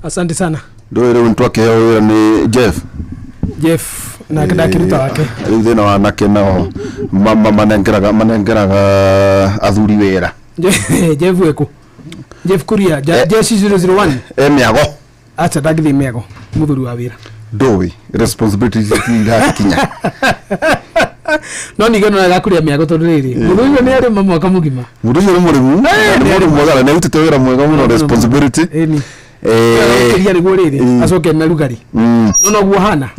Asante sana. Ndio ile mtu wake yeye ni Jeff na kidakiruta wake. Ile na wanake nao mama manengeraga athuri wera. Jeff weko. Jeff Kuria, Jeshi 001. Miago. Acha dagthi miago. Muthuri wa wira. Doi responsibilities ya Kenya. No ni gano na kuria miago tondu riri. Muthuri ni ari mwaka mugima. Muthuri ni murimu. Ni mwega na utete wira mwega muno responsibility. Kiria ni goriri. Acoke na rugari. No guo hana.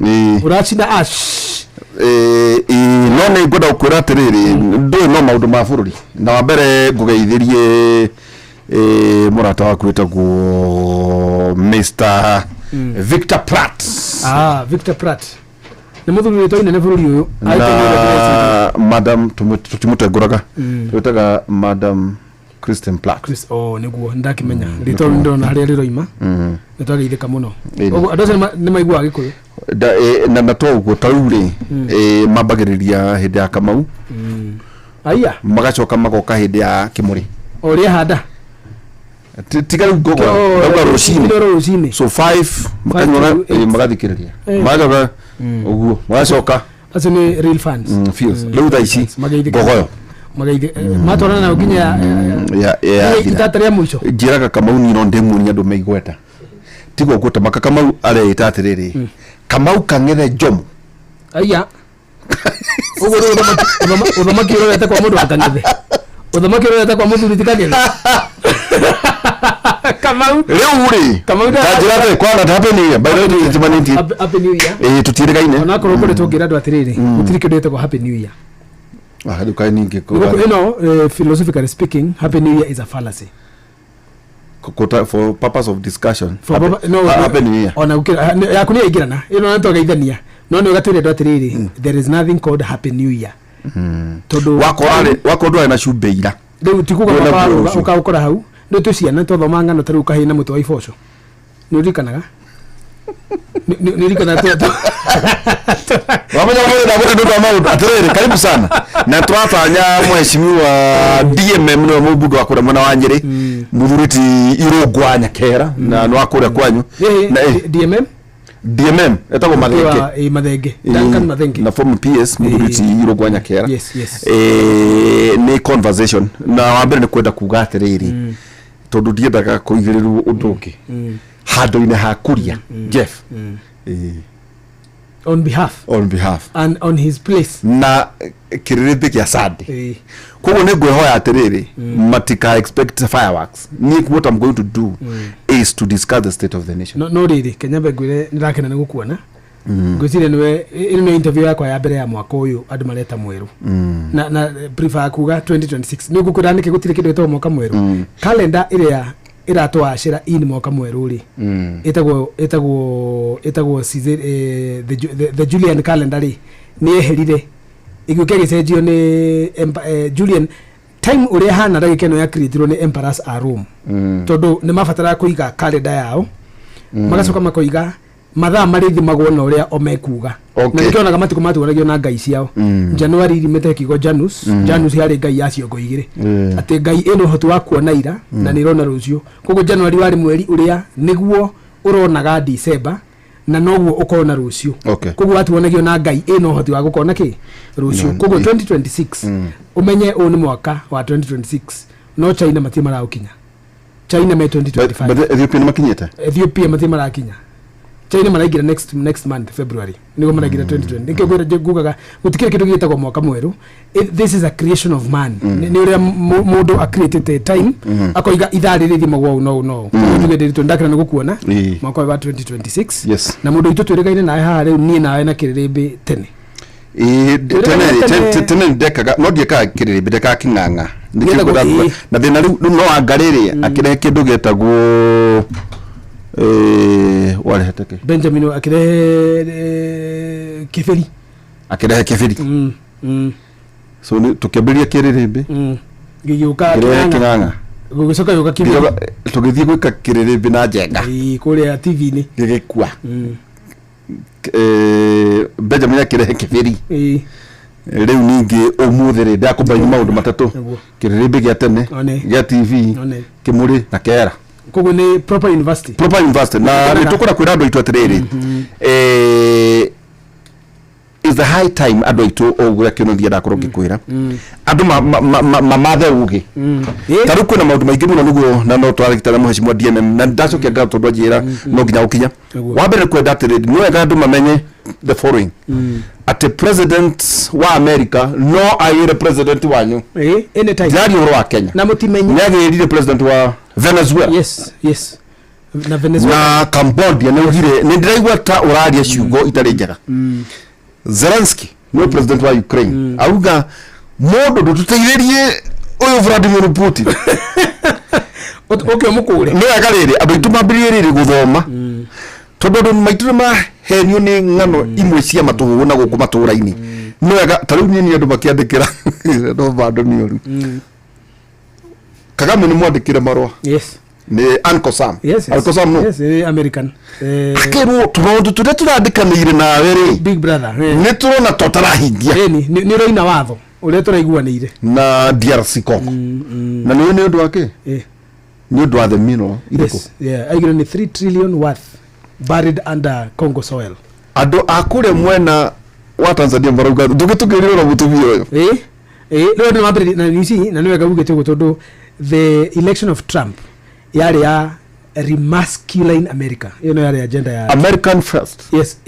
Urachina ash. No ni ngoda ukwira atiriri ndio no maundu ma bururi na wa mbere ngugeithirie murata wa kwitagwo Mr. Victor Pratt. Victor Pratt ni muthuri wito ine ne bururi uyu na madam tumuteguraga twitaga madam Kristen Platt. Niguo ndakimenya rito ndo na hari riroima nitwageithika muno andu ni maigua gikuyu na nato uguo tauri mambagiriria hindi ya Kamau aya magacoka magoka hindi ya Kimuri ori handa tigaru gogo dauga rucini so 5 makanyora magathikiriria magaga uguo magacoka acio ni real fans feels riu thaici gogoyo magaithe matwarana na uginya ya itatari ya mwisho njiraga Kamau ni no ndemuni andu meigweta tigo guta maka Kamau are itatiriri Kamau kang'ethe Jomo aya ugo udhamaki ureta kwa mundu atang'ethe udhamaki ureta kwa mundu ritikagere Kamau Kamau tajirate kwa na happening by the way timaniti happy new year tutirigaine ona korwo kuri tungira andu atiriri mutirikendete kwa happy new year hadu kai ninge ko philosophically speaking happy new year is a fallacy for purpose of discussion happy new year ona yakuni igirana ino nto geithania no ni ugatwire andu atiriri there is nothing called happy new year todo wako ndo na shubeira riu tikuga papa ukora hau ndo tuciana tothoma ngano tari ukahina mutu wa iboco ni urikanaga ni urikana tu wamenya mwe ndo maundu atiriri karibu sana na twatanya mheshimiwa DMM no mubudu akura mwana wa Nyeri muthuriti irugwa nyakera na no akura kwanyu na DMM etagwo Mathenge Duncan Mathenge na former PS muthuriti irugwa nyakera ni conversation na wa mbere ni kwenda kuga atiriri tondu ndiendaga kuigiriru undu ungi handu-ini ha kuria Jeff on behalf and on his place na kiririthi kia Sunday koguo ni ngwehoya atiriri matika expect fireworks what I'm going to do is to discuss the state of the nation no riri Kenya begwire nirakena ni gukuona ngwicire niwe ino interview yakwa ya mbere ya mwaka uyu andu mareta mweru na prefer kuga 2026 ni gukura niki gutire kindu gitwa mwaka mweru calendar iria iratwashira in mwaka mweru ri etagwo the Julian calendar ri ni eherire iguke gicenjio ni Julian time uria hana ndagikeno ya creatirwo ni emperors a Rome tondu ni mabatara kuiga calendar yao magacoka makoiga mathaa marithimagwo na uria omekuga na nikionaga matuko matwaragio na ngai ciao January rimete kigo Janus yari ngai yacio ngoigire ati ngai eno hotu wa kuona ira na nirona rucio kogo January wari mweri uria niguo uronaga December na noguo ukona rucio kogo watu wonagio na ngai eno hotu wa gukona ki rucio kogo 2026 umenye ni mwaka wa 2026 no China matima ra ukinya China me 2025 but Ethiopia makinyete Ethiopia matima ra kinya China maraigira next month February nigo maraigira 2020 nikigwira gugaga gutikire kindu gitagwo mwaka mweru this is a creation of man ni uria mundu a created time akoiga ithari rithimagwo no tuge ndiritu ndakira ni gukuona mwaka wa 2026 na mundu itu twirigaine nae haha riu nie nawe na kiririmbi tene tene ndekaga no ndiekaga kiririmbi ndekaga king'ang'a na thina riu no angariri akire kindu getagwo wale hatake Benjamin akire keferi so ni tukiambiria kiririmbi gigiuka king'ang'a gugicoka yuka kibiri tugithie gwika kiririmbi na njenga kuria TV ni gigikua Benjamin akire keferi riu ningi umuthiri ndakubaini maundu matatu kiririmbi gia tene gia TV Kimuri na Kera koguo ni proper university na nitukura kwira andu itu atiriri is the high time andu itu ogura kinothia ndakorwo ngikwira andu mamathe ugi taru kwina maundu maingi muno nuguo na no twarigitana muheshimiwa DMM na ndacokia ngato ndwajira no nginya ukinya wa mbere kwenda atiriri no wega andu mamenye the following at the president wa America no ayire president wanyu anytime jari oro wa Kenya na mutimenye nyagirire president wa Venezuela yes na Venezuela na Cambodia na ugire ni ndiraigwa ta uraria ciugo itari njega Zelensky no president wa Ukraine auga modo dututeiririe uyu Vladimir Putin okay mukure no agarire abitu mambirire guthoma tondu maitu ma henyu ni ngano imwe cia matugu na guku maturaini no aga tariu ni andu makiandikira no bado ni oru Kagame ni mwandikire marwa yes ni Uncle Sam Uncle Sam no yes American akiru turondu turia turandikanire na weri big brother ni turona totarahingia ni roina watho uria turaiguanire na DRC Congo na ni undu wake ni undu wa the mineral yes aigire ni 3 trillion worth buried under Congo soil ando akure mwena wa Tanzania marauga ndugitugirirwo mutumio no ni mabiri na nisi na niwega ugete gutondu the election of Trump yari ya remasculine America you know yari agenda ya American first yes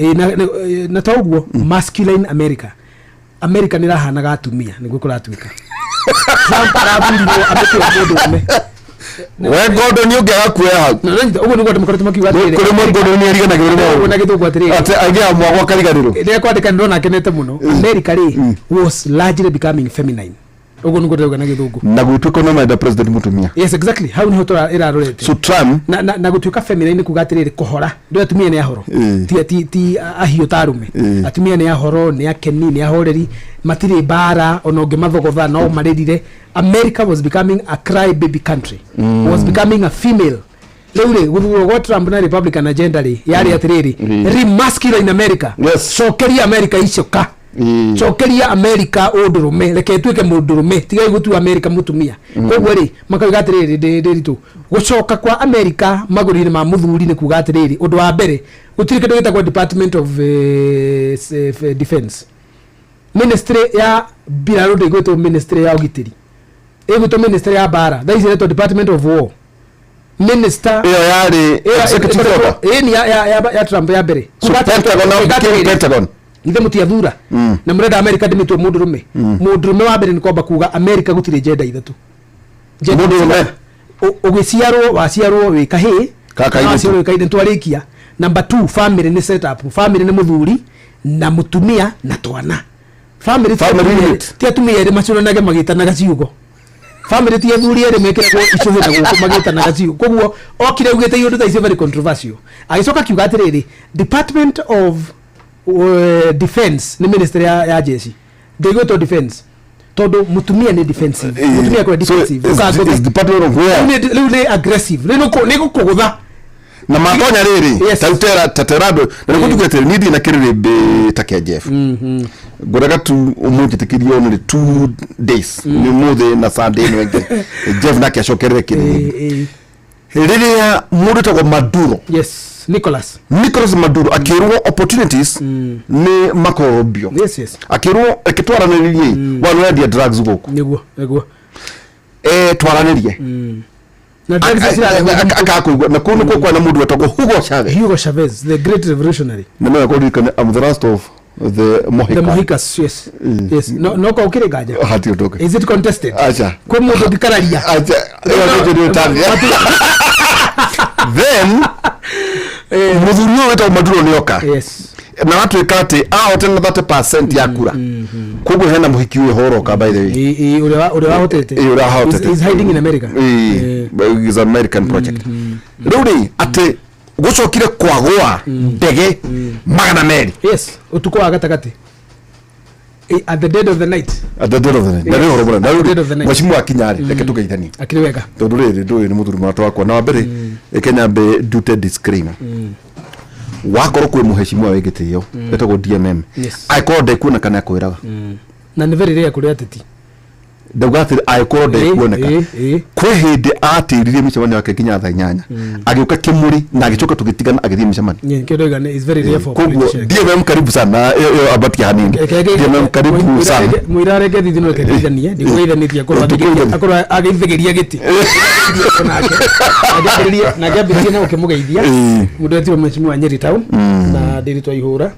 na tauguo masculine America ni rahanaga atumia niguo kuratwika Trump araburirwo ameke mundu ume we godo ni ugaga kuya hau ugo niguo demokrati makiwa atiriri kuri mundu ni ariga na gurimo na githugu atiriri ate agia mwagwa karigariro ile kwandika ndona kenete muno America was largely becoming feminine ugo niguo ndauga na githugu na gutuko no my president mutumia yes exactly how ni hotora irarorete so Trump na gutuka feminine kugatiriri kuhora ndio atumia ni ahoro ti ahio tarume atumia ni ahoro ni akeni ni ahoreri matire bara onoge mathogotha no maririre America was becoming a cry baby country was becoming a female leure guthugo Trump na Republican agenda yari atiriri remasculine America cokeria America icoka cokeria America undurume reke tuike mundurume tigai gutu America mutumia koguo ri makauga atiriri ndiritu gucoka kwa America magurire ma muthuri ni kuga atiriri undu wa mbere gutirike ndogeta kwa Department of Defense ministry ya biraro ndigwetwo ministry ya ugitiri egwetwo ministry ya bara that is the Department of War minister yari executive order ni ya Trump ya mbere Pentagon ithe mutiathura na murenda America ndimitwo mundurume wa mbere ni kwamba kuga America gutire jenda ithatu mundurume waciarwo wi kahi waciarwo wi kahi twarikia number 2 family ni set up family ni muthuri na mutumia na twana family ti atumia ere macuranage magitanaga ciugo family ti athuri ere mekiragwo icuvira guku magitanaga ciugo koguo okire ugite yundu tha icio very controversial agicoka kiuga atiriri Department of Defense ni ministry ya jeshi ndigwetwo defense todo mutumia ni defensive mutumia kwa defensive is Department of War ni aggressive ni gukugutha na makonya riri taterado na kutukwete nidi na kirire takia Jeff goraga tu umujitikirio ni 2 days ni muthe na Sunday ni wenge Jeff na kiacokerere kirire riri ya mundu tagwo Maduro Nicolas Maduro akirwo opportunities ni Marco Rubio yes akirwo ekitwaranirie wanu endia drugs guku niguo twaranirie na drugs akakuigwa na kuno kwa na mundu wetagwo Hugo Chavez the great revolutionary na no yakorikane am the last of the Mohicans yes no kwa ukiregaja hati utoke is it contested acha kwa mundu dikararia acha then muthuri wetagwo Maduro nioka na watu ikate hotel 30% ya kura koguo hena muhiki uyu horoka by the way uri hotete is hiding in America is an American project rudi ate gucokire kwagwa ndege magana meri utuko wa gatagati at the dead of the night ndio horobora ndio mheshimiwa Kinyari reke tugeithani akiriwega tondu riri ndui ni muthuri mwana wakwa na wambere Kenya be duty disclaimer wakoro kwe muheshimiwa wegitio etagwo DMM aikode kuna kana kwiraga na ni very rare kuri ateti ndaugatire aikoro ndekuoneka kwe hindi atiririe micemani wake kinya thaa 8 agiuka kimuri na agicoka tugitigana agithie micemani kidogo is very rare for DMM karibu sana yo abati hanini DMM karibu sana muirare ke thithino ke thithanie ndiguithanitie akorwa agithigiria giti na gabirie na ukimugeithia mundu etio mheshimiwa Nyeri Town na ndiritwa ihura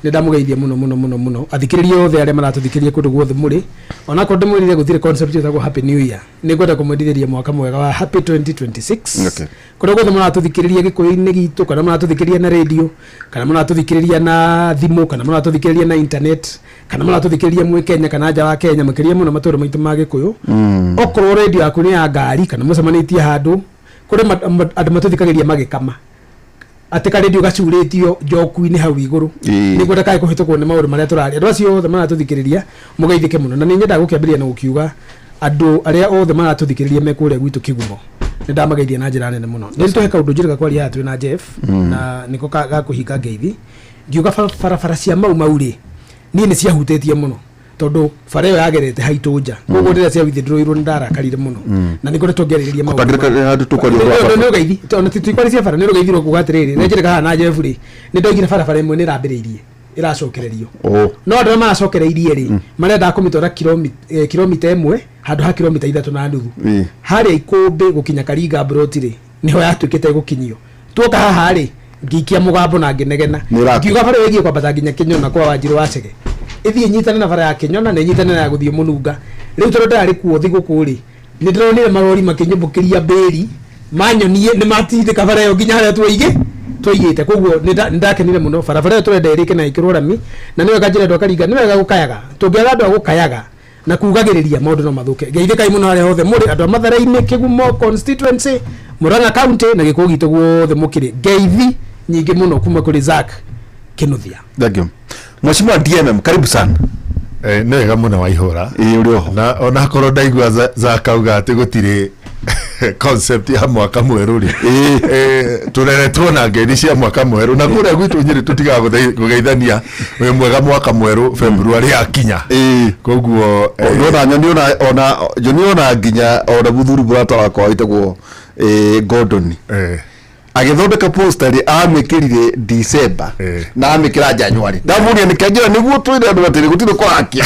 ni ndamugeithia muno athikiririe othe aria maratuthikiria kundu guothe muri ona ko ndimwirire guthire concept yetagwo happy new year ni gwenda kumwendithĩria mwaka mwega wa happy 2026 okay kundu guothe maratuthikiriria gikuyu-ini gitu kana maratuthikiriria na radio kana maratuthikiriria na thimu kana maratuthikiriria na internet kana maratuthikiriria mwe Kenya kana nja wa Kenya makiria muno matũra maitu ma gikuyu okorwo radio yaku ni ya ngari kana mucemanitie handu kuri andu matuthikagĩria magikama ateka radio gacuritio njoku-ini hau iguru ni gwenda kai kuhitukwo ni maundu maria turari andu acio othe maratuthikiriria mugeithike muno na ni nyenda gukiambiria na gukiuga andu aria othe maratuthikiriria mekuria gwitu Kigumo ni ndamageithia na njira nene muno ni tuhe kaundu njira kwaria atu na Jeff na niko gakuhinga ngeithi ngiuga barabara cia mauri ni ni ciahutĩtie muno tondu bara iyo yagerete haitu nja koguo ndira cia withdraw ndarakarire muno na niko tũngĩarĩrĩria maũndũ handu tukori no geithi tondũ tutikwari cia bara nĩ rũgeithirwo kugatirĩrĩ nĩ njĩra kana na Jeff rĩ nĩ ndoigire bara imwe nĩ rambĩrĩirie iracokererio no andũ maracokereirie rĩ marenda kũmitwara kilomita ĩmwe handũ ha kilomita 3.5 harĩa Ikũmbĩ gukinya Karinga Broti rĩ niho yatuĩkĩte gukinyio tuoka haha rĩ ngikia mugambo na ngenegena ngiuga bara ĩgiĩ kwambata nginya Kinyona kwa Wanjiru wa Chege ithie nyitane na bara ya Kinyona na nyitane na guthie Mununga riu tondũ ndari kuo thigũkũ rĩ nĩ ndĩronire marori makinyũmbũkĩria mbĩri manyonie nĩ matindĩka bara ĩyo nginya harĩa twaigĩte koguo nĩndakenire mũno barabara ĩyo tũrenda ĩrĩke na ĩkĩrwo rami na nĩwe kanjĩra andũ akaringa nĩ wega gũkayaga tũngĩaga andũ a gũkayaga na kugagĩrĩria maũndũ no mathũke ngeithĩkai mũno harĩa hothe mũrĩ andũ a Mathare-inĩ Kigumo constituency Murang'a county na gĩkũyũ gitũ guothe mũkĩrĩ ngeithi nyingĩ mũno kuma kũrĩ Zack Kinuthia. Thank you. Mheshimiwa DMM karibu sana. Nĩ wega mũno waihũra na ona korwo ndaigua Zack auga atĩ gũtirĩ concept ya mwaka mweru ri tureretwo na ngeithi cia mwaka mweru na kuria gwitu Nyeri tutigaga gugeithania we mwega mwaka mweru February yakinya koguo ona nginya ona buthuri burata wakwa itagwo Gordon agithondeka poster amikirire December na amikira January ndamuria nikanjira niguo twire andu atiri gutire kwakia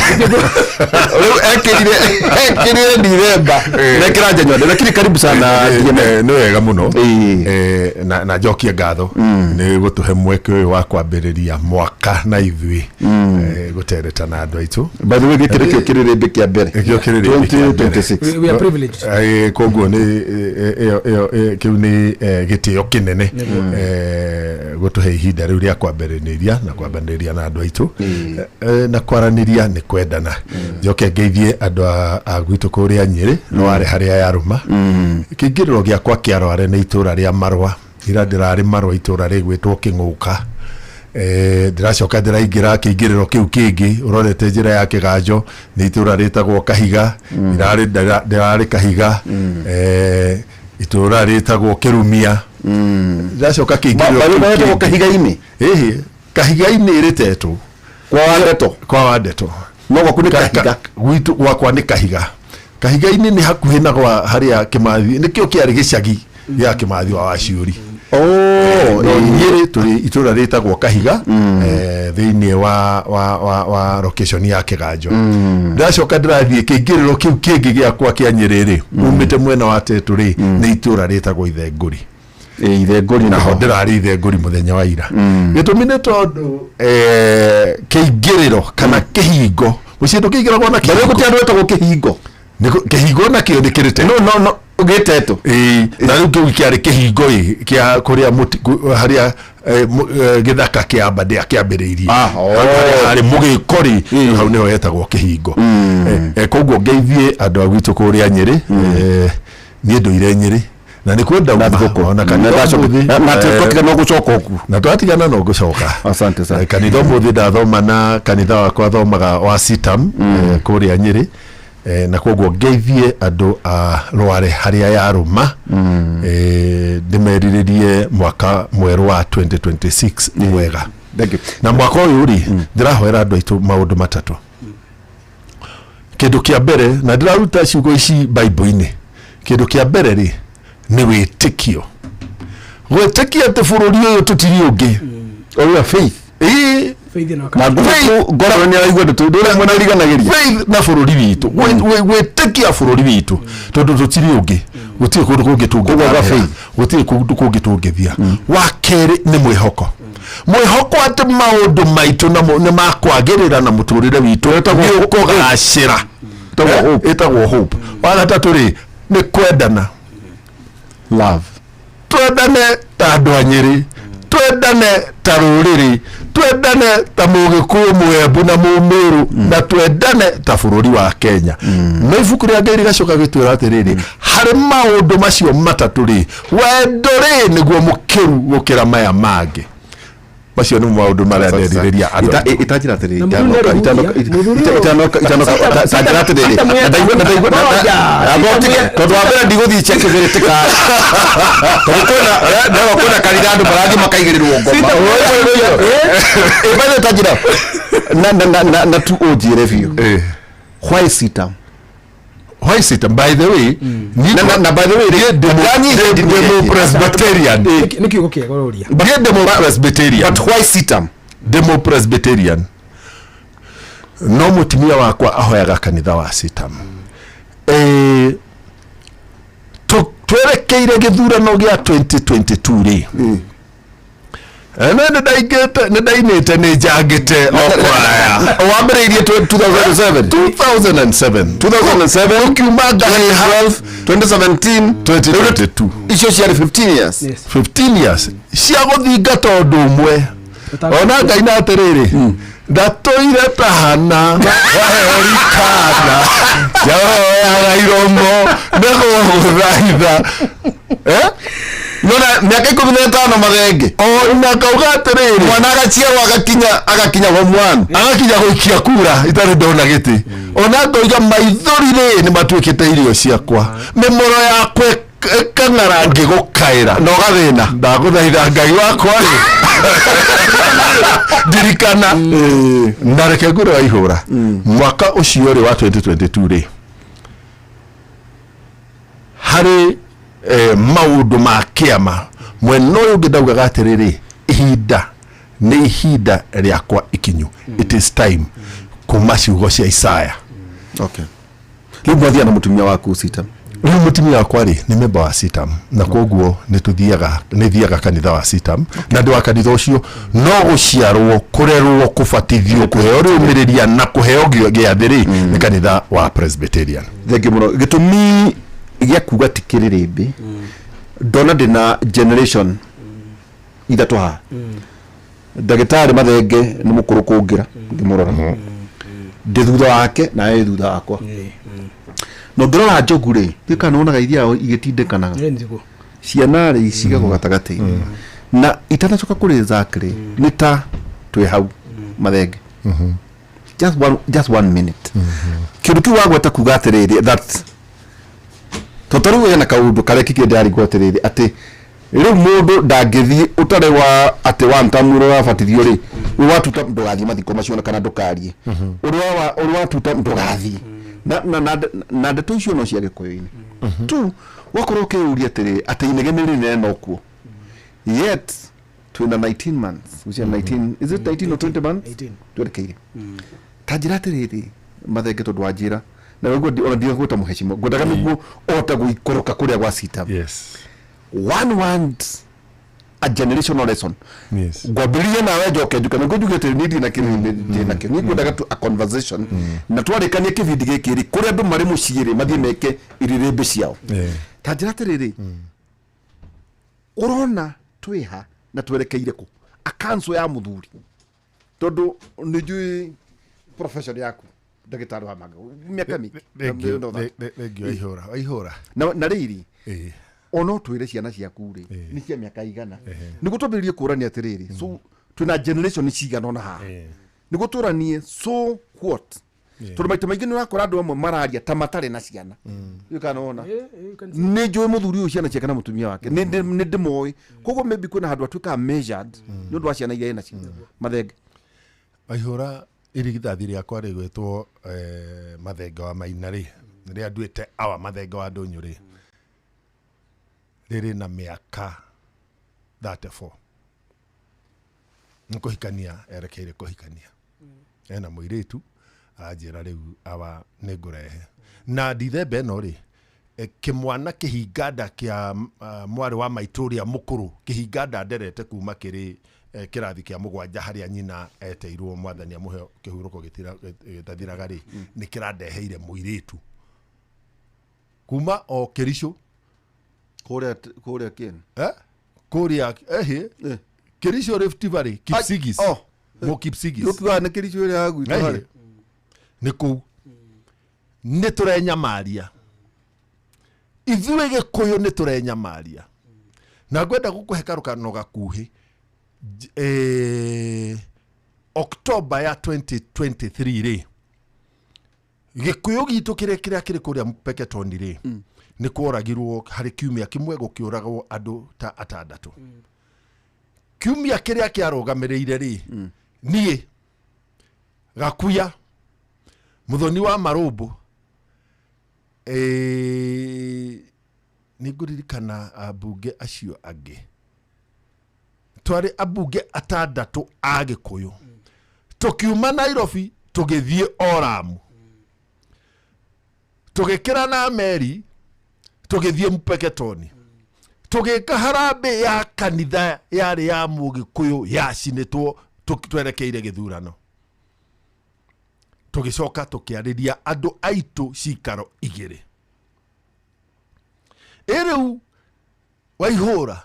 ekirire December nekira January lakini karibu sana ni wega muno na njokia ngatho ni gutuhe mweke uyu wa kwambiriria mwaka na ithui gutereta na andu aitu by the way gikirikio kirire kia mbere 2026 we are privileged koguo ni kiu ni gitio kinene gutuhe ihinda riu ria kwambiriria na andu aitu na kwaraniria ni kwendana njoke ngeithie andu a gwitu kuria Nyeri no are haria yaruma kingiriro giakwa kia Rware ni itura ria Marwa ira ndirari Marwa itura rigwitwo King'uka ndiracoka ndiraingira kingiriro kiu kingi urorete njira ya Kiganjo ni itura ritagwo Kahiga ndirari Kahiga itura ritagwo Kirumia ndiracoka kingiriro Kahiga-ini Kahiga-ini iritetwo kwa Wandeto no gwaku Kahiga gwitu gwakwa ni Kahiga Kahiga-ini ni hakuhi na gwa haria Kimathi nikio kiari gicagi ya Kimathi wa Waciuri Nyeri turi itura ritagwo Kahiga thiini wa location ya Kiganjo ndacoka ndirathie kingiriro kiu kingi giakwa kia Nyeri ri umite mwena wa Tetu ri ni itura ritagwo Ithenguri Ithenguri na ndirari Ithenguri muthenya wa ira gitumine tondu kingiriro kana kihingo mucindu kingiragwo na kihingo gutiandu etagwo kihingo kihingo na kio ndikirite no ugeteto na riu kiu kiari kihingo kia kuria haria githaka kia Aberdare kiambiriirie hari mugikori hau niho yetagwo kihingo koguo ngeithie andu a gwitu kuria Nyeri ni nduire Nyeri na ni kwenda ona kanitha no gucoka ku na twatigana no gucoka asante sana kanitha muthi ndathoma na kanitha wakwa thomaga wa Sitam kuria Nyeri na koguo ngeithie andu a Rware haria yaruma ndimeriririe mwaka mweru wa 2026 wega na mwaka uyu ri ndirahoera andu aitu maundu matatu kindu kia mbere na ndiraruta ciugo ici Bible-ini kindu kia mbere ri ni witikio gwitikia ati bururi uyu tutiri ungi oya faith faith no na ngoro ni aigwa ndure mwana riganagiria faith na bururi witu gwitikia bururi witu tondu tutiri ungi gutiri kundu kungi tungithia faith gutiri kundu kungi tungithia wa keri ni mwihoko mwihoko ati maundu maitu na makwagirira na muturire witu kugacira etagwo hope wa gatatu ri ni kwendana love twendane ta andu a Nyeri twendane ta ruriri twendane ta Mugikuyu Mwembu na Mumiru na twendane ta bururi wa Kenya no ibuku ria Ngai rigacoka gitwira atiriri hari maundu macio matatu ri wendo ri niguo mukiru gukira maya mangi macio ni maundu maria ndeririria andu itajira atiriri itanoka tajira atiriri ndaigua tondu wa mbere ndiguthii chekeveritika kuna kanitha andu marathi makaigirirwo ngoma bado tajira na tu ojire biu why sitam by the way na by the way demo Presbyterian nikiugo kia gororia demo Presbyterian but why sitam demo Presbyterian no mutimia wakwa ahoyaga kanitha wa sitam twerekeire githurano gia 2022 ri nä ndainäte nä njangä okoraya wambä 2007 ukiuma 2017 icio ciarä 15 years 15 years cia gå thingata å ndå å mwe ona Ngai na atä rä rä ndatåire tahana waherikana yaoyaga iromo nĩgå thaitha nona miaka 15 mathenge ona kauga atiriri mwana agaciarwo agakinya form 1 agakinya guikia kura itari ndona giti ona ngoiga maithori ri ni matuikite irio ciakwa mimoro yakwa kang'ara ngigukaira no gathina ndaguthaitha Ngai wakwa ri ndirikana ndareke ngure waihura mwaka ucio ri wa 2022 ri hari maundu ma kiama mwena uyu ngidaugaga atiriri ihinda ni ihinda riakwa ikinyu it is time kuma ciugo cia Isaya. Okay, riu mwathia na mutumia waku sitam riu mutumia wakwa ri ni member wa sitam na koguo ni thiaga kanitha wa sitam na ndi wa kanitha ucio no guciarwo kurerwo kubatithio kuheo riumiriria na kuheo giathiri ni kanitha wa Presbyterian. thenge muno gitumi gia kuga tikiririmbi ndona ndina generation ithatu ha ndagitari mathenge ni mukuru kungira ngimurora ndi thutha wake na yeye thutha wakwa no ngirora njogu ri thika nonaga iria igitindikanaga ciana ri cigagwo gatagati na itanacoka kuri zakri ni ta twi hau mathenge just one minute kindu tu wagweta kuga atiriri that totaru yana kaundu kare kikende ari gwatiriri ati riu mundu ndangithii utare wa ati wa ntamuro wa batithio ri watuta ndugathi mathiko macio kana ndukarie uri watuta ndugathi na ndeto icio no cia gikuyu-ini tu wakorwo kiuria atiri ati inegeneri neno kuo yet twina 19 months which is 19 is it 19 or 20 months 18 twerekeire tajira atiriri mathenge tondu wa njira na wewe ona ndio gwita muheshimiwa ngwendaga niguo ota guikoroka kuria gwa sitam. Yes, one wants a generational lesson. Yes, ngwambirie nawe njoke nduka ngujugete nidi na kinini na kinini ngwendaga tu a conversation na twarikanie kivindi giki ri kuria andu mari muciiri mathie meke iririmbi ciao tajira atiriri urona twiha na twerekeire ku a council ya muthuri tondu nijui profession yaku ndagitari wa mago miaka mingi waihura na riri ono twire ciana ciaku ri ni cia miaka igana niguo twambiririe kurani atiriri so twina generation cigana ona ha niguo turanie so what tondu maita maingi ni urakora andu amwe mararia ta matari na ciana yukanaona ni njui muthuri uyu ciana ciake na mutumia wake ni ndimoi koguo maybe kuna handu atuika measured ni undu wa ciana iria ina cio mathenge waihura irigithathi rĩakwa rĩgwĩtwo Mathenga wa Maina rĩ rĩrĩa nduĩte awa Mathenga wa Ndũnyũ rĩ rĩrĩ na mĩaka 34 nkũhikania erekeire kũhikania ena mũirĩtu anjĩra rĩu awa nĩngũrehe na Ndithemba ĩno rĩ kĩmwana kĩhinganda kĩa mwarĩ wa maitũria mũkũrũ kĩhinganda nderete kuma kĩrĩ kĩrathi kĩa mũgwanja harĩa nyina eteirwo mwathani amũhe kĩhurũko gĩtathiraga rĩ nĩ kĩrandeheire mũirĩtu kuma o Kericho kũrĩa kĩen kũrĩa Kericho Rift Valley Kipsigis Kipsigis nĩũkiugaga nĩ Kericho ĩrĩa ya gwitũ harĩ nĩ kũu nĩ tũrenyamaria ithuĩ Gĩkũyũ nĩ tũrenyamaria na ngwenda gũkũhe karũgano gakuhĩ October ya 2023 rĩ Gĩkũyũ gitũ kĩrĩa kĩrĩ kũrĩa Mpeketoni rĩ nĩ kworagirwo harĩ kiumia kĩmwe gũkĩũragwo andũ ta 6 kiumia kĩrĩa kĩarũgamĩrĩire rĩ niĩ Gakuya Muthoni wa Marũmbũ nĩngũririkana ambunge acio angĩ twarĩ ambunge 6 a Gĩkũyũ tũkiuma Nairobi tũgĩthiĩ Oramu tũgĩkĩra na meri tũgĩthiĩ Mpeketoni tũgĩka harambĩ ya kanitha yarĩ ya Mũgĩkũyũ yacinĩtwo twerekeire gĩthurano tũgĩcoka tũkĩarĩria andũ aitũ cikaro igĩrĩ rĩu Waihũra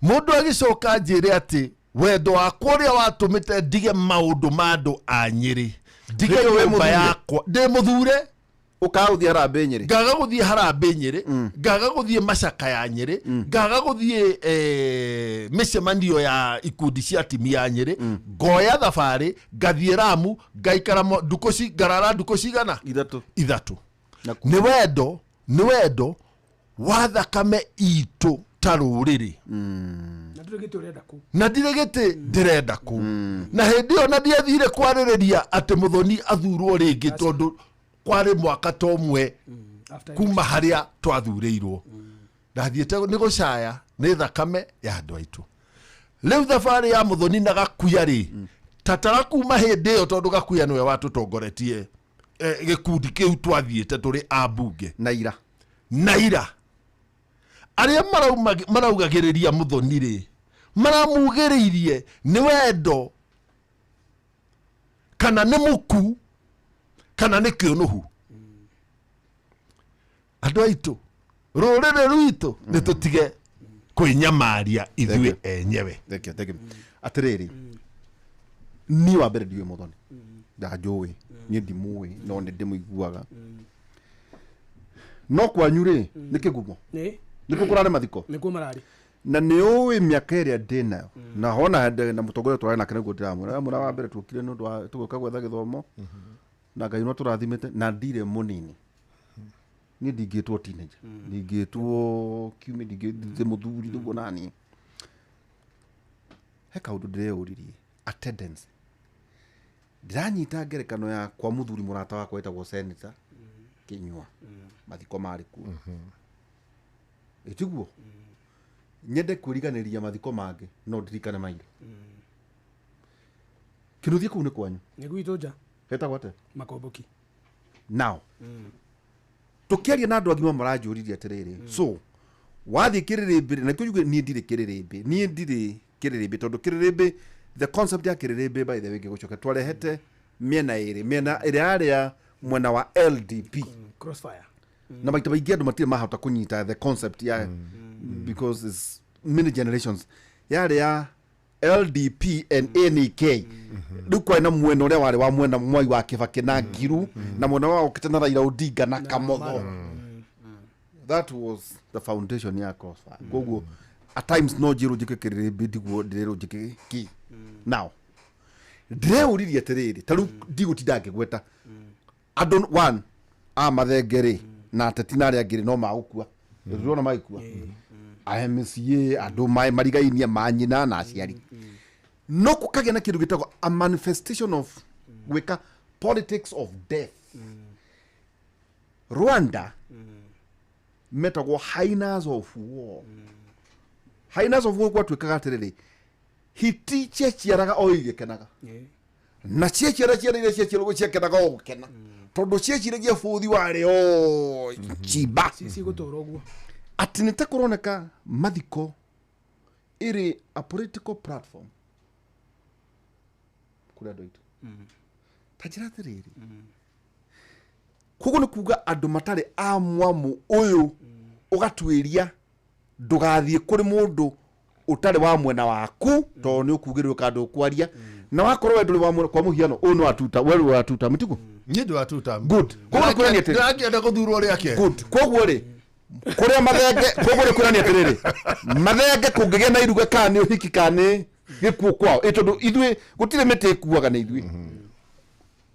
mũndũ agĩcoka njĩre atĩ wendo wakwa ũrĩa watũmĩte ndige maũndũ ma andũ a Nyĩrĩ ndige nyũmba yakwa ndĩ mũthure ũkagũthiĩ harambĩ Nyĩrĩ ngaga gũthiĩ harambĩ Nyĩrĩ ngaga gũthiĩ macaka ya Nyĩrĩ ngaga gũthiĩ mĩcemanio ya ikundi cia timi ya Nyĩrĩ ngoya thabarĩ ngathiĩ Ramu ngaikara ngarara ndukũ cigana 3 nĩ wendo wa thakame itũ ta rũrĩrĩ na ndirĩ gĩtĩ ndĩrenda kũ na hĩndĩ ĩyo na ndiathire kwarĩrĩria atĩ Muthoni athurwo rĩngĩ tondũ kwarĩ mwaka ta ũmwe kuma harĩa twathurĩirwo ndathiĩte nĩ gũcaya nĩ thakame ya andũ aitũ rĩu thabarĩ ya Muthoni na Gakuya rĩ tatara kuma hĩndĩ ĩyo tondũ Gakuya nĩwe watũtongoretie gĩkundi kĩu twathiĩte tũrĩ ambunge naira arĩa maraugagĩrĩria Muthoni rĩ maramugĩrĩirie nĩ wendo kana nĩ mũku kana nĩ kĩonuhu andũ aitũ rũrĩrĩ rwitũ nĩ tũtige kwĩnyamaria ithuĩ enyewe atĩrĩrĩ niĩ wa mbere ndiũĩ Muthoni ndanjũĩ niĩ ndimũĩ no nĩ ndĩmũiguaga no kwanyu rĩ nĩ kĩgumo nĩkuo kũrarĩ mathiko nĩkuo mararĩ na nĩũĩ mĩaka ĩrĩa ndĩnayo na hona na mũtongoria twarĩ nake nĩguo ndĩramwĩra wa mbere tuokire nĩ ũndũ wa tũgĩũka gwetha gĩthomo na Ngai no tũrathimĩte na ndirĩ mũnini niĩ ndingĩtwo teenager ndingĩtwo kiumia ndingĩthiĩ mũthuri ũguo nani he kaũndũ ndĩreyũririe attendance ndĩranyita ngerekano ya kwa mũthuri mũrata wakwa wetagwo Senator Kĩnyua mathiko marĩ kuo ĩtiguo nyende kwĩriganĩria mathiko mangĩ no ndirikane maitho kĩnuthie kũu nĩ kwanyu nĩ gwitũ nja hetagwo atĩa Makomboki now tũkĩaria na andũ agima maranjũririe atĩrĩrĩ so wathiĩ kĩrĩrĩmbĩ na kĩuge niĩ ndirĩ kĩrĩrĩmbĩ tondũ kĩrĩrĩmbĩ the concept ya kĩrĩrĩmbĩ by the way gĩgũcoka twarehete mĩena ĩrĩa yarĩ ya mwena wa LDP Crossfire na maita maingĩ andũ matirĩ mahota kũnyita the concept ya because it's many generations yarĩ ya LDP and NK rĩu kwarĩ na mwena ũrĩa warĩ wa mwena Mwai wa Kĩbakĩ na Ngiru na mwena wa ũkĩte na Raila Odinga na Kamotho that was the foundation ya Crossfire koguo at times no njĩrũ njĩke kĩrĩrĩmbĩ ndiguo ndĩrerwo njĩke ki now ndĩreũririe atĩrĩrĩ ta rĩu ndigũtinda ngĩgweta andũ one a mathengerĩ na ateti na arĩa angĩ no magũkua ndĩrona magĩkua MCA andũ marigainie manyina na aciari no kũkagĩa na kĩndũ gĩtagwo a manifestation of gwika politics of death. Rwanda metagwo hyenas of war. Hyenas of war kwa twikaga atiriri hiti ciaciaraga o igikenaga na ciaciara iria ciaciaragwo ciakenaga o gukena tondu ciaciragia buthi wari o chimba gutura uguo ati nita kuroneka mathiko iri a political platform kuri andu aitu tajira atiriri koguo ni kuga andu matari amwamu uyu ugatwiria ndugathie kuri mundu utari wa mwena waku to ni ukugirwe kandu kwaria na wakorwo nduri wa mwena kwa muhiano uno watuta wewe watuta mutiku nyindo watuta good koguo kurani atiri ngienda guthurwo ri ake good koguo ri kuria mathenge koguo ri kurani atiriri mathenge kungigia na iruga kani uhiki kani gikuo kwao itondu ithwe gutire mete kuaga na ithwe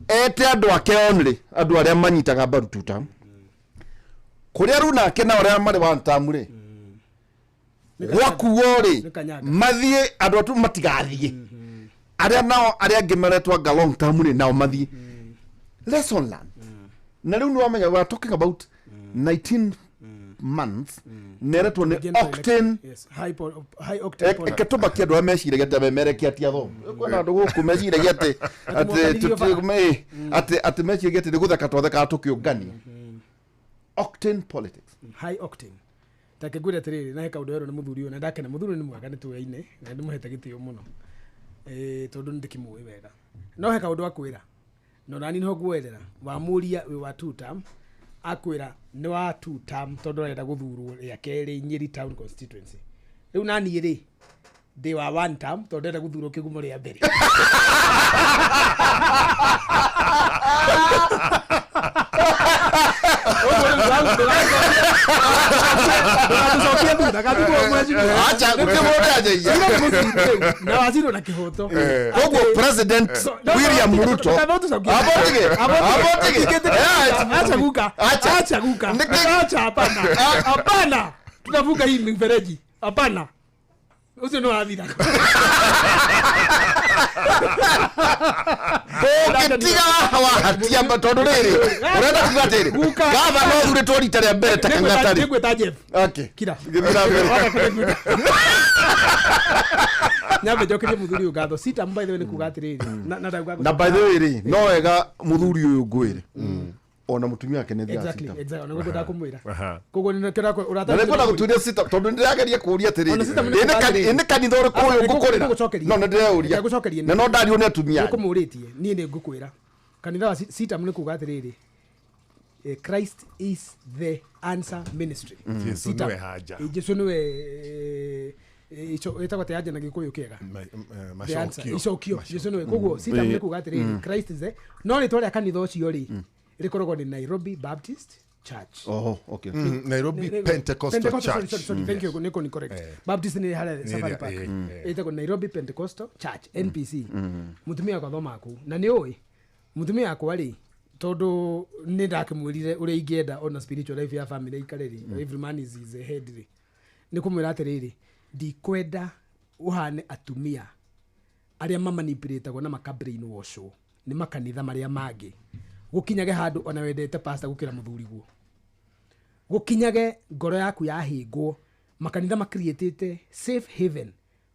ete andu ake onri andu aria manyitaga mbaru tuta kuria runa ake na aria mari wa ntamure wakuori mathie andu atu matigathie aria nao aria ngimeretwa ga long term ni nao mathie lesson learned na riu no amenya we are talking about 19 months neretwo ni octane high octane ketuba kiandu ameciragia ate memerekia atia tho kwena andu guku meciragia ati meciragia ati gutheka twatheka tukiungania octane politics high octane take gure atiriri na kaundu wero ni muthuri na ndake na muthuri ni mwega ni tuyaine na ndimuhete gitio muno tondu ndikimui wega no he kaundu akwira no nani no gwetera wa muria we wa 2 term akwira ni wa 2 term tondu arenda guthurwo ya keri Nyeri town constituency riu nani ri ndi wa 1 term tondu arenda guthurwo kigumo ria mbere acha ukimwodaje na waziri na kihoto koguo president William Ruto abotige acha guka hapana tunavuka hii mfereji hapana usio no adira ukitiga hawatia matondu riri urenda kugatiri gava no thuri tori tare mbere takangatari ngweta Jeff okay kira githira mbere nyabe jokirie muthuri ugatho sita by the way ni kugatiriri na by the way ri no wega muthuri uyu ngwire ona mutumia wake ni thia exactly ona guko ndakumwira kogo ni kira urata na ngona guturia sita tondu ndirageria kuria atiriri ene kanitha uri kuyu ngukorera no ndiraguria na no ndario ni atumia ukumuritie nie ni ngukwira kanitha wa sita mune kugatiriri Christ is the answer ministry Jesu niwe haja Jesu niwe etagwo te haja na gikuyu kiega macokio Jesu niwe koguo sita mune kugatiriri Christ is the no ni tore kanitha ucio ri rikoragwo ni Nairobi Baptist Church. Oh, okay. Nairobi Pentecostal Church. Sorry, thank you. Niko ni correct. Baptist ni hale Safari Park. Ito Nairobi Pentecostal Church, NPC. Mutumia kwa thoma aku. Na ni oi. Mutumia ako ali todo ni ndakimwirire uri ingenda on spiritual life ya family ikareri. Every man is his head. Nikumwira atiriri. Ndikwenda uhane atumia aria mamanipulate na makabrain washo. Ni makanitha maria magi. Gukinyage handu ona wendete pastor gukira muthuri guo gukinyage ngoro yaku yahingwo makanitha makreatete safe haven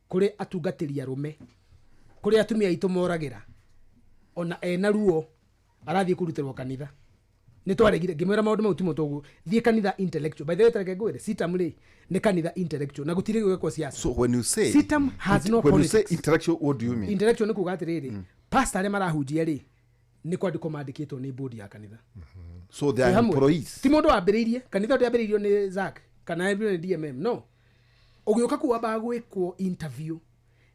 kuri atungatiri arume kuri atumia itu moragira ona ena ruo arathie kuruterwo kanitha ni twaregire ngimwera maundu mau timo togu thie kanitha intellectual by the way tareke ngwire sitam ri ni kanitha intellectual na gutire gwekwo siasa. So when you say sitam has no when politics. You say intellectual, what do you mean? Intellectual ni kugatiriri pastor ale marahunjia ri ni kwandiko mandikitwo ni board ya kanitha. So they are employees. Ti mundu ambiririe kanitha ndio ambiririo ni Zack kana ambiririo ni DMM no. Ogioka kuwa ba gwikwo interview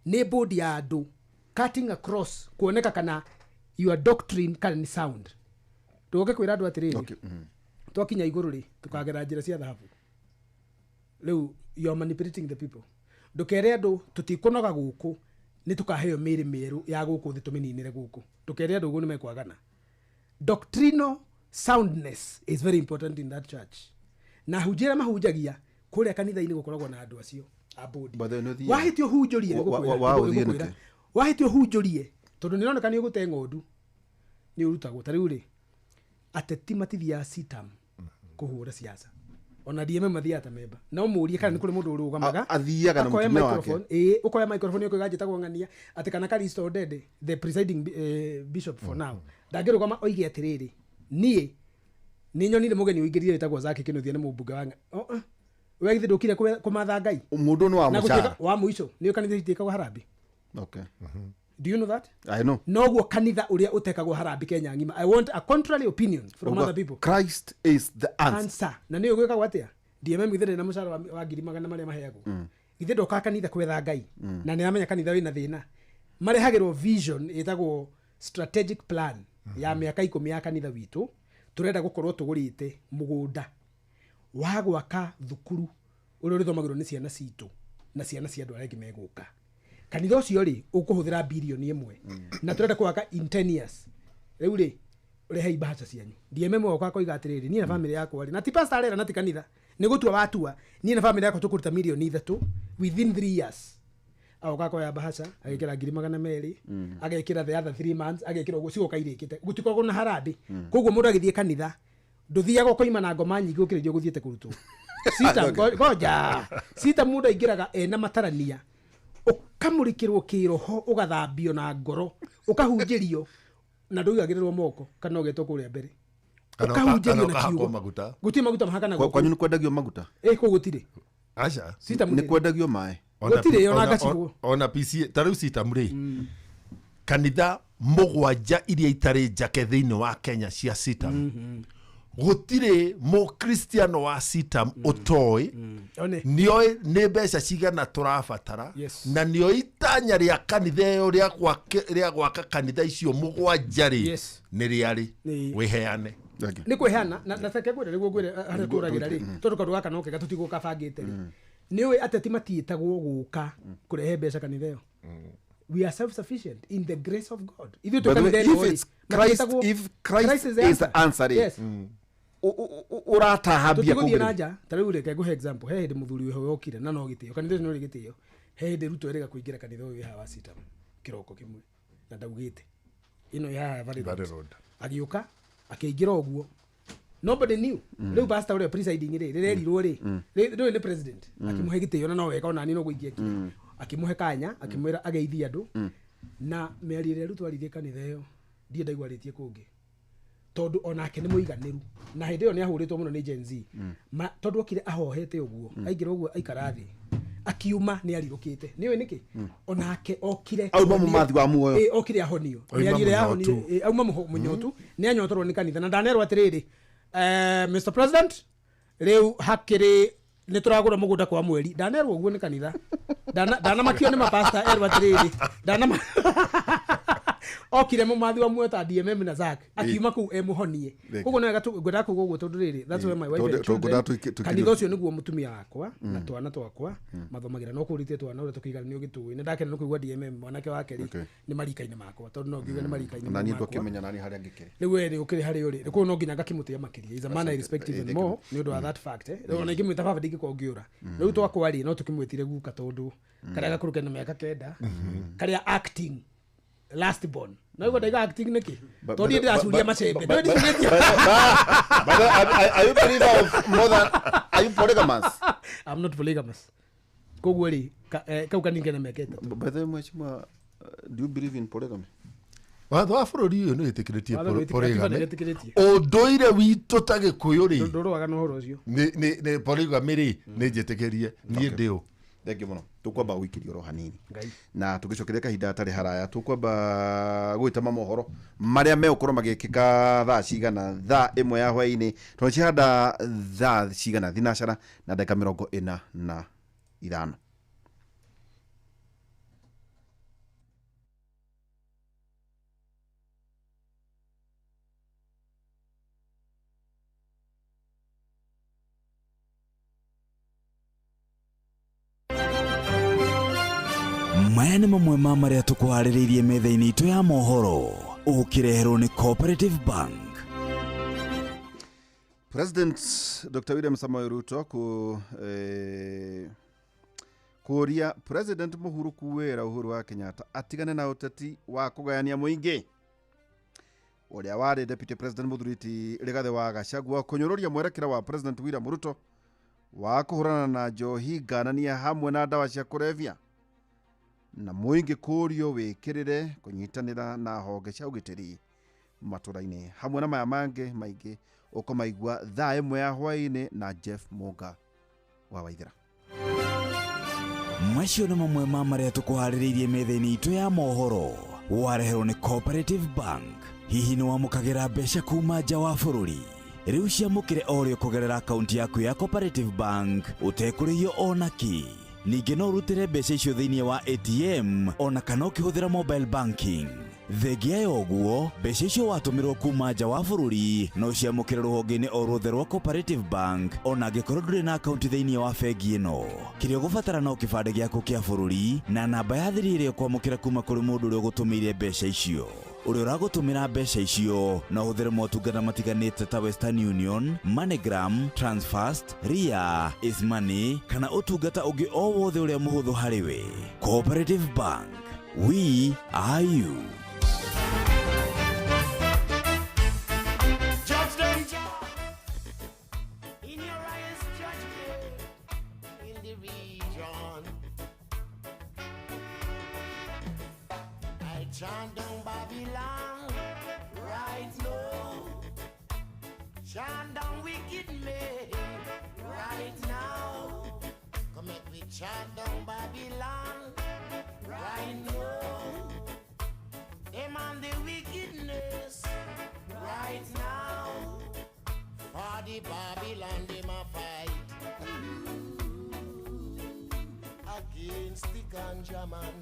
ni board ya andu cutting across kuoneka kana your doctrine kana ni sound. Tuoke kwira andu atiriri. Okay. Twakinya iguru ri tukagera njira cia thahabu. Leo you are manipulating the people. Ndukere andu tutikunoga guku ni tukaheo miri meru ya guku thitumininire guku tukeria ndugu ni mekwagana. Doctrinal soundness is very important in that church. Na hujira mahujagia kuria kanitha-ini gukoragwo na andu acio abodi wahitio hunjurie wahitio hunjurie tondu nironeka ni ugute ng'ondu ni urutagwo tariu ri ateti matithia sitam kuhura siasa ona DMM mathiata member no murie kana ni kuri mundu urugamaga athiaga na mutumia wake ukoya microphone yako gajeta gwangania ati kana Karisto Odede the presiding bishop for now ndangirugama oige atiriri nie ni nyonire mugeni uingirire tagwo zake kinuthia ni mubunge wanga we githe ndukire kumatha ngai mundu ni wa mucara wa muico ni kanitha itikagwo harambi okay do you know that I know no kanitha uria utekagwo harambi Kenya ngima I want a contrary opinion from other people Christ is the answer na ni ugwika atia DMM githe na mucara wa ngiri magana maria maheagwo githe ndoka kanitha kwetha ngai na ni amenya kanitha wina thina marehagirwo vision itagwo strategic plan ya miaka 10 ya kanitha witu turenda gukorwo tugurite mugunda wa gwaka thukuru uria rithomagirwo ni ciana citu na ciana cia andu aria meguka kanitha ucio ri ukuhuthira bilioni 1 na turenda gwaka in 10 years riu ri urehei bahasha cianyu DMM wako akoiga atiriri ni na family yako ri na ti pastor arera na ti kanitha ni gutua watua ni na family yako tukuruta milioni 3 within 3 years agoka ya bahasha agekira ngiri magana meri agekira the other 3 months agekira ugo cigo kairikite gutikorwo na harambi koguo mundu agithie kanitha nduthiaga koima na ngoma nyingi ukiririo guthiete kurutwo sita goja sita mundu aingiraga ena matarania ukamurikirwo kiroho ugathambio na ngoro ukahunjirio na ndugagirirwo moko kana ugetwo kuria mbere ukahunjirio na kiugo guti maguta mahakana kwa nyunu kwendagio maguta ko gutire acha sita ni kwendagio mai gutire ona gacigo ona PC tariu sita muri kanitha mugwanja iria itari njake thiini wa Kenya cia sita gutire mo Kristiano wa sita utoi nioi ni mbeca cigana turabatara na nioi itanya ria kanitha yo ria gwaka kanitha icio mugwanja ri ni riari wiheane ni kweheana na take gwire riguo gwire hari kuragira ri tondu kandu gaka no kega tutigo kabangite ri ni we ateti matiitagwo guka kurehe mbeca kanitha yo we are self sufficient in the grace of God if Christ is the answer yes uratahabia kugira naja tari ureke guhe example he ndi muthuri we yokire na no gitio kanitha no gitio he ndi ruto erega kuingira kanitha uyu hawa sita kiroko kimwe na ndaugite ino ya Valley Road agiuka akiingira oguo nobody knew riu pastor ule presiding ri rirerirwo ri ni president akimuhe gitio na no weka ona ni no guikia ki akimuhe kanya akimwira ageithia andu na merire ruto arithie kanitha yo ndie ndaigwaritie kungi tondu onake ni muiganiru na hindi yo ni ahuritwo muno ni Gen Z tondu okire ahohete uguo aingira uguo aikarathi akiuma ni arirukite niwe niki onake okire auma mumathi wa muoyo okire ahonio ni arire ahonio auma munyotu ni anyotorwo ni kanitha na ndanerwa atiriri Mr President riu hakiri ni turagura mugunda kwa mweri ndanerwa uguo ni kanitha ndana makio ni mapasta erwa atiriri ndana okire mumathi wa muota DMM na Zak akiuma ku emuhonie koguo no ngwenda kuguo tondu riri that's why my wife kanitha ucio niguo mutumia wakwa na twana twakwa mathomagira no kurite twana ure tukiganio gitui ni ndakena no kuigua DMM mwanake wake ri ni marikaine makwa tondu no ngiuga ni marikaine na ni ndokimenya nani haria ngikire ni we ni ukiri hari uri ko no nginya ngakimutia makiria is a man I respect even more ni undu wa that fact ona ngimwita baba ndingi ko ngiura riu twakwa ri no tukimwitire guka tondu karia gakuruke na miaka kenda karia acting last born no go daiga acting niki to ndi ndasuria macembe no ndi are you believer of more than are you polygamous I'm not polygamous koguo ri kau kaninge na mekete by the way mwachima do you believe in polygamy watho wa bururi uyu ni itikiritie polygamy unduire witu tagikuyu ri ndurwaga no horo ucio ni polygamy ri ni njitikirie nie ndio thengio muno tukwamba gwikirio ro hanini na tugicokeria kahinda atari haraya tukwamba gwitama mohoro maria me ukorwo magikika thaa cigana thaa 1 ya hwaini twachihanda thaa cigana thinashara na ndeka 45 maya nĩ mamwe ma marĩa tũkũharĩrĩirie metha-inĩ itũ ya mohoro ũkĩreherwo nĩ Cooperative Bank. President Dr. William Samoei Ruto kuria President Uhuru wa Kenyatta atigane na uteti wa kugayania muingi. uria wari deputy president Muthuriti Rigathi wa Gachagua kunyururia mwerekera wa president William Ruto wa kuhurana na njohi nganania hamwe na ndawa cia kurevya na muingi kurio wikirire kunyitanira na honge cia ugitiri maturaini hamwe na maya mange maingi ukomaigua thaa imwe ya hwaini na Jeff Muga wa Waithira. Macio nĩ mamwe ma marĩa tũkũharĩrĩirie metha-inĩ itũ ya mohoro. Wareherwo nĩ Cooperative Bank. Hihi nĩ wamũkagĩra mbeca kuma nja wa bũrũri? Rĩu ciamũkĩre o rĩo kũgerera akaunti yaku ya Cooperative Bank ũtekũrĩhio ona ki. Ningĩ no ũrutĩre mbeca icio thĩinĩ wa ATM ona kana ũkĩhũthĩra mobile banking. Thengia ya ũguo, mbeca icio watũmĩrwo kuma nja wa bũrũri no ciamũkĩre rũhonge-inĩ o ruothe rwa Cooperative Bank ona angĩkorwo ndũrĩ na akaunti thĩinĩ wa bengi ĩno. Kĩrĩa ũgũbatara no kĩbandĩ gĩaku kĩa bũrũri na namba ya thiri ĩrĩa ũkwamũkĩra kuma kũrĩ mũndũ ũrĩa ũgũtũmĩire mbeca icio. Ũrĩa ũragũtũmĩra mbeca icio no ũhũthĩre motungata matiganĩte ta Western Union, MoneyGram, Transfast, Ria, Ismoney kana ũtungata ũngĩ o wothe ũrĩa mũhũthũ harĩwe. Cooperative Bank, we are you. Chant down Babylon right now. Chant down wicked men right now. Come let me chant down Babylon right now. Them and the wickedness right now. For the Babylon them a fight against the ganja man.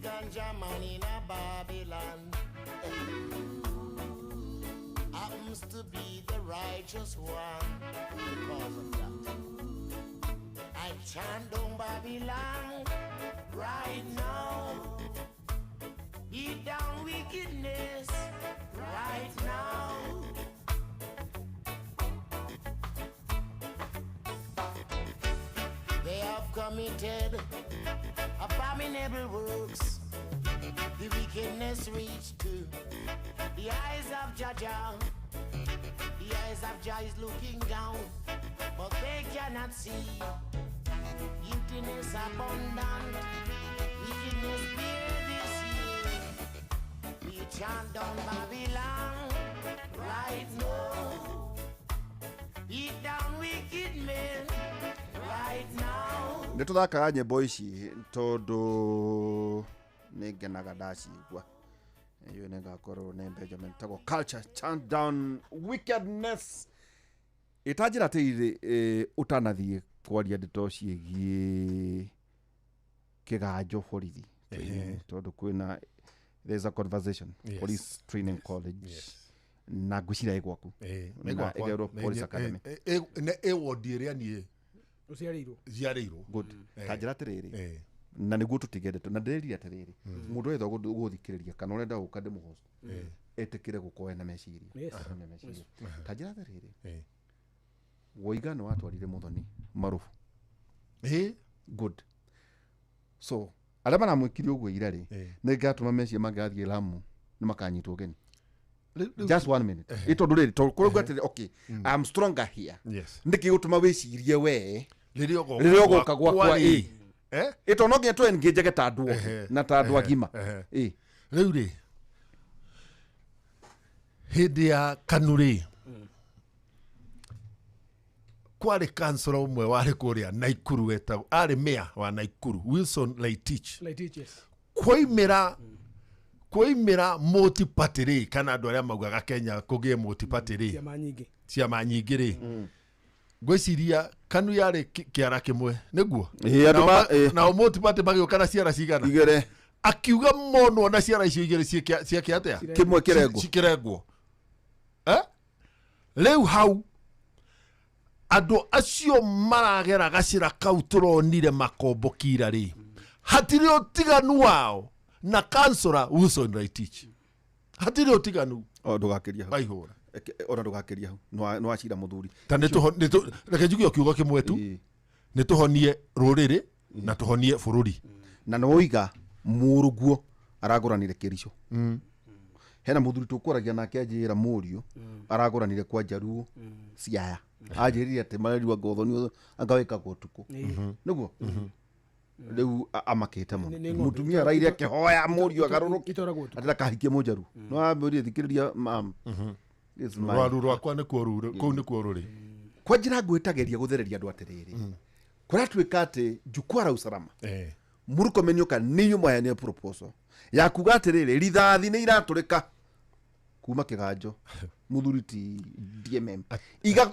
Ganja man in a Babylon happens to be the righteous one. Because of that, I chant down Babylon right now. Beat down wickedness right now. They have committed abominable works. The wickedness reached to the eyes of Jah. The eyes of Jah is looking down, but they cannot see. Guiltiness abundant, wickedness bear this year. We chant down Babylon right now. Beat down wicked men right now. Nĩtũthakaga nyĩmbo ici tondũ nĩngenaga ndacigua. Iyo nĩngakorwo nĩ Benjamin Tago Culture Chant Down Wickedness. Itanjĩra atĩrĩrĩ ũtanathiĩ kwaria ndeto ciĩgiĩ kĩganjo borithi. Tondũ kwĩna there's a conversation police training college. Na ngwĩciria gwaku. Nĩgwa Police Academy. Wodi ĩrĩa niĩ Ziareiro. Good. Tanjĩra atĩrĩrĩ. Na nĩguo tũtigende na ndĩrĩria atĩrĩrĩ. Mũndũ wetha gũthikĩrĩria kana ũrenda gũka ndĩmũhost. Etĩkĩre gũkoya na meciria. Tanjĩra atĩrĩrĩ. Woigano watwarire Muthoni Marufu. Good. So, arĩa maramwĩkire ũguo ira rĩ, nĩngatũma meciria mangĩathiĩ Lamu nĩ makanyitwo ũgeni. Just 1 minute. Ito nduriri to kuruga atiri okay. I'm stronger here. Yes. Ndiki gutuma wicirie we. Rĩrĩa ũgoka gwakwa ito no ngeto engage geta ndu na ta ndu agima. Rĩu rĩ hĩndĩ ya Kanuri kwarĩ kansoro ũmwe warĩ kũrĩa Naikuru wetagwo arĩ mayor wa Naikuru Wilson Laitich. Kwaimĩra multi-party rĩ kana andũ arĩa maugaga Kenya kũgĩe multi-party rĩ ciama nyingĩ rĩ ngwĩciria Kanu yarĩ kĩara kĩmwe nĩguo na multi-party magĩũka na ciara cigana igere akiuga monwo na ciara icio igĩrĩ ciake atĩa kĩmwe cikĩrengwo rĩu hau andũ acio maragera gacĩra kau tũronire makombokira rĩ hatirĩ ũtiganu wao na kansora Wilson Laitich hatirĩ ũtiganu ndũgakĩria hau baihũra ona ndũgakĩria hau no acira mũthuri ta reke njuge kiugo kĩmwe tu nĩtũhonie rũrĩrĩ na tũhonie bũrũri na noiga mũrũguo aragoranire Kericho hena muthuri tukuragia nake ajira Murio aragoranire kwa Jaruo Siaya ajiriria ati mareriwa Gothoni angaweka gotuku niguo riu amakite mutumia raire akihoya Murio agaruruki atira kahikie Mujaru no amburi thikiriria mam rwaru rwakwa ni kuo kou ni kuo ruri kwa njira ngwitageria guthereria andu atiriri kuratuika ati jukwaa la usalama Murkomen yoka niyo mwayane proposal ya kuga atiriri rithathi ni iraturika kuma Kiganjo muthuriti DMM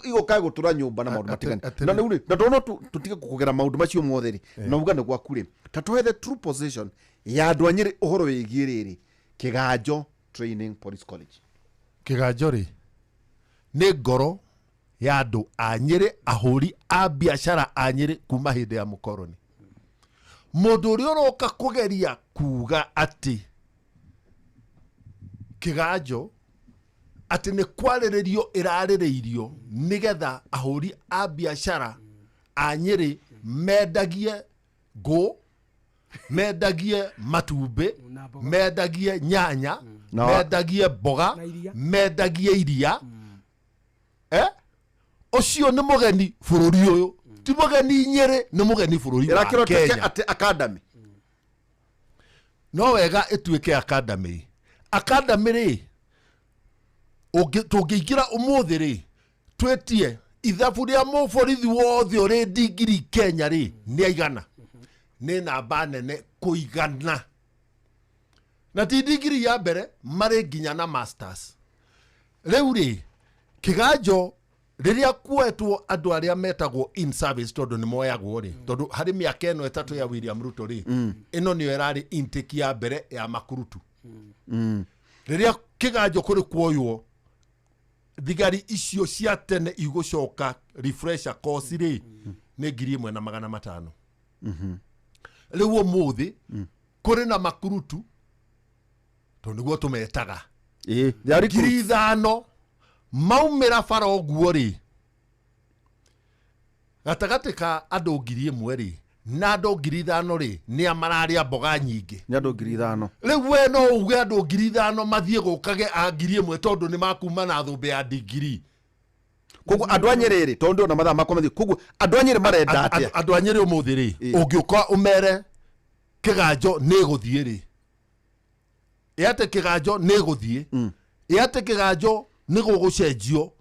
igoka gutura nyumba na maundu matigani na nuri na tono tutige kugera maundu macio mothe ri na uga ni gwaku ri tatuhe the true position ya andu anyiri uhoro wigie riri Kiganjo Training Police College Kiganjo ri ni ngoro ya andu anyiri ahuri a biashara anyiri kuma hindi ya mukoroni mundu uri uroka kugeria kuga ati Kiganjo ati ni kwariririo iraririirio nigetha ahuri a biashara anyiri mendagie go mendagie matumbi mendagie nyanya mendagie boga mendagie iria ucio ni mugeni bururi uyu ti mugeni Nyeri ni mugeni bururi wa Kenya ati academy no wega ituike academy ri tungiingira umuthi ri twetie ithabu ria muborithi wothe uri digiri Kenya ri ni aigana ni namba nene kuigana na ti digiri ya mbere mari nginya na masters riu ri Kiganjo riria kuetwo andu aria metagwo in service tondu ni moyagwo ri tondu hari miaka eno etatu ya William Ruto ri ino ni erari intake ya mbere ya makurutu riria Kiganjo kuri kuoywo thigari icio cia tene igucoka refresher course ri ni 1,500 riu umuthi kuri na makurutu tondu niguo tumetaga 5,000 maumira bara oguo ri gatagati ka andu 1,000 ri na andu 5,000 ri ni amararia mboga nyingi ni andu 5,000 riu we no uge andu 5,000 mathie gukage a 1,000 tondu ni makuma na thumbe ya digiri kogu andu anyiri ri tondu na mathaa makomethi kogu andu anyiri marenda atia andu anyiri umuthi ri ungiuka umere Kiganjo ni guthie ri yate Kiganjo ni guthie yate Kiganjo ni gugucenjio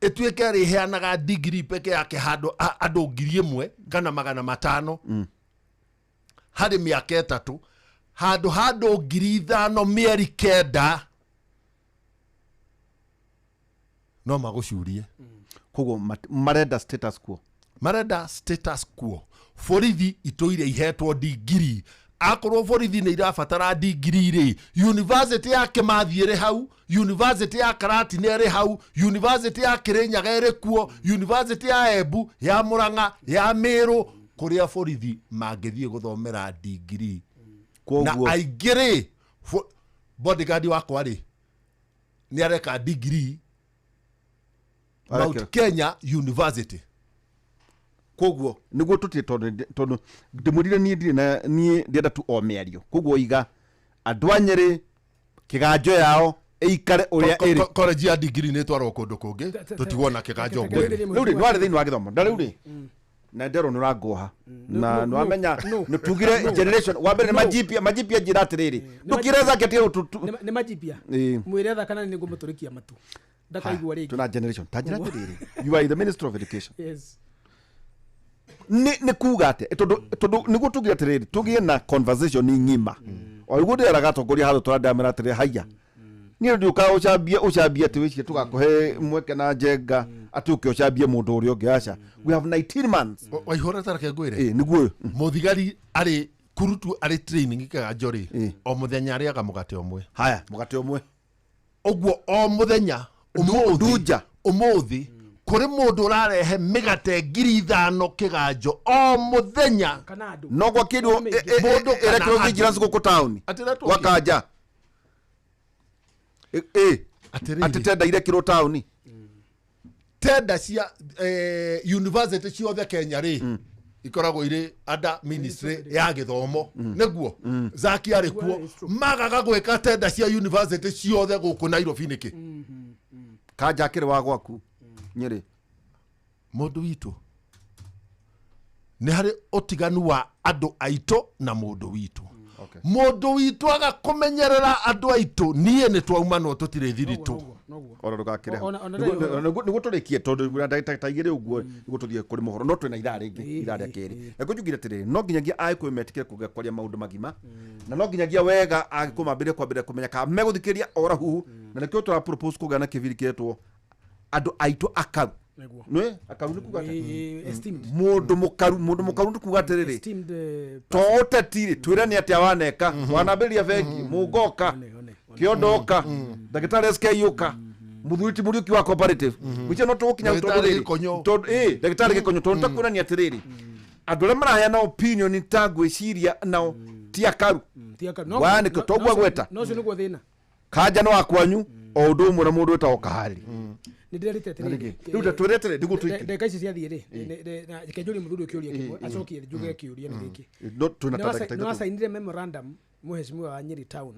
etuike ri heanaga digiri peke yake handu andu 1,000 kana 500 hari miaka 3 handu 5,000 mieri 9 no magucurie kogu marenda status quo borithi ituire ihetwo digiri akorwo borithi ni irabatara digiri ri university ya Kimathi ri hau university ya Karati ni ri hau university ya Kirinyaga iri kuo university ya Embu ya Murang'a ya Meru kuria borithi mangithie guthomera digiri na aingiri bodyguard wakwa ri ni areka digiri Mount Kenya University koguo niguo tutie tondu ndimurire nie ndienda tu o miario koguo iga andu anyiri Kiganjo yao ikare uria iri college ya degree ni twarwo kundu kungi tutigwo na Kiganjo ngwe riu ri nwari thiini wa githomo ndari ri na ndero ni rangoha na no amenya no tugire generation wa mbere ni majipia njira atiriri tukireza ketie ni majipia mwiretha kana ni ngumuturikia matu ndakaigwa rigi tuna generation tajira atiriri you are the Minister of Education yes ni kuga ate tondu niguo tugie atiriri tugie na conversation ni ngima o iguo nderaga tongoria haro twarandamira atiriri haya ni ndio ka ucambia ati wicie tugakuhe mweke na njenga ati ukiocambia mundu uri ungi aca we have 19 months waihora tarake ngwire niguo muthigari ari kurutu ari training Kiganjo ri o muthenya ari aga mugate omwe haya mugate omwe oguo o muthenya umuthi kuri mundu urarehe migate 5,000 Kiganjo o muthenya no gwa kindu mundu eretwo ngira guku town wakanja ati tenda ire kiro town tenda cia university ciothe Kenya ri ikoragwo ire under ministry ya githomo neguo Zaki ari kuo magaga gweka tenda cia university ciothe guku Nairobi niki kanja kire wa gwaku Nyeri mundu witu ni hari utiganu wa andu aito na mundu witu mundu witu agakumenyerera andu aito nie ni twauma no tutire thiritu ora ndugakire niguo turikie tondu ndagitaigire uguo niguo tuthie kuri mohoro no twina ithara ringi ithara keri ego njugire tiri no nginyagia aikwe metikire kugekoria maundu magima na no nginyagia wega agikumambire kwambire kumenya ka meguthikiria ora huhu na nikio tura propose kugana kiviri kietwo andu aito akaru nwe akaru ni kuga mundu mukaru ni kuga tiriri tote tiri twirani atia waneka wanambiria vengi mugoka kiondoka ndagitari SKUka muthuiti muriuki wa cooperative wiche no tukinya utoriri ndagitari gikonyo tonta kwirani atiriri andu aria maraheana opinion ni tagwiciria nao ti akaru wani togwa gweta no cio niguo thina kanja no akwanyu o undu umwe na mundu wetagwo kahari ni ndirite atiri riu ndatwirete ndigo twiki ndeka ici ciathie ri na kenjuri muthuri ukiuria kimwe acokie njuge kiuria ni giki no tunataka no asainire memorandum muheshimiwa wa Nyeri town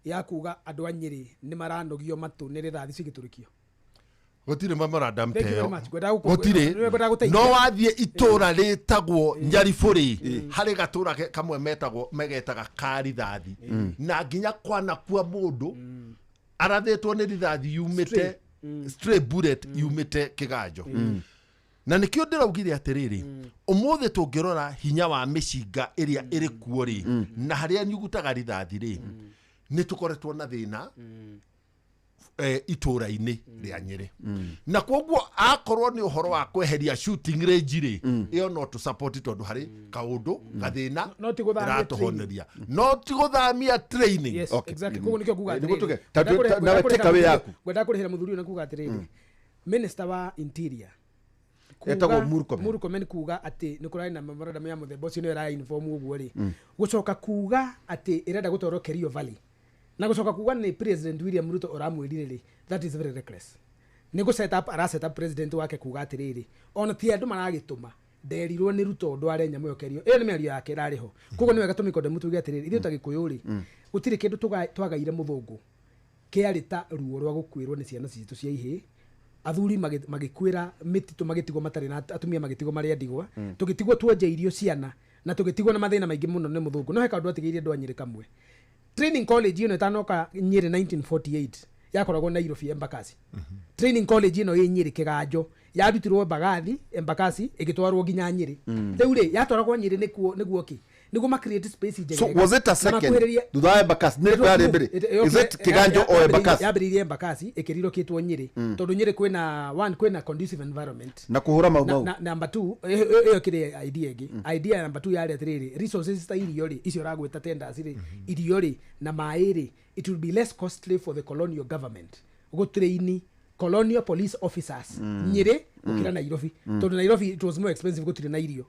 ya kuga andu a Nyeri ni maranogio matu ni rithathi cigiturikio gutire memorandum teo gutire no wathie itura ritagwo Nyariburi hari gatura kamwe metagwo megetaga karithathi na nginya kwana kwa mundu arathetwo ni rithathi yumite stray bullet yumite kiganjo na nikio ndiraugire atiriri umuthe tungirora hinya wa mishinga iria iri kuo ri na haria nyugutaga rithathi ri ni tukoretwo na thina itura-ini ria Nyeri na koguo akorwo ni uhoro wa kweheria shooting range ri iyo no tu support tondu hari kaundu gathina iratuhoneria no ti guthamia training exactly koguo nikio kuga nawe take away yaku gwenda kurihira muthuri na kuga atiriri minister wa interior etagwo Murkomen kuga ati ni kurari na memorandum ya muthemba ucio ni ra inform uguo ri gucoka kuga ati irenda gutoro Kerio Valley na gucoka kuga ni President William Ruto oramwirire ri that is very reckless ni go set up president wake kuga atiriri ona ti andu maragituma nderirwo ni Ruto ndware nyamu yo Kerio iyo ni miario yake rariho kugo ni wega tumiko demutuge atiriri ithu tagikuyuri gutire kindu twagaire muthungu kiarita ruo rwa gukwirwo ni ciana citu cia ihe athuri magikwira mititu magitigwo matari na atumia magitigwo maria ndigwa tugitigwo tuonje irio ciana na tugitigwo na mathina maingi muno ni muthungu no heka andu atigiire andu a Nyeri kamwe training college ino itanoka Nyeri 1948 yakoragwo Nairobi Embakasi training college ino ye Nyeri kiganjo yarutirwo Mbagathi Embakasi igitwarwo nginya Nyeri riu ri yatwaragwo Nyeri niguo ki niguo ma create space njega so was it a second thutha Embakasi ni kwa mbere is it kiganjo o Embakasi yabiririe Embakasi ikiriro kitwo Nyeri tondu Nyeri kwina conducive environment na kuhura mau na number 2 iyo kire idea number 2 yari atiriri resources ta irio ri icio ragweta tenders ri irio ri na mai ri it will be less costly for the colonial government go train colonial police officers Nyeri ukira Nairobi tondu Nairobi it was more expensive gutire na irio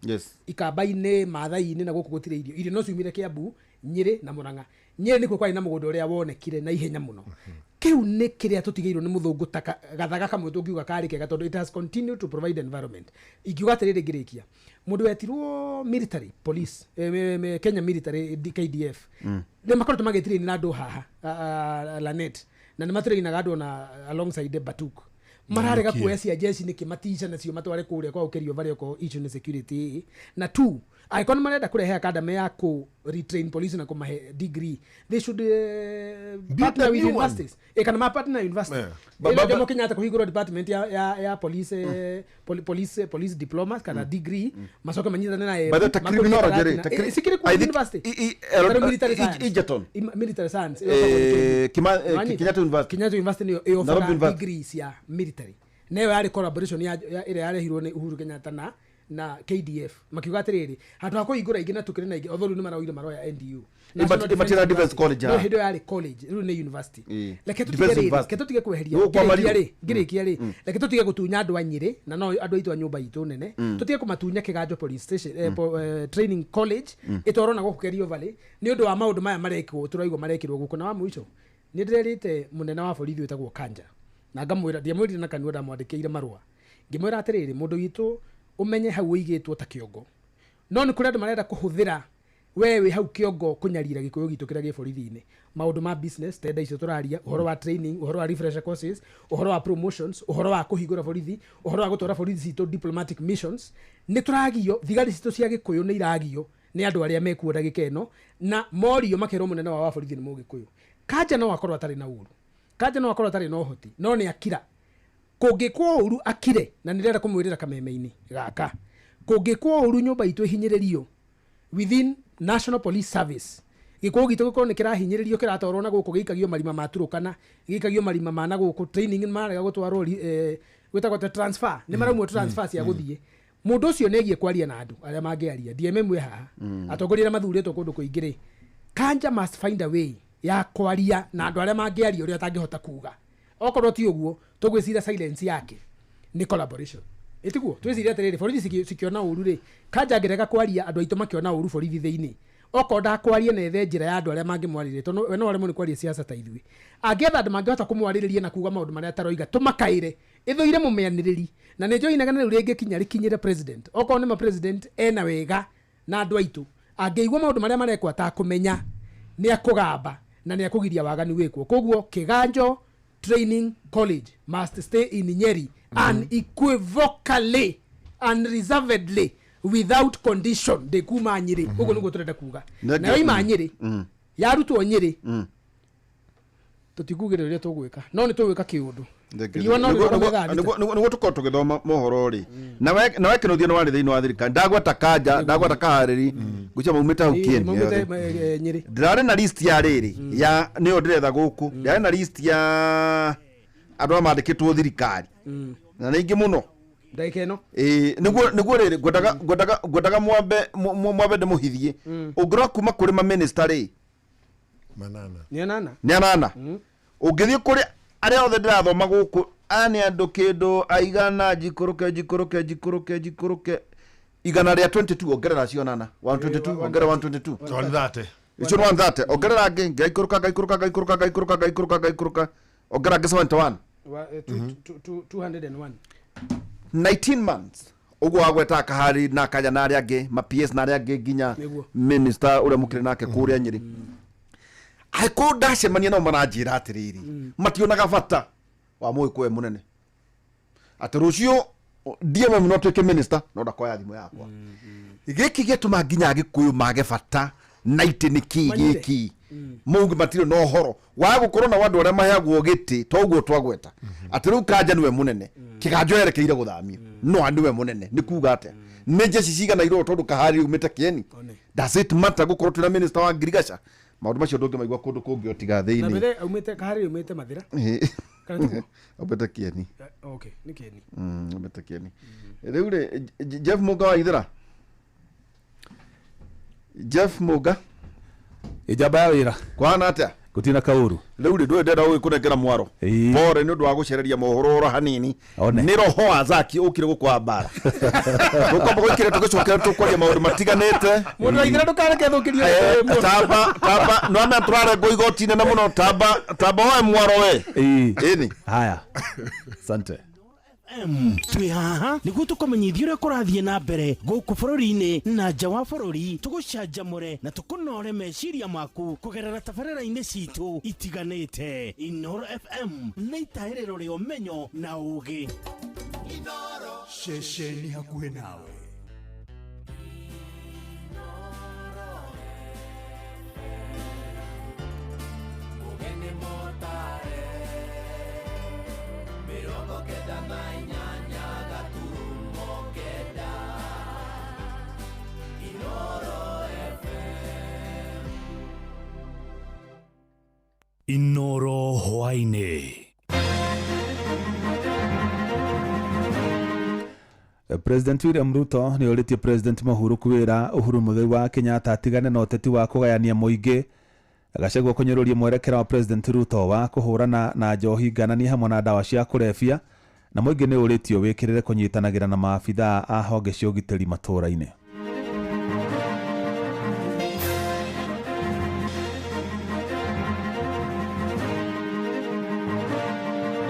ikamba-ini mathai-ini na guku gutire irio no ciumire Kiambu Nyeri na Murang'a Nyeri nikuo kwari na mugondo uria wonekire na ihenya muno kiu ni kiria tutigeirwo ni muthungu gathaga kamwe tungiuga kari kega tondu it has continued to provide environment ikiuga atiriri ngirikia mundu wetirwo military police Kenya military KDF ni makoretwo magitire ni andu haha Lanet na ni matirinaga andu na alongside Batuk mararega kuoya cia jeshi ni kimatisha na cio matware kuria kwa Kerio Valley ko issue security na 2 icon marenda kurehe academy ya ku retrain police na kumahe degree they should partner with universities ekana ma partner university baba Kenyatta kuhigura department ya police police diploma kana degree masoka manyita na but the criminology sikire ku university military science Kenyatta University ni degrees ya military nayo yari collaboration ya ile yarehirwo ni Uhuru Kenyatta na KDF makiuga atiriri hatu hako igura igina tukire na igina othoru ni marawire maroya NDU National Defense College no hido yari college ru ni university leke tutige kweheria ngirikia ri leke tutige gutunya andu a Nyeri na no andu aitu a nyumba itu nene tutige kumatunya Kiganjo police station training college itoro na gukerio Valley ni undu wa maundu maya marekwo turaigwa marekirwo guko na wa mwicho ni ndirerite munene wa borithi wetagwo Kanja na ngamwira ndiamwirire na kanwa ndamwandikiire marua ngimwira atiriri mundu witu umenye hau igitwo ta kiongo no nä kå rä andå marenda kå hå thä ra wewe hau kiongo kunyarira gikuyu gitu kiria gi borithi-ini maundu ma business tenda icio turaria uhoro wa training uhoro wa refresher courses uhoro wa promotions uhoro wa kuhingura borithi uhoro wa gutwara borithi citu diplomatic missions ni turagio thigari citu cia gikuyu ni iragio ni andu aria mekuo ndagika ino na morio makero munene wa borithi ni mugikuyu kanja no akorwo atari na uru kanja no akorwo atari na uhoti no ni akira kungikwo uru akire na nirenda kumwirira kameme-ini gaka kungikwo uru nyumba itu ihinyiririo within National Police Service gikuo gitu gikorwo ni kirahinyiririo kiratorwo na guku giikagio marima maturukana giikagio marima mana guku training marega gutwarwo gwitagwo transfer ni maraumwo transfer cia guthie mundu ucio negie kwaria na andu aria mangiaria DMM haha atongorira mathuritwo kundu kuingire kanja must find a way ya kwaria na andu aria mangiaria uria atangihota kuga okorwo ti uguo tugwicira silence yake ni collaboration etiguo twiciria atiriri borithi cikiona uru ri kanja ngerega kwaria andu aitu makiona uru borithi thiini okonda kwaria na ethe njira ya andu aria mangimwarire tondu we no arimo ni kwaria siasa ta ithui angetha andu mangihota kumwaririria na kuga maundu maria taroiga tumakaire ithuire mumeaniriri na ni njoinaga riu ringi kinyire president okorwo ni ma president ena wega na andu aitu angeigua maundu maria marekwo atakumenya ni akugamba na ni akugiria waganu wikwo koguo kiganjo training college must stay in Nyeri unequivocally unreservedly without condition de kuma Nyeri ugo nugo turenda kuga na ima Nyeri yarutwo Nyeri tutigugire ria tugwika no ni tugwika kiundu niguo tukorwo tugithoma mohoro ri na wekeno thio wari thiini wa thirikari ndagweta kanja ndagweta kahariri gucia maumite hau kieni Nyeri ndirari na list ya riri ya niyo ndiretha guku ndirari na list ya andu amandikitwo thirikari na ningi muno ndaika ino niguo riri gwendaga mwambe ndimuhithie ungirwo kuma kuri ma minister ri nyanana ungithie kuri aria othe ndirathoma guku ani andu kindu aigana jikuruke igana ria 22 ongerera cionana 122 ongerera 122 icio 130 ongerera ngi ngaikuruka ongerera ngi 71 201 19 months uguo agweta kahari na kanya na aria angi ma PS na aria angi nginya minister uria mukire nake kuria Nyeri aiko ndacemania no maranjira atiriri mationaga bata wa muikwe munene ati rucio DMM no tuike minister no ndakoya thimu yakwa giki gituma nginya gikuyu mage bata na ite niki giki mungu matiro no horo wa gukorwo na wandu aria maheagwo giti toguo twagweta ati riu kanja niwe munene kiganjo yerekeire guthamio no andiwe munene ni kuga ate ne jeci cigana iro tondu kahari umite kieni does it matter gukorwo tuna minister wa Ngirigaca maundu macio ndungi maigua kundu kungi otiga thiini na mbere umite kahari umite mathira kana umite kieni okay ni kieni umite kieni riu ri Jeff Muga wa ithira Jeff Muga ijaba ya wira kwana atia gutina kauru riu ri ndwenda gukunengera mwaro pore ni undu wa gucereria mohoro ro hanini ni roho azaki ukire gukwa bara gukomba gwikire tugicokera tukwaria maundu matiganite mundu aithira ndukareke thukirio taba no ame turare go igotine na muno taba wa mwaro we ini haya asante twi haha niguo tukumenyithia uria kurathie na mbere guku bururi-ini na nja wa bururi tugucanjamure na tukunore meciria maku kugerera tabarĩra-inĩ citu itiganĩte. Inooro FM nĩ itahĩrĩro rĩa ũmenyo na ũũgĩ. Inooro ceceni hakuhĩ nawe. Inooro hwainĩ. President William Ruto nĩ orĩtie President Uhuru kwĩra Uhuru Muigai wa Kenyatta atigane na ũteti wa kũgayania mũingĩ. Gachagua kũnyũrũria mwerekera wa President Ruto wa kũhũrana na njohi ngananie hamwe na ndawa cia kũrebia, na mũingĩ nĩ ũrĩtio wĩkĩrĩre kũnyitanagĩra na maabithaa a honge cia ũgitĩri matũũra-inĩ.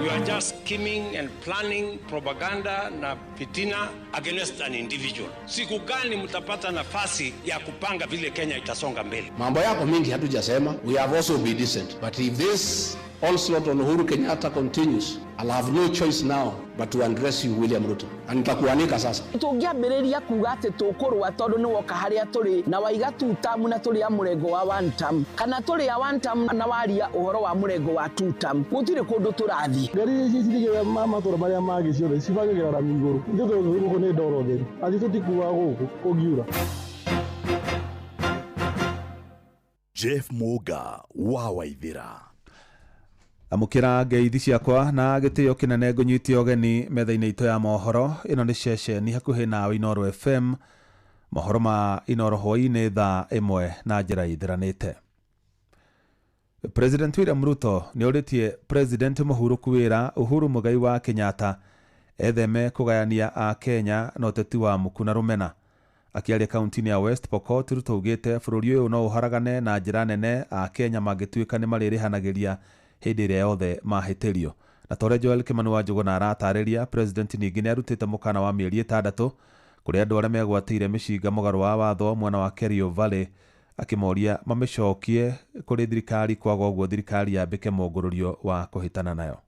Your are just scheming and planning propaganda na fitina against an individual. Siku gani mtapata nafasi ya kupanga vile Kenya itasonga mbele? Mambo yako mingi hatujasema. We have also been decent. But if this onslaught on Uhuru Kenyatta continues, I'll have no choice now but to address you, William Ruto. And nitakuanika sasa. Tungiambiriria kuga ati tukurwa tondu ni woka haria turi na waiga two term na turi ya murengo wa one term kana turi ya one term na waria uhoro wa murengo wa two term gutire kundu turathi ngari ici cirige mama tora maria magi ciothe cibangagira rami iguru ithu guku ni ndoro theru athi tutikuwa guku kugiura. Jeff Muga wa Waithira. Amukira ngeithi ciakwa na gitio kinene ngunyitio ogeni metha-ini itu ya mohoro. Ino ni ceceni hakuhi nawe Inoro FM, mohoro ma Inoro hwaini thaa 1 na njira ithiranite. President William Ruto ni oritie President Muhuru wira Uhuru Mugai wa Kenyatta etheme kugayania a Kenya na uteti wa mukuna rumena. Akiaria kaunti ya West Pokot, Ruto ugite bururi uyu no uharagane na njira nene a Kenya magituika ni maririhanagiria hindi iria yothe mahitirio. Na tore Joel Kimani wa Njuguna aratariria President ningi ni arutite mukana wa mieri 6 kuri andu aria megwatire mishinga mugaru wa watho mwena wa Kerio Valley, akimoria mamicokie kuri thirikari kwaga uguo thirikari yambike mongorurio wa kuhitana nayo.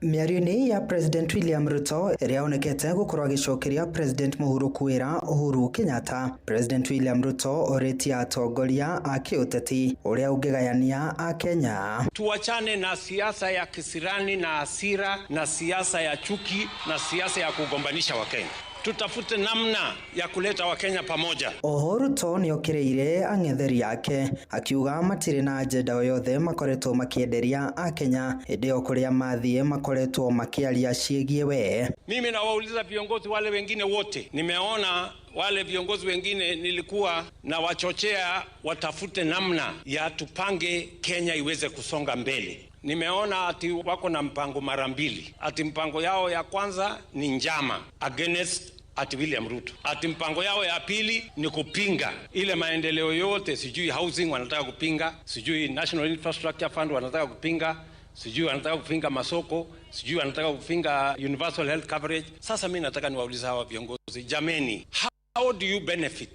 Miario-ini ya President William Ruto iria onekete gukorwo agicokeria President Muhuru wira Uhuru Kenyatta. President William Ruto oritie atongoria a kiuteti uria ungigayania a Kenya. Tuachane na siasa ya kisirani na hasira na siasa ya chuki na siasa ya kugombanisha Wakenya. Tutafute namna ya kuleta Wakenya pamoja. Ruto ni okireire ang'etheri yake akiuga matire na ajenda yothe makoretwo makienderia a Kenya ndio kuria mathie makoretwo makiaria ciegie we. Mimi nawauliza viongozi wale wengine wote, nimeona wale viongozi wengine nilikuwa na wachochea watafute namna ya tupange Kenya iweze kusonga mbele. Nimeona ati wako na mpango mara mbili. Ati mpango yao ya kwanza ni njama against ati William Ruto. Ati mpango yao ya pili ni kupinga ile maendeleo yote, sijui housing wanataka kupinga, sijui National Infrastructure Fund wanataka kupinga, sijui wanataka kupinga masoko, sijui wanataka kupinga universal health coverage. Sasa mimi nataka niwaulize hawa viongozi, jameni, how do you benefit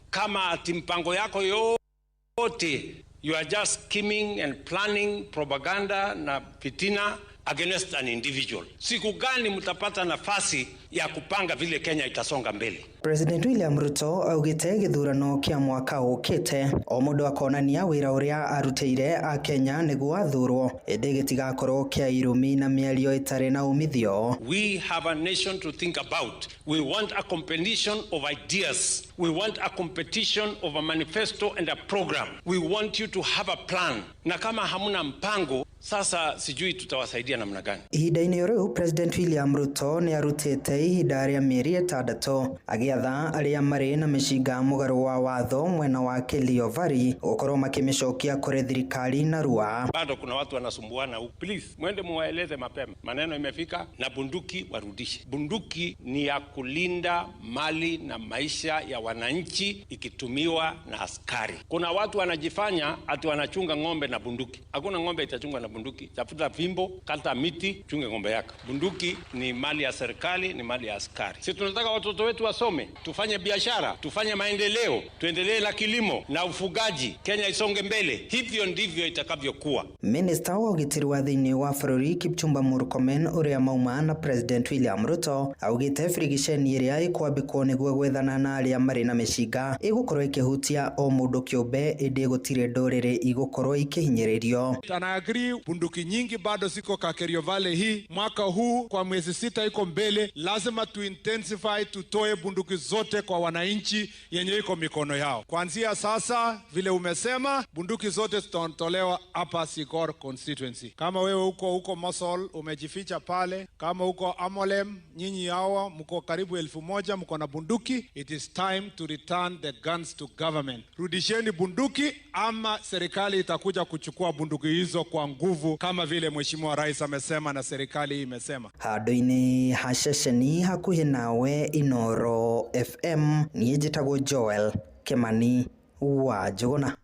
kama ati mpango yako yote you are just scheming and planning propaganda na fitina against an individual? Siku gani mtapata nafasi ya kupanga vile Kenya itasonga mbele? President William Ruto augite githurano kia mwaka ukite o mundu akonania wira uria arutire a Kenya niguo athurwo indi gitigakorwo kia irumi na miario itare na umithio. We have a nation to think about. We want a competition of ideas. We want a competition of a manifesto and a program. We want you to have a plan. Na kama hamuna mpango, sasa sijui tutawasaidia namna gani. Ihinda-ini riu President William Ruto ni arutite ihinda ria mieri 6 agiatha aria mari na mishinga mugaru wa watho mwena wa Kerio Valley gukorwo makimicokia kuri thirikari na rua. Bado kuna watu wanasumbuana huku. Please, mwende muwaeleze mapema. Maneno imefika na bunduki warudishe. Bunduki ni ya kulinda mali na maisha ya wananchi ikitumiwa na askari. Kuna watu wanajifanya ati wanachunga ng'ombe na bunduki. Hakuna ng'ombe itachungwa na bunduki. Tafuta fimbo, kata miti, chunge ng'ombe yako. Bunduki ni mali ya serikali, ni mali ya askari. Sisi tunataka watoto wetu wasome, tufanye biashara, tufanye maendeleo, tuendelee na kilimo na ufugaji, Kenya isonge mbele. Hivyo ndivyo itakavyokuwa. Minister wa ugitiri wa thiini wa bururi Kipchumba Murkomen uria mauma na President William Ruto augite frigisheni iria ikwambikwo niguo gwethana na aria mari na mishinga igukorwo ikihutia o mundu kiumbe indi gutire ndorere igukorwo ikihinyiririo. Ana agree bunduki nyingi bado siko Kerio Valley hii. Mwaka huu kwa miezi 6 iko mbele, lazima tu intensify, tutoe bunduki zote kwa wananchi yenye iko mikono yao. Kuanzia sasa vile umesema, bunduki zote zitatolewa hapa Sigor constituency. Kama wewe huko Mosol umejificha pale, kama huko Amolem nyinyi hawa mko karibu 1000 mko na bunduki, it is time to return the guns to government. Rudisheni bunduki ama serikali itakuja kuchukua bunduki hizo kwa nguvu kama vile Mheshimiwa Rais amesema na serikali imesema. Handu-ini ha ceceni hakuhi nawe Inoro FM, niĩ njĩtagwo Joel Kimani wa Njuguna.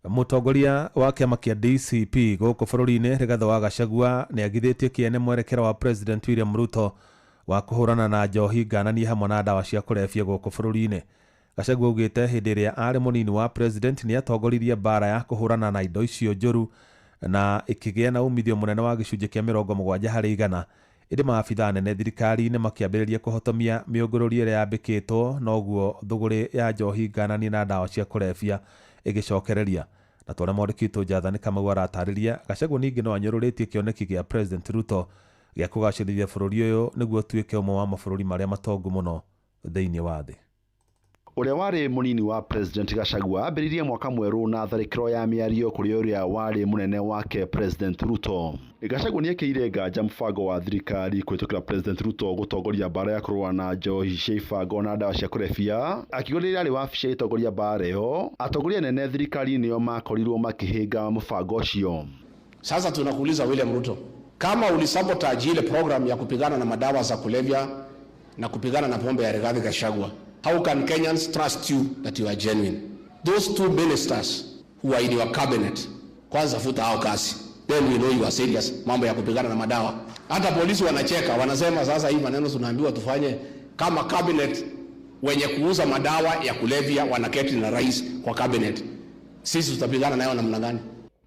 Mutongoria wa kiama kia DCP guku bururi-ini Rigathi wa Gachagua ni agithitie kiene mwerekero wa President William Ruto wa kuhurana na njohi nganani hamwe na ndawa cia kurebia guku bururi-ini. Gachagua ugite hindi iria ari munini wa president ni atongoririe bara ya kuhurana na indo icio njuru na ikigia na umithio munene wa gicunjĩ kia 70% indi maabitha nene thirikari-ini makiambĩrĩria kuhotomia miungururi iria yambikitwo noguo thuguri ya njohi nganani na ndawa cia kurebia igicokereria. Na tore mwandĩkĩtwo Jathani Kamau aratariria Gachagua ningĩ no anyũrũrĩtie kĩoneki gĩa President Ruto gĩa kũgacĩrithia bũrũri ũyũ nĩguo tuĩke ũmwe wa mabũrũri marĩa matongu mũno thĩinĩ wa thĩ. Uria wari munini wa President Gachagua ambĩrĩirie mwaka mwerũ na tharĩkĩro ya mĩario kũrĩ ũrĩa wari munene wake President Ruto. Gachagua nĩekĩire nganja mũbango wa thirikari kũhĩtũkĩra President Ruto gũtongoria bara ya kũrũa na njohi cia ibango na ndawa cia kũrebia. Akiuga rĩrĩa arĩ wabici agĩtongoria bara ĩyo, atongoria nene thirikari nĩo makorirwo makĩhĩnga mũbango ũcio. Sasa tunakuuliza William Ruto, kama ulisabotage ile program ya kupigana na madawa za kulevya na kupigana na pombe ya Rigathi Gachagua, how can Kenyans trust you that you are genuine? Those two ministers who are in your cabinet, kwanza futa hao kazi. Then we know you are serious mambo ya kupigana na madawa. Hata polisi wanacheka, wanasema sasa hii maneno tunaambiwa tufanye kama cabinet wenye kuuza madawa ya kulevya wanaketi na rais kwa cabinet. Sisi tutapigana nayo namna gani?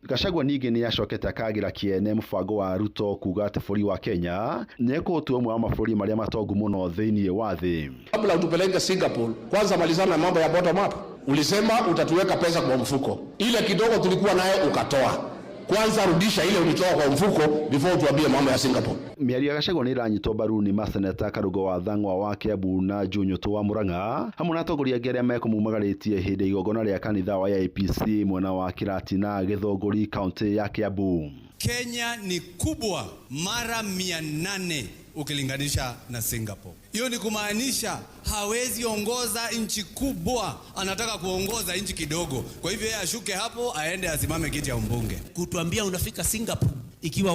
Gachagua ningĩ nĩ acokete akagira kiene mũbango wa Ruto kuga atĩ bũrũri wa Kenya nĩ kũtua ũmwe wa mabũrũri marĩa matongu mũno thĩinĩ wa thĩ. Kabla utupeleke Singapore, kwanza malizana na mambo ya bottom up. Ulisema utatuweka pesa kwa mfuko. Ile kidogo tulikuwa nayo ukatoa. Kwanza rudisha ile ulitoa kwa mfuko before tuambie mambo ya Singapore. Mĩario ya Gachagua nĩ iranyitwo mbaru nĩ maseneta Karũgũ wa Thang'wa wa Kiambu na Njunyũtũ wa Murang'a hamwe na atongoria angĩ arĩa mekũmumagarĩtie hĩndĩ ya igongona rĩa kanitha wa IPC mwena wa Kĩrati na Gĩthũngũri kaunti ya Kiambu. Kenya ni kubwa mara 800 ukilinganisha na Singapore. Hiyo ni kumaanisha hawezi ongoza nchi kubwa, anataka kuongoza nchi kidogo. Kwa hivyo yeye ashuke hapo aende asimame kiti ya mbunge. Kutuambia unafika Singapore ikiwa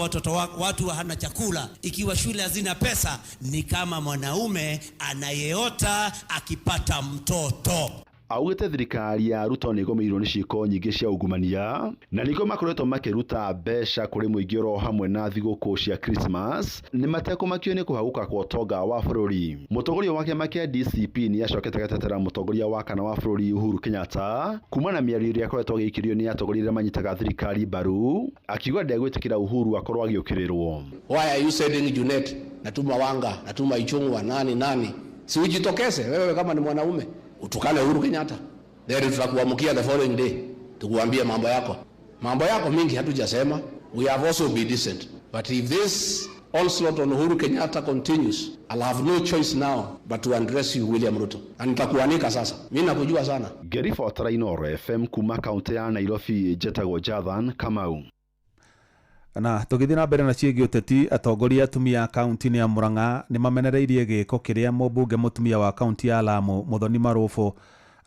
watu hana chakula, ikiwa shule hazina pesa, ni kama mwanaume anayeota akipata mtoto. Augĩte thirikari ya Ruto nĩ ĩgũmĩirwo nĩ ciĩko nyingĩ cia ungumania na nĩkĩo makoretwo makĩruta mbeca kũrĩ mũingĩ oro hamwe na thigũkũ cia Christmas nĩ matekũmakio nĩ kũhagũka kwa ũtonga wa bũrũri. Mũtongoria wa kĩama kĩa DCP nĩ acokete gũtetera mũtongoria wa kana wa bũrũri Uhuru Kenyatta kuma na mĩario ĩrĩa akoretwo agĩikĩrio nĩ atongoria arĩa manyitaga thirikari mbaru, akiuga ndegwĩtĩkĩra Uhuru akorwo agĩũkĩrĩrwo. Why are you sending Junet, Natuma Wanga, Natuma Ichung'wa, nani? Si ujitokeze wewe kama ni mwanaume utukane Uhuru Kenyatta. Then tutakuamkia the following day tukuambie mambo yako mingi hatujasema. We have also been decent, but if this onslaught on Uhuru Kenyatta continues, I'll have no choice now but to address you William Ruto. Na nitakuanika sasa, mimi nakujua sana. Gerifa Trainor FM kuma kaunti ya Nairobi, jetagwo Jathan Kamau. Na tũgĩthiĩ na mbere na ciĩgiĩ ũteti, atongoria atumia kaunti-inĩ ya Murang'a nĩ mamenereirie gĩko kĩrĩa mũmbunge mũtumia wa kaunti ya Lamu Muthoni Marũbũ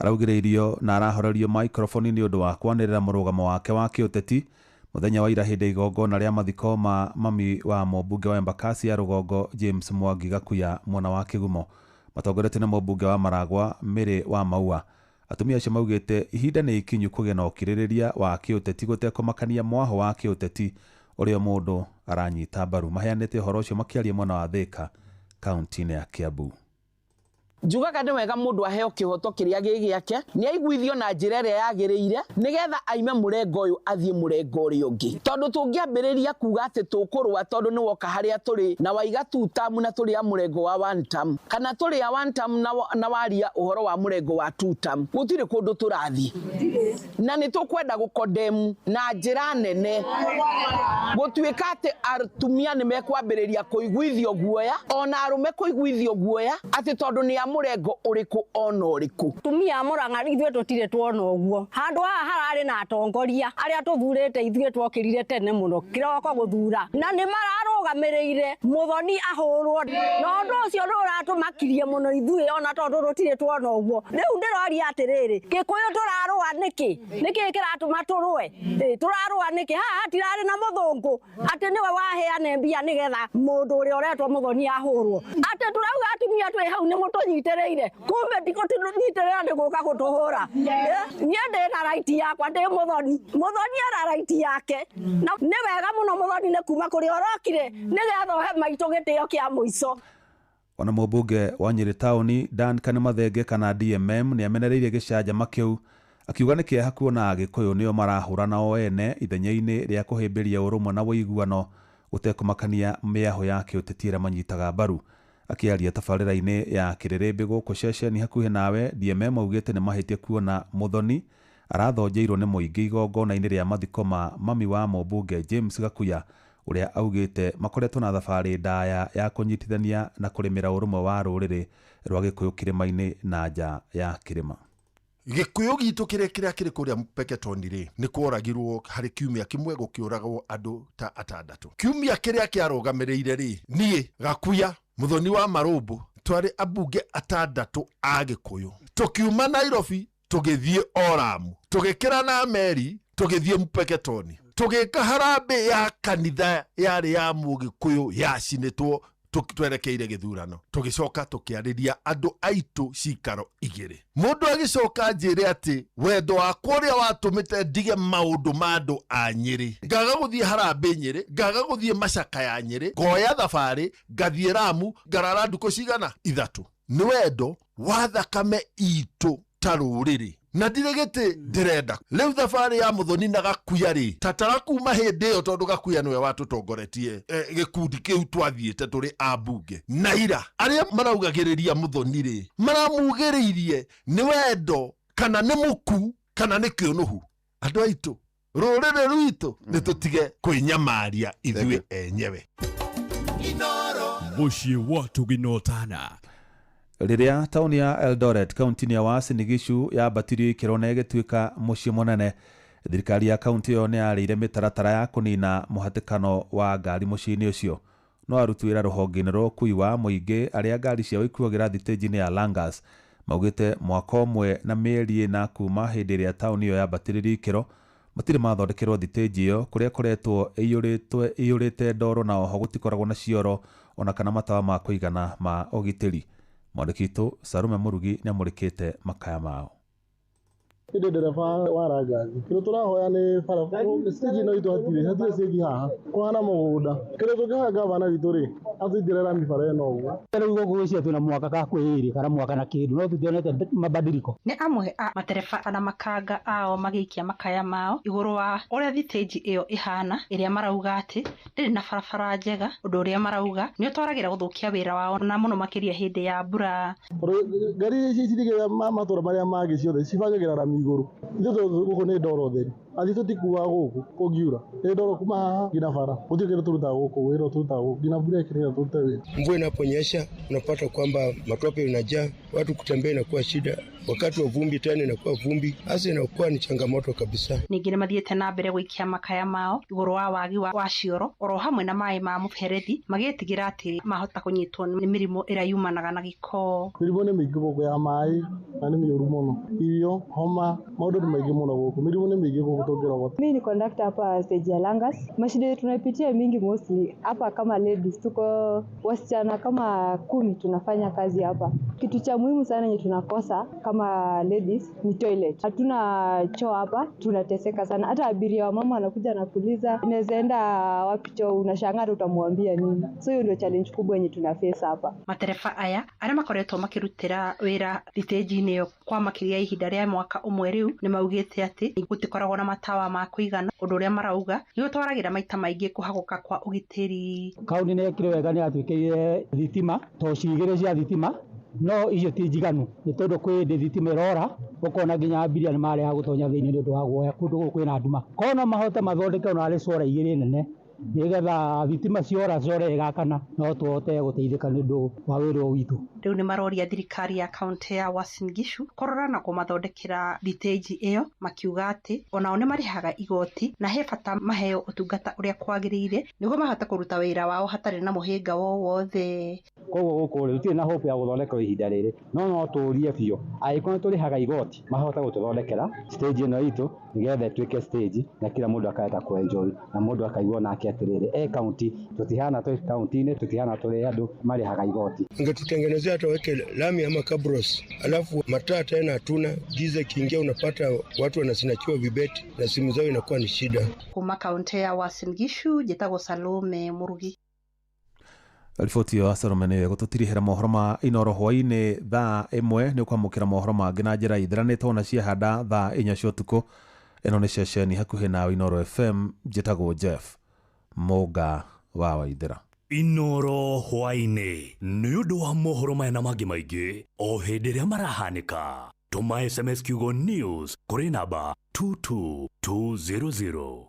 araugĩrĩirio na arahorerio microphone nĩ ũndũ wa kwanĩrĩra mũrũgamo wake wa kĩũteti mũthenya wa ira hĩndĩ igongona rĩa mathiko ma mami wa mũmbunge wa Embakasi ya Rũgongo James Mwangi Gakuya mwena wa Kĩgumo. Matongoretio nĩ mũmbunge wa Maragwa Mĩrĩ wa Maua. Atumia acio maugĩte ihinda nĩ ikinyu kũgĩa na ũkirĩrĩria wa kĩũteti gũtekũmakania mwaho wa kĩũteti ũrĩa mũndũ aranyita mbaru. Maheanĩte ũhoro ũcio makĩaria mwena wa Thika kaunti-inĩ ya Kiambu. Njugaga nĩ wega mũndũ aheo kĩhoto kĩrĩa gĩgĩake, nĩ aiguithio na njĩra ĩrĩa yagĩrĩire nĩgetha aime mũrengo ũyũ athiĩ mũrengo ũrĩa ũngĩ. Tondũ tũngĩambĩrĩria kuga atĩ tũkũrũa tondũ nĩ woka harĩa tũrĩ na waiga 2 term na tũrĩ a mũrengo wa 1 term, kana tũrĩ a 1 term na waria ũhoro wa mũrengo wa 2 term, gũtirĩ kũndũ tũrathiĩ. Na nĩ tũkwenda gũkondemu na njĩra nene gũtuĩka atĩ atumia nĩ mekwambĩrĩria kũiguithio guoya, ona arũme kũiguithio guoya atĩ tondũ nĩ murengo uriku ona uriku. Tumia Murang'a ithuĩ tũtirĩ tuona ũguo. Handũ haha hararĩ na atongoria arĩa tũthurĩte ithuĩ twokĩrire tene mũno kĩroko gũthura, na nĩ mararũga arugamirire muthoni ahurwo no ndo ucio ndo ratumakirie muno ithui ona tondu rutire tuona uguo riu ndiroria atiriri gikuyu turarua niki kiratuma turue turarua niki haha tirari na muthungu ati niwe waheane mbia nigetha mundu uria uretwo muthoni ahurwo ati turauga atumia twi hau ni mutunyitiriire kumbe ndiko tunyitiriire ndi guka gutuhura nie ndi na right yakwa ndi muthoni ara right yake na ni wega muno muthoni ne kuma kuri orokire nigetha he maitu gitio kia muico. Ona mũmbunge wa Nyeri taũni Duncan Mathenge kana DMM nĩ amenereirie gĩcanjama kĩu akiuga nĩ kĩeha kuona Agĩkũyũ nĩo marahũrana o ene ithenya-inĩ rĩa kũhĩmbĩria ũrũmwe na wũiguano gũtekũmakania mĩaho ya kĩũteti ĩrĩa manyitaga mbaru. Akĩaria tabarĩra-inĩ ya Kĩrĩrĩmbĩ gũkũ ceceni hakuhĩ nawe, DMM augĩte nĩ mahĩtia kuona Muthoni arathonjeirwo nĩ mũingĩ igongona-inĩ rĩa mathiko ma mami wa mũmbunge James Gakuya uria augite makoretwo na thabarĩ ndaya ya kunyitithania na kurimira urumwe wa ruriri rwa Gikuyu kirima-ini na nja ya kirima. Gikuyu gitu kiria kiri kuria Mpeketoni ri ni kworagirwo hari kiumia kimwe gukiuragwo andu ta 6. Kiumia kiria kiarugamiririre ri nie Gakuya Muthoni wa Marumbu twari abunge 6 a Gikuyu tukiuma Nairobi tugithie Oramu tugikira na meri tugithie Mpeketoni tugika harambe ya kanitha yari ya Mugikuyu yacinitwo twerekeire githurano tugicoka tukiariria andu aitu cikaro igiri. Mundu agicoka njire ati wendo wakwa uria watumite ndige maundu ma andu a Nyeri ngaga guthie harambe Nyeri ngaga guthie macaka ya Nyeri ngoya thabari ngathie Ramu ngarara nduko cigana 3 ni wendo wa thakame itu ta ruriri na ndiregete ndirenda riu thabari ya Muthoni na Gakuya ri tatara kuma hindi yo tondu Gakuya niwe watutongoretie gikundi kiu twathiete turi ambunge na ira aria maraugagiriria Muthoni ri maramugiriirie ni wendo kana ni muku kana ni kionuhu. Andu aitu rurire rwitu ni tutige kwinyamaria ithui enyewe muciĩ watu ginotana. Riria tauni ya Eldoret kaunti ya Uasin Gishu yambatirio ikiro na igituika muciĩ munene, thirikari ya kaunti yo ni yarĩire mĩtaratara ya kunina muhatikano wa ngari muciĩ-inĩ ucio. No aruti wĩra rũhonge-inĩ rwa ũkui wa mũingĩ aria ngari ciao ikuagĩra thitĩnji-inĩ ya Langas maugĩte mwaka ũmwe na mĩeri ĩna kuma hĩndĩ ĩrĩa tauni yo yambatĩrĩrio ikiro matirĩ mathondekerwo thitĩnji ĩyo kũrĩa koretwo ĩiyũrĩte ndoro na oho gũtikoragwo na cioro ona kana matawa ma kũigana ma ũgitĩri. Mwandĩki witũ Sarume Murugi nĩ amũrĩkĩte makaya mao. Inde ndereba wa Rangathi kĩrĩa tũrahoya nĩ barabara stage no itũhatire stage haha kũhana mũgũnda kĩrĩa tũngĩhoya gavana witũ rĩ atũingĩre rami bara ĩno ũguo rĩu gũgũcia twĩna mwaka ka kwĩrĩ kana mwaka na kĩndũ no tũtionete mabadiliko. Nĩ amwe a matereba na makanga ao magĩikia makaya mao igũrũ wa ũrĩa thitĩnji ĩyo ĩhana ĩrĩa marauga atĩ ndĩrĩ na barabara njega, ũndũ ũrĩa marauga nĩ ũtwaragĩra gũthũkia wĩra wao na mũno makĩria hĩndĩ ya mbura. Ngari ici cirigĩra matũra marĩa mangĩ ciothe cibagagĩra rami igũrũ ithuĩ gũkũ nĩ ndoro theri athi tutikuwa gũkũ kũngiura nĩ ndoro kuma haha nginya bara gũtirĩ kĩndũ tũrutaga gũkũ wĩra tũrutaga gũkũ nginya mbura ĩkĩrĩra tũrute wĩra. Mvua inaponyesha unapata kwamba matope inajaa, watu kutembea inakuwa shida, wakati wa vumbi tena inakuwa vumbi, hasa inakuwa ni changamoto kabisa. Ningĩ nĩ mathiĩte na mbere gũikia makaya mao igũrũ wa wagi wa cioro oro hamwe na maĩ ma mũberethi magĩtigĩra atĩ mahota kũnyitwo nĩ mĩrimũ ĩrĩa yumanaga na gĩko. Mĩrimũ nĩ mĩingĩ gũkũ ya maĩ na nĩ mĩũru mũno, irio, homa, maũndũ nĩ maingĩ mũno gũkũ, mĩrimũ nĩ mĩingĩ gũkũ tũngĩrogota. Mimi ni conductor hapa stage ya Langas. Mashida tunapitia mingi mostly hapa kama ladies, tuko wasichana kama 10 tunafanya kazi hapa. Kitu cha muhimu sana yenye tunakosa kama ladies ni toilet. Hatuna choo hapa, tunateseka sana. Hata abiria wa mama anakuja na kuuliza inaweza enda wapi choo, unashangaa utamwambia nini. So hiyo ndio challenge kubwa yenye tunaface hapa. Matereba aya arĩa makoretwo makĩrutĩra wĩra thitĩnji-inĩ ĩyo kwa makĩria ihinda rĩa mwaka ũmwe rĩu nĩ maugĩte atĩ gũtikoragwo na matawa ma kũigana, ũndũ ũrĩa marauga nĩ ũtwaragĩra maita maingĩ kũhagũka kwa ũgitĩri. Kaunti nĩ ĩkire wega nĩ atwĩkĩire thitima toci igĩrĩ cia thitima no icio ti njiganu nĩ tondũ kwĩ thitima ĩrora ũkona nginya abiria nĩ mareha gũtonya thĩinĩ nĩ ũndũ wa guoya kũndũ gũkũ kwĩna nduma. Kono mahote mathondeke ona arĩ cora igĩrĩ nene nĩgetha thitima ciora ĩgakana no tũhote gũteithĩka nĩ ũndũ wa wĩra witũ. riu ni maroria thirikari ya kaunti ya Uasin Gishu korora na kumathondekera thitĩnji iyo makiuga ati onao ni marihaga igoti na he bata maheo utungata uria kwagĩrĩire niguo mahote kuruta wĩra wao hatarĩ na mũhĩnga wowothe. Koguo gũkũ rĩ tutirĩ na hope ya gũthondeka ihinda rĩrĩ no tũrie biũ angĩkorwo tũrĩhaga igoti mahota gũtũthondekera stage ĩno itũ nĩgetha ĩtuĩke stage na kila mũndũ akahota kuenjoy na mũndũ akaigua nake atĩrĩrĩ kaunti tutihana tũ kaunti-inĩ tutihana tũrĩ andũ marihaga igoti. Ingetutengenezea hata weke lami ama kabros, alafu mataa tena hatuna, giza kiingia unapata watu wanasinachiwa vibeti na simu zao inakuwa ni shida. Kuma kaunti ya Uasin Gishu njĩtagwo Salome Murugi. Riboti yo Salome nĩ gũtũtirihĩra mohoro ma Inoro hwaĩ-inĩ thaa 1 nĩ ũkwamũkĩra mohoro mangĩ na njĩra ithiranĩte na ciahanda thaa 4 cia ũtukũ. Ĩno nĩ ceceni hakuhĩ na Inoro FM, njĩtagwo Jeff Mũnga wa Waithĩra. Inoro hwaĩ-inĩ nĩ ũndũ wa mohoro maya na mangĩ maingĩ o hĩndĩ ĩrĩa marahanĩka. Tũma SMS kiugo news kũrĩ namba 22200.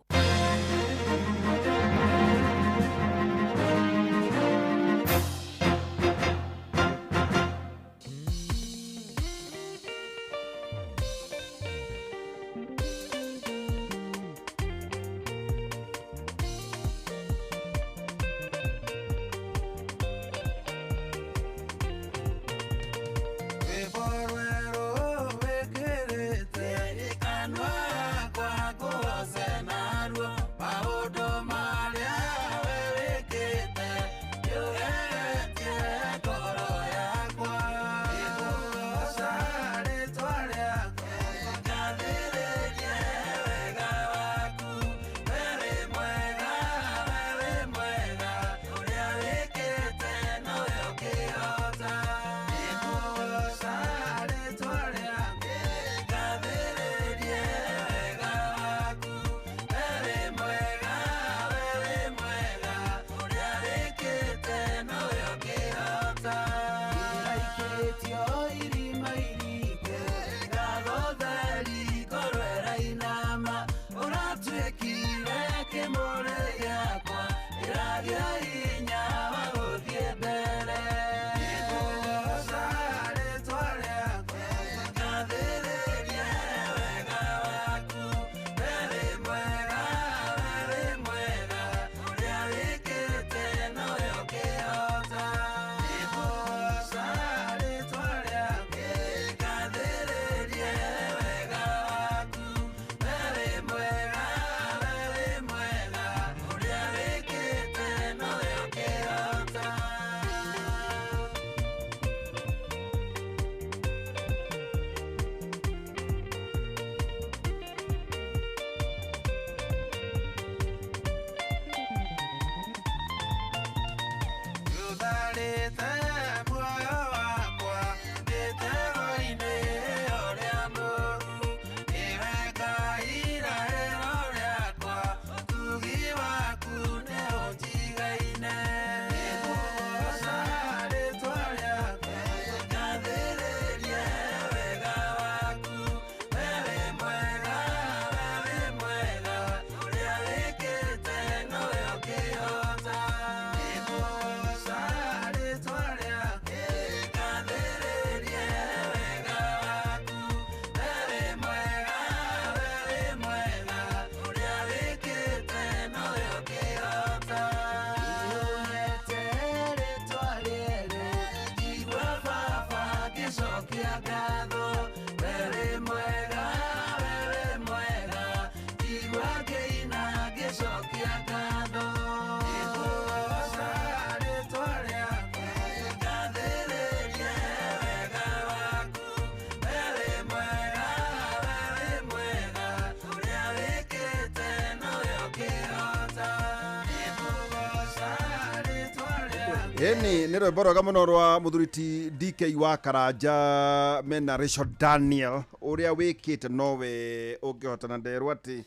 Eni nĩ rwĩmbo rwega mũno rwa mũthuriti DK wa Karanja mena Rachel Daniel ũrĩa wĩkĩte nowe ũngĩhotana nderwo atĩ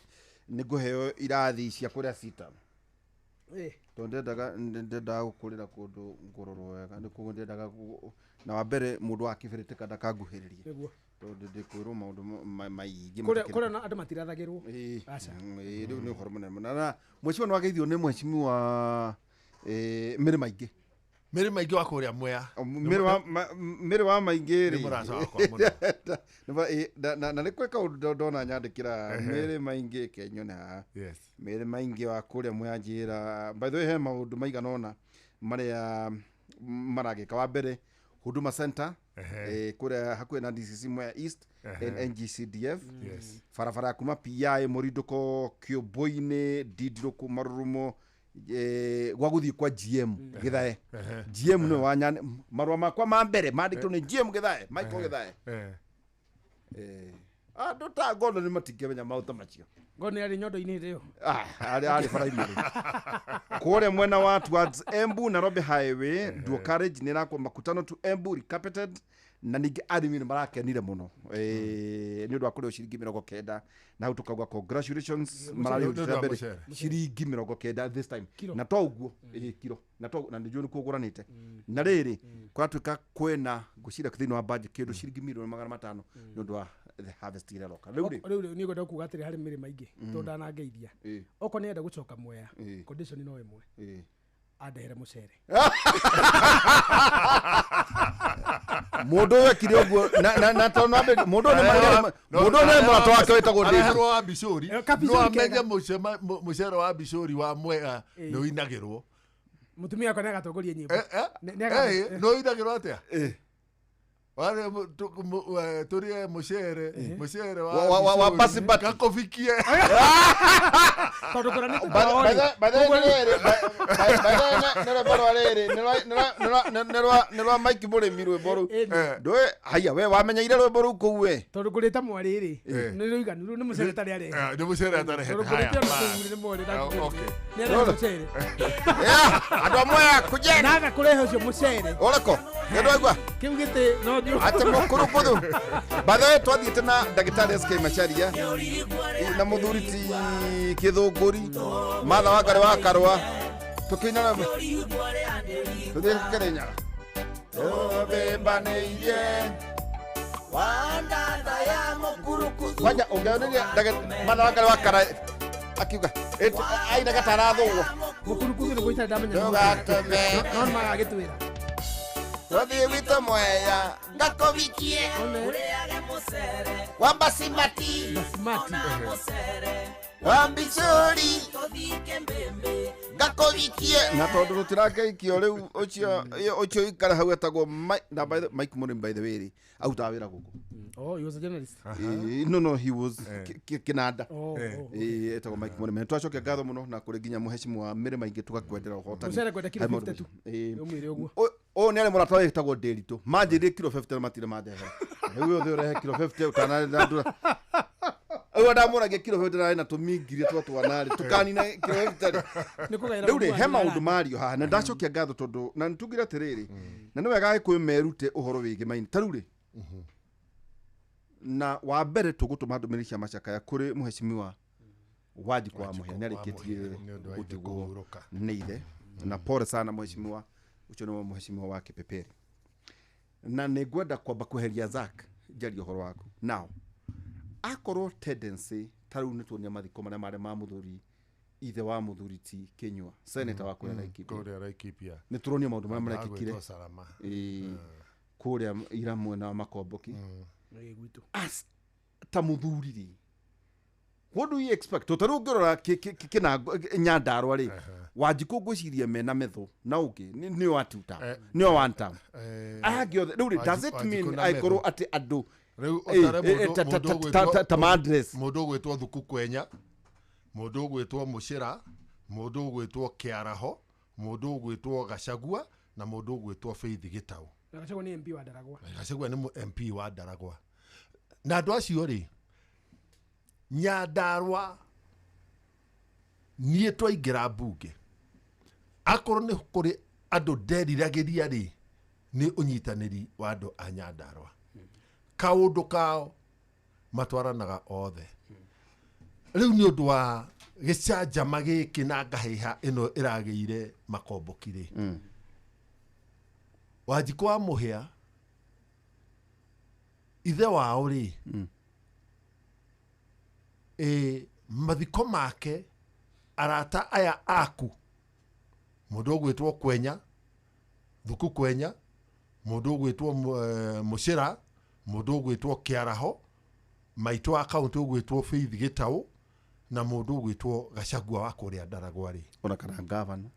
nĩ ngũheo irathi cia kũrĩa cita ndendaga gũkũrĩra kũndũ ngũrorwo wega nĩ kuo ndendaga na wa mbere mũndũ wa kĩbĩrĩtĩka ndakanguhĩrĩrie tondũ ndĩkwĩrwo maũndũ maingĩ kũrĩa andũ matirathagĩrwo rĩu nĩ ũhoro mũnene mũno na mweciwa nĩ wageithio nĩ mweciwa Mĩrĩ Maingĩ Mĩrĩ maingĩ wa kũrĩa Mwea. Mĩrĩ wa maingĩ rĩ. Nĩ mũraca wakwa mũno. Na nĩ kweka ũndũ ndona nyandĩkĩra mĩrĩ maingĩ kenyona. Mĩrĩ maingĩ wa kũrĩa Mwea njĩra. By the way, he maũndũ maigana ũna marĩa maragĩka. Wa mbere Huduma Center kũrĩa hakuhĩ na DCC Mwea East NGCDF. Barabara kuma PI Mũrindũko Kĩũmbũ-inĩ Ndirũkũ Marurumo gwa gũthiĩ kwa GM Gĩthae. GM no wanyane marũa makwa ma mbere mandĩkĩtwo nĩ GM Gĩthae, Michael Gĩthae. Andũ ta Ngono nĩ matingĩmenya maũndũ macio. Ngono yarĩ nyondo-inĩ rĩo. Arĩ primary. Kũrĩa mwena wa towards Embu Nairobi Highway, dual carriage nĩ rakwo Makutano to Embu recarpeted na ningĩ arĩmi nĩ marakenire mũno nĩ ũndũ wa kũrĩo ciringi 90 na hau tukauga congratulations mararĩhũthĩra mbere ciringi 90 this time na to ũguo kiro na to na nĩjũĩ nĩ kũgũranĩte na rĩrĩ kũratuĩka kwĩna ngũcira thĩinĩ wa budget kĩndũ ciringi 500,000 nĩ ũndũ wa the harvest ĩrĩa roka rĩu nĩ ngwenda kuuga atĩrĩ harĩ mĩrĩ maingĩ tondũ ndanangeithia okorwo nĩ enda gũcoka Mwea condition no ĩmwe andehere mũcere mũndũ wekire ũguo na tondũ mũndũ nĩ mũrato wake wĩtagwo Ndĩrĩ wa Bicori no amenye mũcere wa Bicori wa Mwea nĩ ũinagĩrwo mũtumia akwa nĩ agatongoria nyĩmbo no ũinagĩrwo atĩa wale turie mũcere wa pasibati gakofikie tondũ kora nĩ nĩrwa Mike Mũrĩmi rwĩmbo rũu ndũĩ haya we wamenyeire rwĩmbo rũu kũu we tondũ kũrĩta mwarĩrĩ nĩ rũiganu rũu nĩ mũcere tarĩ arehe nĩ mũcere atarehete haya andũ Mwea kujeni naga kũrehe ũcio mũcere ũrĩkũ ndũigua kĩu gĩtĩ no ndio ate mũkũrũ kũdũ bathe twathiĩte na ndagĩtarĩ SK Macharia na mũthuriti Kĩthũngũri Martha Wangari wa Karũa tũkĩina tũthiĩ Kĩrĩnyaga bembanĩire wandatha ya mũkurukuzu kwanja ũngĩoneria Martha Wangari wa Karũa akiuga aina gatarathũgwo mũkurukuzu nĩ gũita ndamenya no magagĩtwĩra Tũthiĩ witũ Mwea ngakovikie wa Basimati wa Bicori ngakovikie na tondũ rũtirakeikio rĩu ũcio ikara hau etagwo Mike Mũrĩmi by the way autaga wĩra gũkũ. Oh, he was a journalist. No, he was Kinanda. Etagwo Mike Mũrĩmi. Twacokia ngatho mũno na kũrĩ nginya mũhecimu wa mĩrĩ maingĩ tugakwendera ũhotani. Mũcere kwenda kilo 52. Ũmwĩre ũguo. O nĩ arĩ mũrata wĩtagwo Ndĩritũ. Manjĩrire kilo 50 matire mandehera. Rĩu othe ũrehe kilo 50 utanarĩ Ewa ndamũragia kilo 50 na tũmingirie twanarĩ tukanina kilo 50. Rĩu he maũndũ mario haha na ndacokia ngatho tondũ na nĩtugire atĩrĩrĩ na nĩ wega gĩkũyũ merute ũhoro wĩgiĩ maini ta rĩu rĩ na wa mbere tũgũtũma ndũmĩrĩri cia macakaya kũrĩ mũhecimiwa Wanjikũ wa Mũhĩa nĩarĩkĩtie gũtigwo nĩ ithe na pole sana mũhecimiwa ũcio nĩ mũhecimiwa wa Kĩpeperi na nĩngwenda kwamba kweheria Zack njarie ũhoro waku now akorwo tendency ta rĩu nĩtuonia mathiko marĩa marĩ ma mũthuri ithe wa mũthuri ti Kĩnyua senator wa kũrĩa Laikipia nĩtũronia maũndũ marĩa marekĩkire kũrĩa ira mwena wa Makomboki as ta mũthuri rĩ what do you expect to taru ngorora kina Nyandarũa rĩ Wanjikũ ngwĩciria mena metho na ũngĩ nĩ watuta nĩ wanta agĩothe rĩu does it mean aikorwo atĩ andũ rĩu ta madress mũndũ ũgwĩtwo Thuku Kwenya mũndũ ũgwĩtwo Mũcĩra mũndũ ũgwĩtwo Kĩaraho mũndũ ũgwĩtwo Gachagua na mũndũ ũgwĩtwo Faith Gĩtaũ Gachagua nĩ MP wa Ndaragwa Gachagua nĩ MP wa Ndaragwa na andũ acio rĩ Nyandarũa niĩ twaingĩra mbunge akorwo nĩ kũrĩ andũ nderiragĩria rĩ nĩ ũnyitanĩri wa andũ a Nyandarũa kaũndũ kao matwaranaga othe rĩu nĩ ũndũ wa gĩcanjama gĩkĩ na ngahĩha ĩno ĩragĩire Makomboki rĩ Wanjikũ wa Mũhĩa ithe wao rĩ mathiko make arata aya aku mũndũ ũgwĩtwo Kwenya thuku kwenya mundu ugwitwo mucira mundu ugwitwo kiaraho maitwa account ugwitwo Faith Gitau na mundu ugwitwo Gachagua wa kuria Ndaragwa ona kana governor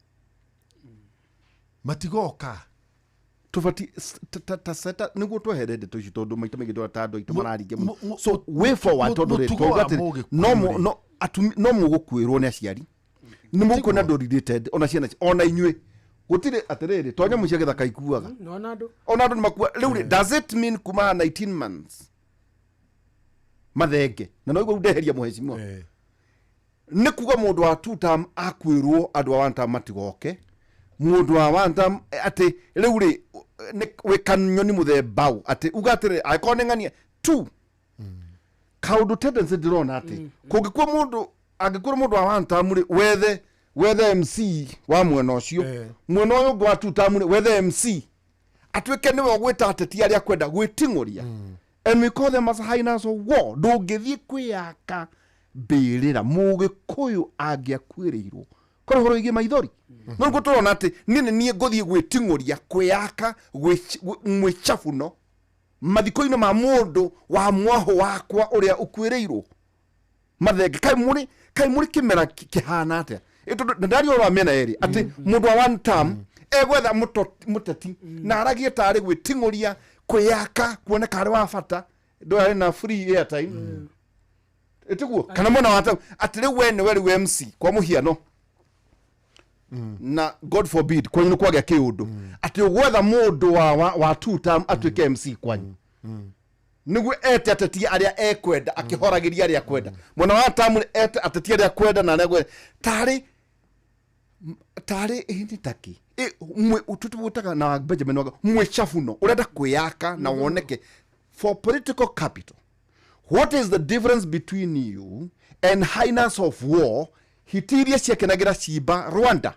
matigoka tubati ta seta niguo tweherede tuci tondu maita maingi ta andu aitu mararinge so way forward tondu no mugukwirwo ni aciari ni mukuna ndo related ona ciana ona inywe gutire atiriri tonya mucia githaka ikuaga ona andu ni makua riu does it mean kuma 19 months mathenge na no igwo ndeheria muhecimwa ni kuga mundu wa two term akwirwo andu wa one term matigoke mundu wa one term ati riu ri we kanyo ni muthembau ati ugatire akonengania tu kaundu tendency ndirona ati kungikuwa mundu angikuwa mundu wa one term ri wethe MC wa mwena ucio mwena uyu wa two term ri wethe MC atwike niwe gwita ateti aria kwenda gwitinguria and we call them as highness of war ndungithie kwiyaka mbirira mugikuyu angiakwirirwo kora horo igi maithori no ngo turona ati nini nie ngothie gwitinguria kwiyaka mwichafuno mathiko-ini ma mundu wa mwaho wakwa uria ukwirirwo mathenge kai muri kimera kihana atia ndari ora mena eri ati mundu wa one term egwetha muteti na aragie tari gwitinguria kwiyaka kuoneka ari wa bata ndo ari na free airtime etiguo kana mona wata atire wene weri MC kwa muhiano na God forbid kwanyu kwage kiundu ati ugwetha mundu wa two term atwike MC kwanyu niguo ete ateti aria ekwenda akihoragiria aria kwenda mwana wa term ete ateti aria kwenda na negwe tari hindi taki mwe ututubutaga na Benjamin waga mwe chafuno urenda kuyaka na woneke for political capital. What is the difference between you and highness of war hitiria ciekenagira ciimba Rwanda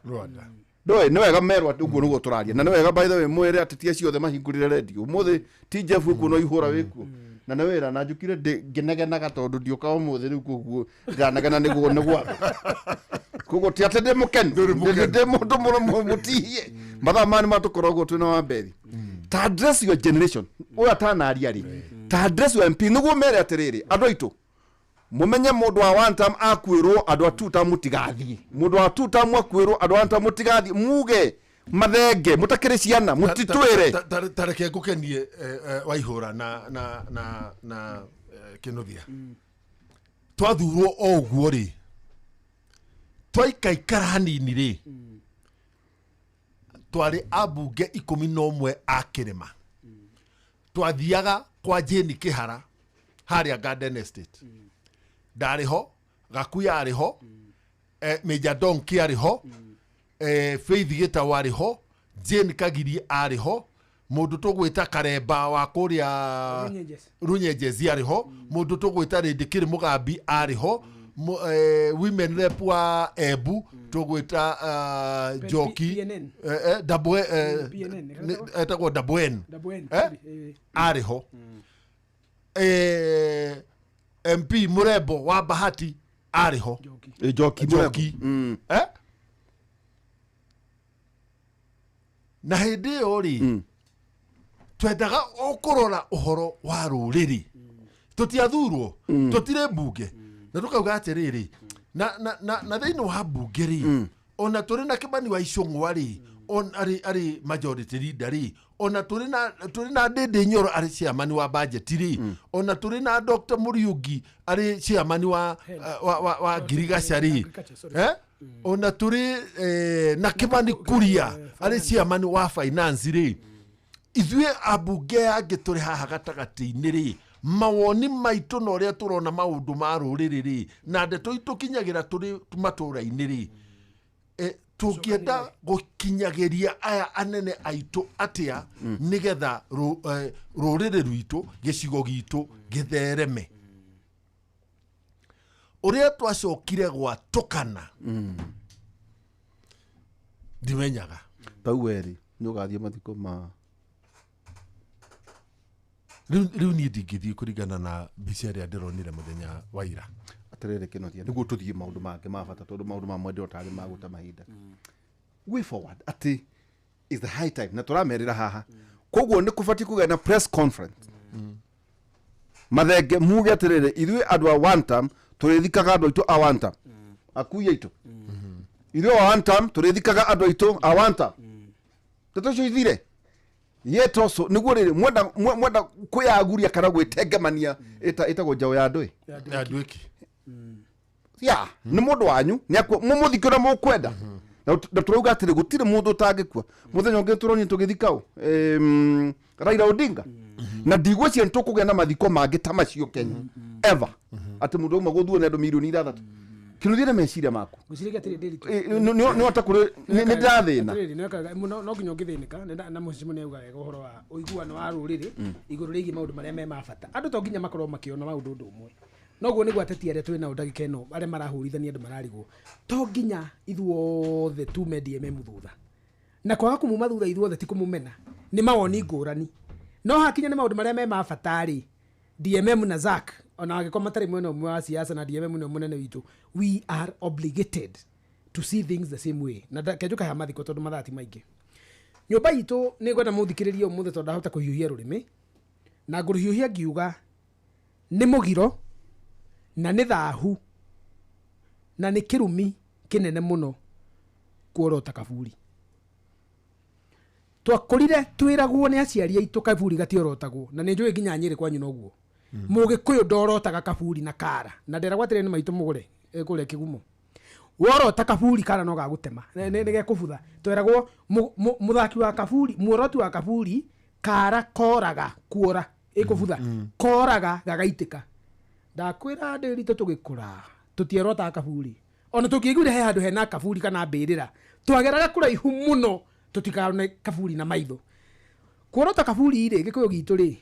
ndoe ni wega merwa uguo nugo turaria na ni wega by the way mwere atetia ciothe mahingurire radio muthi ti Jeff ku no ihura wiku na ni wira na njukire ngenegenaga tondu ndioka umuthi riu kuguo ndanagana niguo kugo ti atende mukenu ndi mundu mutihie mathaa mani matukoragwo twina wa mbethi ta address your generation uya tanaria ri ta address your MP niguo mere atiriri andu aitu mumenye mundu wa one term akwirwo andu a two term mutigathie mundu wa two term akwirwo andu a one term mutigathie muge mathenge mutakire ciana mutitwire tareke ngukenie waihura na kinuthia twathurwo o uguo ri twaikaikara hanini ri twari abunge 11 a Kirima twathiaga kwa Jane Kihara haria Garden Estate ndariho Gakuya ariho Major Donki ariho Faith Gitau ariho Jane Kagiri ariho mundu tugwita Karemba wa kuria Runyenjezi ariho mundu tugwita Rindikiri Mugambi ariho women rep wa Embu tugwita Joki Dabwe etagwo Dabwen ariho MP Murembo wa Bahati ariho Joki na hindi yo ri twendaga ukurora uhoro wa ruriri tutiathurwo tutire mbunge na tukauga atiriri na thiini wa mbunge ri ona turi na Kimani wa Icung'wa ri on ari majority leader ri ona turi na Ndindi Nyoro ari chairman wa budget ri ona turi na Dr. Muriuki ari chairman wa Girigaca ri ona turi na Kimani Kuria ari chairman wa finance ri ithue abunge ange turi haha gatagati-ini ri mawoni maitu no ria turona maundu ma ruriri ri na ndeto itukinyagira turi matura-ini ri tukienda gukinyagiria aya anene aitu atia nigetha ruriri rwitu gicigo gitu githereme uria twacokire gwatukana ndimenyaga tauweri nyugathie mathiko ma riu ni ndingithie kuringana na mbica iria ndironire muthenya wa ira atiriri kinothia niguo tuthie maundu make ma bata tondu maundu ma mwende otari maguta mahinda way forward ati is the high time na turamerira haha koguo ni kubati kuga na press conference mathenge muge atirire ithuĩ andũ a one term tũrĩthikaga andũ aitũ a one term akuya aitũ ithuĩ a one term tũrĩthikaga andũ aitũ a one term tũtũcio ithire yetoso niguo rĩrĩ mwenda kwĩaguria kana gwĩtengemania ĩtagwo njaũ ya andũ ya andũ iki ya nĩ mũndũ wanyu mũmũthike ũrĩa mũkwenda na tũrauga atĩrĩ gũtirĩ mũndũ ũtangĩkua mũthenya ũngĩ tũronio tũgĩthika Raila Odinga na ndigwĩciria nĩtũkũgĩa na mathiko mangĩ ta macio Kenya ever atĩ mũndũ ũmwe gũthuo nĩ andũ mirioni 6 kinuthie na meciria maku gucirĩkia atĩrĩ ndĩritũ nĩ wata kũrĩ nĩ ndathĩna no nginya ũngĩthĩnĩka na mũcimu nĩ auga wega ũhoro wa ũiguano wa rũrĩrĩ igũrũ rĩgiĩ maũndũ marĩa me ma bata andũ to nginya makorwo makĩona maũndũ ũndũ ũmwe noguo nĩguo ateti arĩa twĩ nao ndagĩka ĩno arĩa marahũrithania andũ mararigwo to nginya ithuothe tume DMM thutha na kwaga kũmuma thutha ithuothe ti kũmũmena nĩ mawoni ngũrani no hakinya nĩ maũndũ marĩa me ma bata rĩ DMM na Zack ona agĩkorwo matarĩ mwena ũmwe wa siasa na DMM nĩ mũnene witũ we are obligated to see things the same way na kenjuka ya mathiko tondũ mathati maingĩ nyũmba itũ nĩ ngwenda mũthikĩrĩrie ũmũthĩ tondũ ndahota kũhiũhia rũrĩmĩ na ngũhiũhia ngiuga nĩ mũgiro na nĩ thahu na nĩ kĩrumi kĩnene mũno kuorota kaburi twakũrire twĩragwo nĩ aciari aitũ kaburi gatiorotagwo na nĩ njũĩ nginya Nyĩrĩ kwanyu noguo mũgĩkũyũ ndorotaga kaburi na kara na nderagwo atĩrĩ nĩ maitũ mũgũre kũrĩa Kĩgumo worota kaburi kara no gagũtema nĩ gekũbutha tweragwo mũthaki wa kaburi muoroti wa kaburi kara koraga kuora ĩkũbutha koraga gagaitĩka ndakwĩra ndĩritũ tũgĩkũra tũtierota kaburi ona tũkĩiguire he handũ hena kaburi kana mbĩrĩra twageraga kũraihu mũno tũtikarone kaburi na maitho kuorota kaburi rĩ gĩkũyũ gitũ rĩ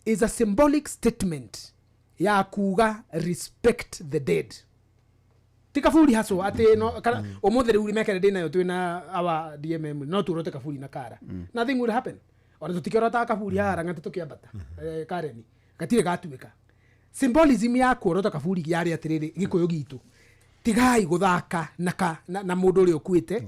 is a symbolic statement ya kuga respect the dead ti kaburi haso atĩ no kana ũmũthĩ rĩu mekere ndĩnayo twĩna our DMM no tuorote kaburi na kara nothing will happen ona tũtikĩorota kaburi hara ngate tũkĩambata Kareni gatirĩ gatuĩka symbolism ya kuorota kaburi yarĩ atĩrĩrĩ gĩkũyũ gitũ tigai gũthaka na mũndũ ũrĩa ũkuĩte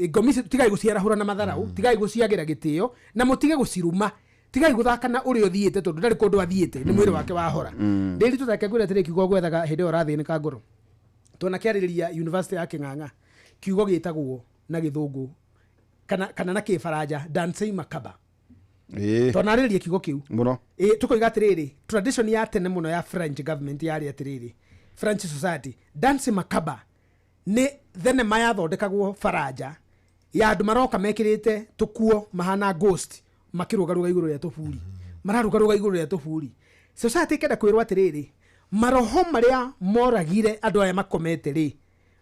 ngomi tigai gũciarahũra na matharau tigai gũciagĩra gĩtĩo na mũtige gũciruma tigai gũthaka na ũrĩa ũthiĩte tondũ ndarĩ kũndũ athiĩte nĩ mwĩrĩ wake wahora ndĩritũ take ngwĩra atĩrĩ kiugo gwethaga hĩndĩ ĩyo rathĩnĩka ngoro twana kĩarĩrĩria University ya Kĩng'ang'a kiugo gĩtagwo na gĩthũngũ kana na kĩfaranja Dancing Macabre twanarĩrĩria kiugo kĩu mũno tũkoiga atĩrĩrĩ tradition ya tene mũno ya French government yarĩ atĩrĩrĩ French society Dancing Macabre nĩ thenema yathondekagwo faranja ya andũ maroka mekĩrĩte tũkuo mahana ghost makĩrũgarũga igũrũ rĩa tũburi mararũgarũga igũrũ rĩa tũburi society kenda kwĩrwo atĩrĩrĩ maroho marĩa moragire andũ aya makomete rĩ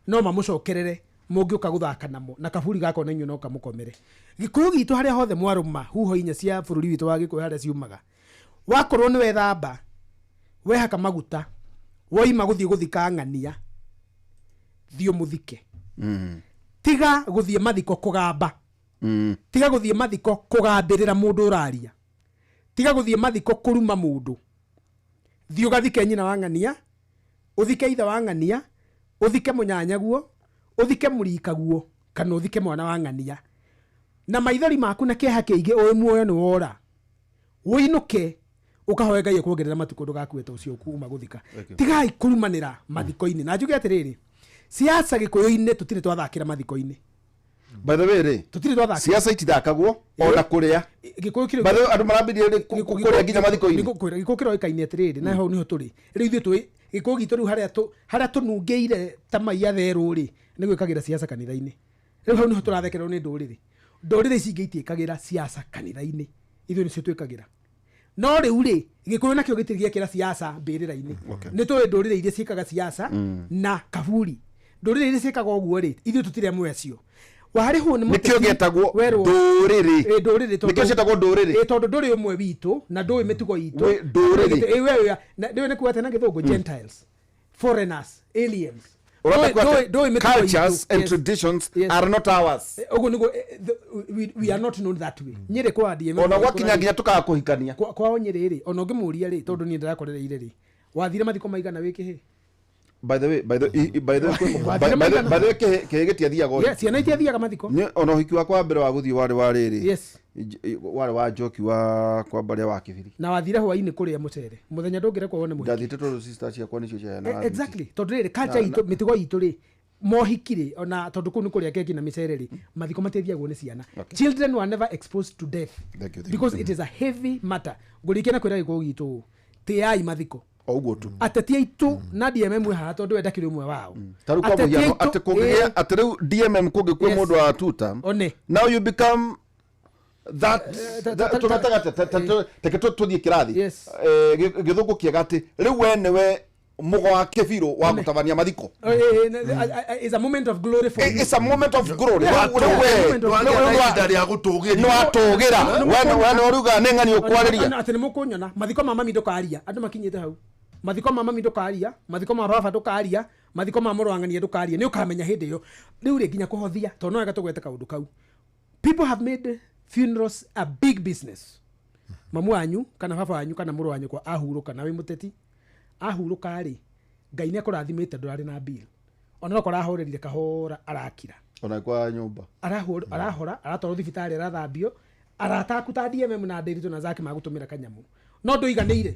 no mamũcokerere mũngĩũka gũthaka namo na kaburi gako na inyuĩ no kamũkomere gĩkũyũ gitũ harĩa hothe mwarũma huho inya cia bũrũri witũ wa gĩkũyũ harĩa ciumaga wakorwo nĩ wethamba wehaka maguta woima gũthiĩ gũthika ng'ania thiĩ mũthike tiga gũthiĩ mathiko kũgamba tiga gũthiĩ mathiko kũgambĩrĩra mũndũ ũraria tiga gũthiĩ mathiko kũruma mũndũ thiĩ ũgathike nyina wa ng'ania ũthike ithe wa ng'ania ũthike mũnyanyaguo ũthike mũrikaguo kana ũthike mwana wa ng'ania na maithori maku na kĩeha kĩingĩ ũĩ muoyo nĩ wora wũinũke ũkahoya Ngai kuongerera matukũ ndũgakuĩte ũcio kuma gũthika tigai kũrumanĩra mathiko-inĩ na njuge atĩrĩrĩ siasa gĩkũyũ-inĩ tũtirĩ twathakĩra mathiko-inĩ by the way rĩ tũtirĩ twathakĩra siasa itithakagwo ona kũrĩa gĩkũyũ kĩrĩ by the way andũ marambirie kũrĩa nginya mathiko-inĩ gĩkũyũ kĩroĩkaine atĩrĩrĩ na hau niho tũrĩ rĩu ithuĩ tũĩ gĩkũyũ gitũ rĩu harĩa tũnungĩire ta maiya therũ rĩ nĩ gwĩkagĩra siasa kanitha-inĩ rĩu hau niho tũrathekererwo nĩ ndũrĩrĩ ici ingĩ itiĩkagĩra siasa kanitha-inĩ ithuĩ nĩcio twĩkagĩra no rĩu rĩ gĩkũyũ nakĩo gĩtirĩ gĩekĩra siasa mbĩrĩra-inĩ nĩ tũĩ ndũrĩrĩ iria ciĩkaga siasa na kaburi ndũrĩrĩ iria ciĩkaga ũguo rĩ ithuĩ tũtirĩ amwe acio warĩ hũ nĩ nĩkĩo gĩtagwo ndũrĩrĩ nĩkĩo ciĩtagwo ndũrĩrĩ tondũ ndũrĩ ũmwe witũ na ndũĩ mĩtugo itũ ndũrĩrĩ ndĩwe nĩ kuga atĩ na gĩthũngũ Gentiles foreigners aliens cultures and traditions are not ours oguo nĩguo we are not known that way Nyĩrĩ kwa DMM ona gwakinya nginya tukaga kũhikania kwao Nyĩrĩ rĩ ona ũngĩmũria rĩ tondũ niĩ ndĩrakorereire rĩ wathire mathiko maigana wĩkĩhĩ by the way kegetia thiago yes ciana itiathiaga mathiko ni ono hiki wa kwa mbere wa guthii wari wa riri yes wari wa Njoki wa kwa mbere wa Kibiri na wathire hwaini kuria mucere muthenya ndungirekwo wone muhiki ndathite to sisters ciakwa nicio ciana exactly tondu riri culture itu mitigo itu ri mohikire ona tondu kuu ni kuria keki na micere ri mathiko matethiagwo ni ciana children were never exposed to death because it is a heavy matter ngurikena kwira giko gitu tiai mathiko oguo tu ateti aitu na DMM haha tondu wenda kiri umwe wao taru kwa muhiano ate kungia ate riu DMM kungi kwa mundu wa tuta now you become that tunataka teketo tuthie kirathi githungu kiegati riu wenewe mugo wa Kibiro wa gutabania mathiko is a moment of glory for you. It's a moment of glory ndari agutugira no atugira wana oruga nengani okwariria ati nimukunyona mathiko mama mindokaria andu makinyite hau mathiko mama mindokaria mathiko ma baba ndokaria mathiko ma murwangania ndokaria ni ukamenya hindi yo riu ri nginya kuhothia to no wega tugwete kaundu kau. People have made funerals a big business. Mamu wanyu kana baba wanyu kana muru wanyu kwa ahuruka na wi muteti ahuruka ri Ngai ni akurathimite ndurari na bill ona ko arahorerire kahora arakira ona kwa nyumba arahora aratoro thibitari arathambio aratakuta DMM na Nderitu na Zaki magutumira kanyamu no nduiganire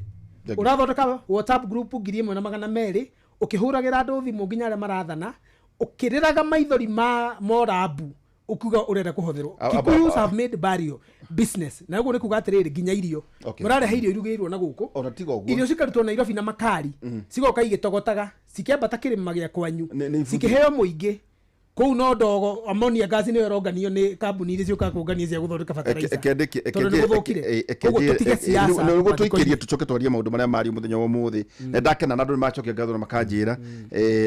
urathondeka WhatsApp group ngiri imwe na magana meri ukihuragira andu thimu nginya aria marathana ukiriraga maithori ma morabu ukuga urenda kuhothirwo. Kikuyus have made burial business na guo ni kuga atiriri nginya irio murare heirio irugirwo na guku ona tiga guo irio cikarutwo Nairobi na makari cigoka igitogotaga cikiambata kirima gia kwanyu cikiheo muingi kou no ndogo ammonia gas ni yoronganio ni kambuni iria ciuka kungania cia guthondeka fertilizer no tuikirie tucoke twarie maundu maria mari muthenya wa muthi ndakena na andu macoke ngathura makanjira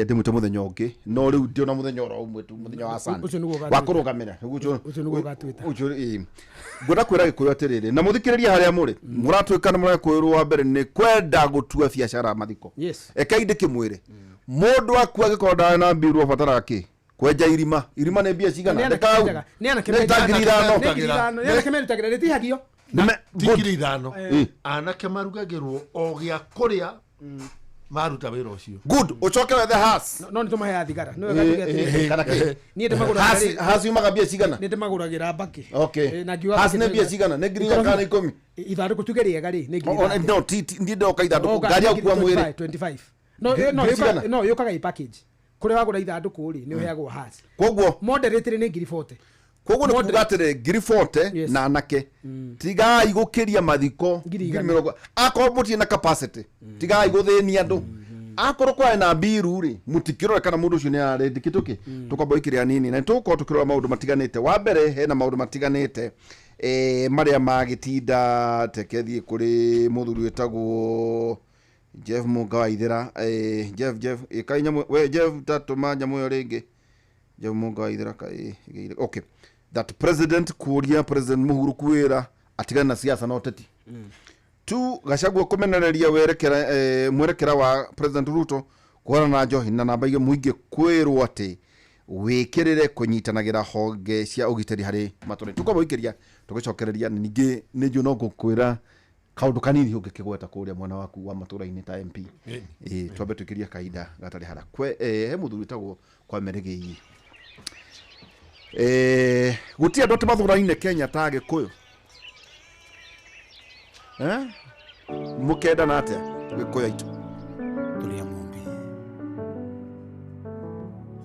ndimute muthenya ungi no riu ndiona muthenya oro umwe tu muthenya wa sana wa kurugamira ucio nugo gatwita ngwenda kwira gikuyu atiriri na muthikiriria haria muri muratwikana murakwirwo wa mbere ni kwenda gutua biashara mathiko ekainde kimwire mundu akua gikonda na mbiru abatara ki kwenja irima ne mbia cigana ndekau ni ana kemerutagira ritihagio tikiri ithano anake marugagirwo o gia kuria maruta wira ucio good ucoke wethe has no nitumahe athigara no wega ni ndemagura has yumaga mbia cigana ni ndemaguragira baki okay has ne mbia cigana ne ngirinya kana 10 ithanduku tugeriega ri ni ngiri no ndi ndoka ithanduku ngari akua mwiri 25 no yukaga i package kuri wagura ithanduku ri ni uheagwo has koguo moderate ni ngiri 40 koguo ni kugatire ngiri 40 na anake tiga igukiria mathiko ngiri 70 akomutie na capacity tiga iguthini andu akoro kwa na biru ri mutikirore kana mundu ucio ni arendikituki tukomba ikiria nini na tuko tukirora maundu matiganite wa mbere hena maundu matiganite maria magitinda tekethie kuri muthuri wetagwo Jeff Mugawaithira Jeff ikainya we Jeff tatuma nyamu yo ringi Jeff Mugawaithira kai okay that president kuria president Muhuru kwira atigana na siasa na oteti tu Gachagua kumenereria werekera mwerekera wa president Ruto kuhana na Njohi na namba muingi kwirwo ati wikirire kunyitanagira honge cia ugiteri hari maturi tukobo ikiria tugicokereria ningi nijo no gukwira kaundu kanini ungikigweta kuria mwana waku wa matura-ini ta MP twambe tukiria kaida gatari hara kwe he muthuri tagwo kwa meregi gutia ndote mathura-ini Kenya tage kuyo mukenda na atia gikuya itu tulia mumbi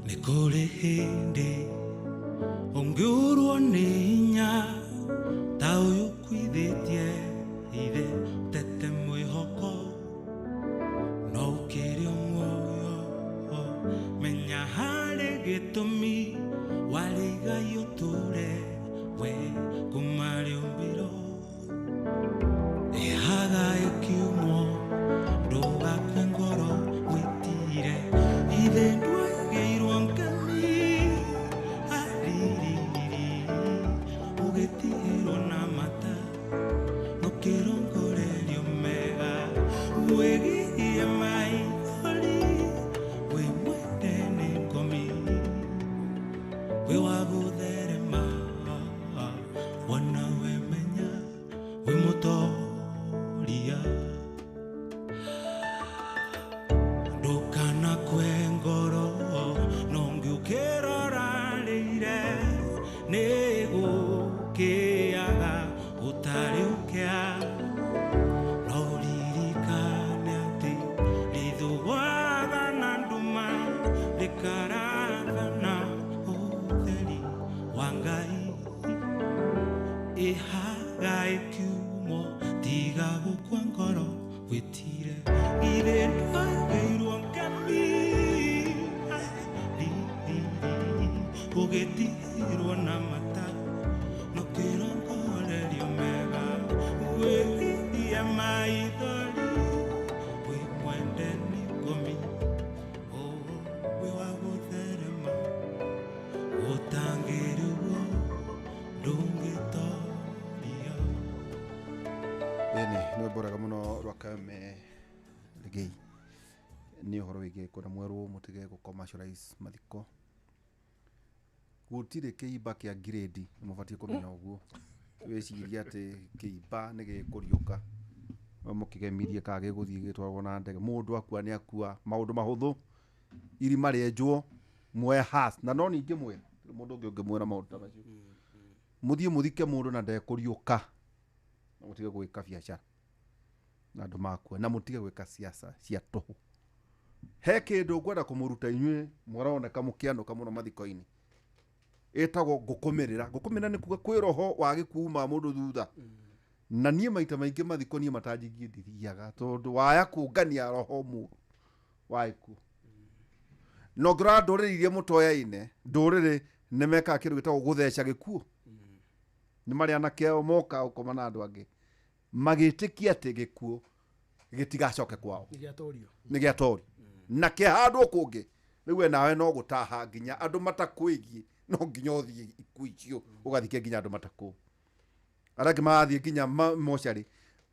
nikore hindi ungurwo ninya ta uyu kwithitie ithe tete mwihoko no ukirio muoyo menya hari gitumi wariga yuture we kumario mbiro ehaga ikiumo nduga kwengoro witire ithe ndwageirwo ngami ariri ugetirwo na mata nukirongorerio mega wegie maithori we mwendene ngomi we wagutherema wana we menya we mutoria ndukana kwe Kugetirwo na mata Nukirongorerio mega Wĩgirie maithori Wĩ mwende nĩ ngũmi Wĩ wa gũtherema Ũtangĩriguo ndũngĩtoria Ĩni nĩ mbũraga mũno rwa Kame Regei nĩ ũhoro wĩgiĩ kũra mwerũ mũtige gũcommercialize mathiko gũtirĩ kĩimba kĩa grade mũbatie kũmenya ũguo wĩciria atĩ kĩimba nĩ gĩkũriũka mũkĩgemirie kage gũthiĩ gĩtwarwo na ndege mũndũ akua nĩ akua maũndũ mahũthũ irima rĩenjwo mwe has na no ningĩ mwera mũndũ ũngĩ ũngĩmwĩra maũndũ ta macio mũthiĩ mũthike mũndũ na ndekũriũka na mũtige gwĩka biacara na andũ makua na mũtige gwĩka siasa cia tũhũ he kĩndũ ngwenda kũmũruta inyuĩ mũroneka mũkĩanũka mũno mathiko-inĩ etagwo ngũkũmĩrĩra nĩ kuga kwĩ roho wa gĩkuuma mũndũ thutha na niĩ maita maingĩ mathiko niĩ matanjingie ndithiaga tondũ waya kũngania roho mu waiku no ngĩrora ndũrĩrĩ iria mũtoyaine ndũrĩrĩ nĩ mekaga kĩndũ gĩtagwo gũtheca gĩkuũ nĩ marĩ anake ao moka gũkoma na andũ angĩ magĩtĩkia atĩ gĩkuũ gĩtigacoke kwao nĩ gĩatorio na kĩhandwo kũngĩ rĩu nawe no gũtaha nginya andũ matakwĩgie no nginya ũthiĩ ikuũ icio ũgathike nginya andũ matakũ arangĩ magathiĩ nginya mocarĩ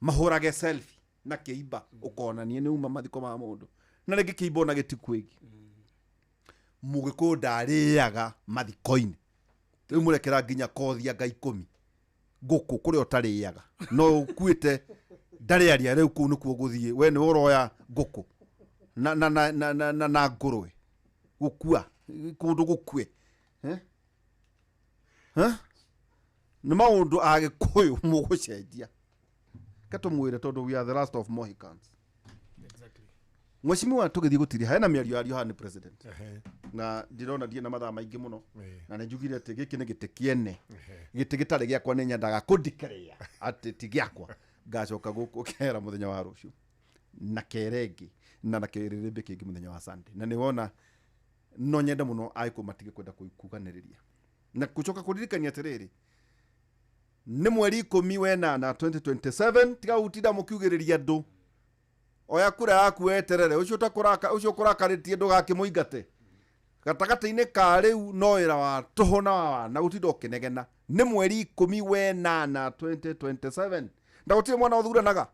mahũrage selfie na kĩimba ũkonanie nĩ uma mathiko ma mũndũ na rĩngĩ kĩimba ona gĩtikwĩgi mũgĩkũyũ ndarĩaga mathiko-inĩ rĩu mũrekera nginya kothia nga 10 ngũkũ kũrĩa ũtarĩaga no ũkuĩte ndarĩaria rĩu kũu nĩkuo gũthiĩ we nĩ ũroya ngũkũ na ngũrwe gũkua kũndũ gũkue nĩ maũndũ agĩkũyũ mũgũcenjia katũmwĩre tondũ we are the last of Mohicans Mheshimiwa tũgĩthiĩ gũtirĩ hena mĩario yario haha nĩ president na ndĩrona ndiĩ na mathaa maingĩ mũno na nĩ njugire atĩ gĩkĩ nĩ gĩtĩ kĩene gĩtĩ gĩtarĩ gĩakwa nĩ nyendaga kũndikĩrĩra atĩ ti gĩakwa ngacoka gũkũ kera mũthenya wa rũciũ na kerengi na kerĩrĩmbĩ kĩngĩ mũthenya wa Sunday na nĩ wona no nyenda mũno aiko matige kwenda kuganĩrĩria na kuchoka kũririkania atĩrĩrĩ nĩ mweri 10 na 2027 tiga utida mũkiugĩrĩria andũ oya kura yaku weterere ucio kũrakarĩtie ndũgakĩmũingate gatagatĩ-inĩ ka rĩu no wĩra wa tũhũ na gũtinda ũkĩnegena nĩ mweri 10 na 2027 ndagũtirĩ mwana ũthuranaga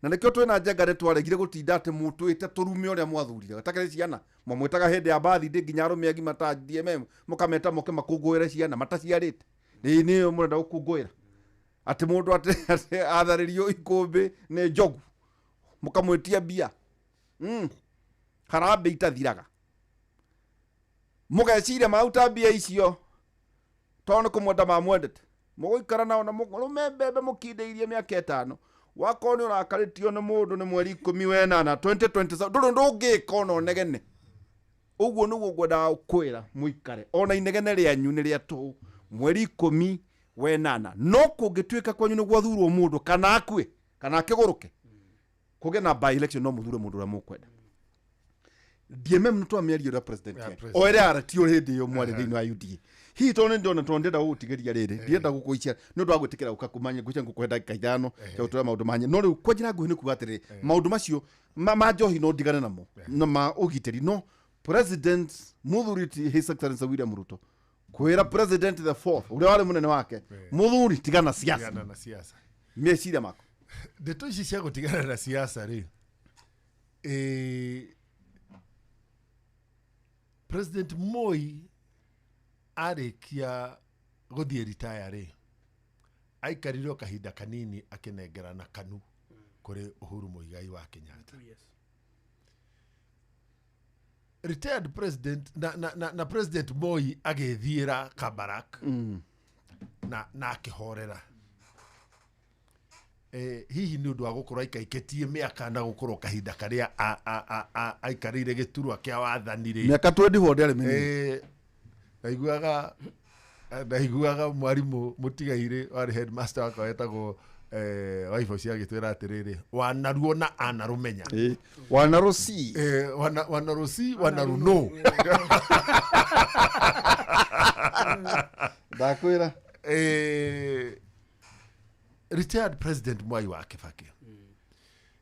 na nĩkĩo twĩna njengane twaregire gũtinda atĩ mũtwĩte tũrume ũrĩa mwathurire gatakĩrĩ ciana mwamwĩtaga hĩndĩ ya birthday nginya arũme agima ta DMM mũkameta moke makũngũĩre ciana mataciarĩte nĩ mũrenda gũkũngũĩra atĩ mũndũ atĩ atharĩrio ikũmbĩ nĩ njogu mũkamwĩtia mbia harambĩ itathiraga mũgeciria mauta mbia icio tondũ nĩ kũmwenda mamwendete mũgũikara nao na mũrũme mbembe mũkindĩirie mĩaka 5 wakorwo nĩ ũrakarĩtio nĩ mũndũ nĩ mweri 10 na 2027 ndũrĩ ndũngĩka ona ũnegene ũguo nĩguo ngwendaga kwĩra mũikare ona inegene rĩanyu nĩ rĩa tũhũ mweri 10 no kũngĩtuĩka kwanyu nĩ gwathurwo mũndũ kana akue kana akĩgũrũke kũgĩa na by election no mũthure mũndũ ũrĩa mũkwenda DMM nĩtwa mĩario ya president o ĩrĩa aratio hĩndĩ ĩyo mwarĩ thĩinĩ wa UDA hihi tondũ ndona ndĩrenda gũgũtigĩria rĩrĩ ndĩrenda gũkũicia nĩ ũndũ wa gwĩtĩkĩra ũkakumanya ngũcia ngũkwenda ndagĩka 5 ya gũtũra maũndũ manye no rĩu kwa njĩra nguhĩ nĩ kuga atĩrĩrĩ maũndũ macio ma njohi no ndigane namo na ma ũgitĩri no president mũthuri His Excellency William Ruto kwĩra president the 4th ũrĩa warĩ mũnene wake mũthuri tigana siasa meciria mako ndeto ici cia gũtigana na siasa rĩ President Moi arĩkia gũthiĩ retire rĩ aikarire kahinda kanini akĩnengerana kanu kũrĩ Uhuru Muigai wa Kenyatta retired president na president Moi agĩthiĩra Kabarak na akĩhorera hihi nĩ ũndũ wa gũkorwo aikaiketie mĩaka na gũkorwo kahinda karĩa aikarĩire gĩturwa kĩa wathani rĩ mĩaka 20 ndĩarĩ mĩnini ndaiguaga mwarimũ mũtigaire warĩ headmaster wake wetagwo wife cia gĩtwĩra atĩrĩrĩ wanaruo na anarũmenya wanarusi wanarusi wanaruno Ndakwira. Retired President Mwai wa Kibaki.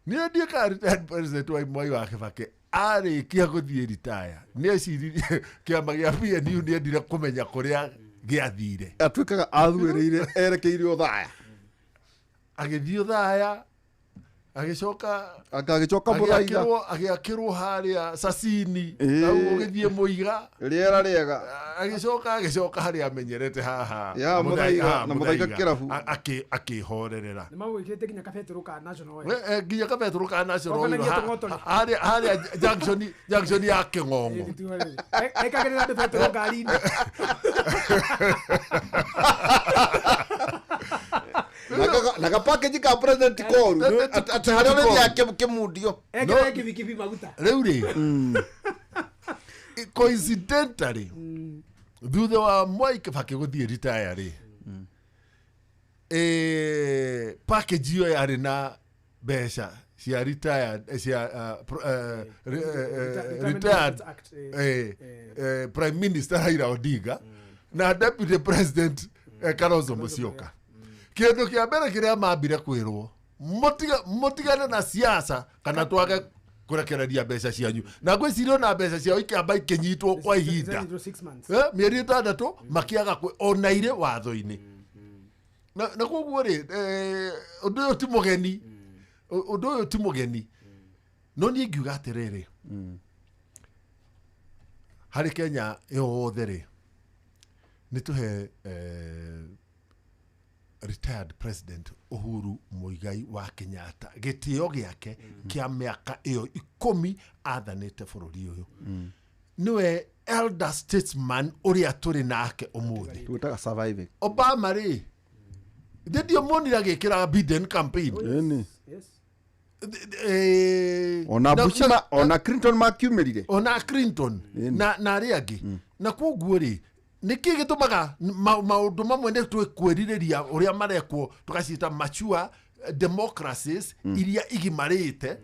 Nĩ ndiye ka retired President Mwai wa Kibaki arĩkia gũthiĩ retire nĩ eciririe kĩama gĩa PNU nĩ endire kũmenya kũrĩa gĩathire. Atuĩkaga athuĩrĩire erekeire Othaya. Agĩthiĩ Othaya agĩcoka mũthaiga agĩakĩrwo harĩa Sasini na ũgĩthiĩ Mũiga rĩera rĩega agĩcoka harĩa amenyerete haha na mũthaiga kĩrabu akĩhorerera nĩ magwĩkĩte nginya kabetũrũ ka national nginya kabetũrũ ka national harĩa junction ya Kĩng'ong'o ekagĩrĩra andũ betũrũ ngari-inĩ naga package ka president koru ati harĩa ũrĩ yake kĩmundio ekĩra kibikibi maguta rĩu rĩ coincidentally thutha wa Mwai Kibaki gũthiĩ retire rĩ package ĩyo yarĩ na mbeca cia retired Prime Minister Raila Odinga na Deputy President Kalonzo Musyoka. Kĩndũ kĩa mbere kĩrĩa mambire kwĩrwo mũtigane na siasa kana twage kũrekereria mbeca cianyu na ngwĩciria na mbeca ciao ikĩamba ikĩnyitwo kwa ihinda mĩeri 6 makĩaga ona irĩ watho-inĩ na koguo rĩ ũndũ ũyũ ti mũgeni no niĩ ngiuga atĩrĩrĩ harĩ Kenya yothe rĩ nĩ tũhe retired President Uhuru Muigai wa Kenyatta gĩtĩo gĩake kĩa mĩaka ĩyo 10 athanĩte bũrũri ũyũ nĩwe elder statesman ũrĩa tũrĩ nake ũmũthĩ twĩtaga surviving. Obama rĩ ndio monira gĩkĩra Biden campaign ona Bush ona Clinton makiumĩrire ona Clinton na arĩa angĩ na koguo rĩ nĩkĩ gĩtũmaga maũndũ mamwe nĩ twĩkwĩrirĩria ũrĩa marekwo tũgacita mature democracies iria igimarĩte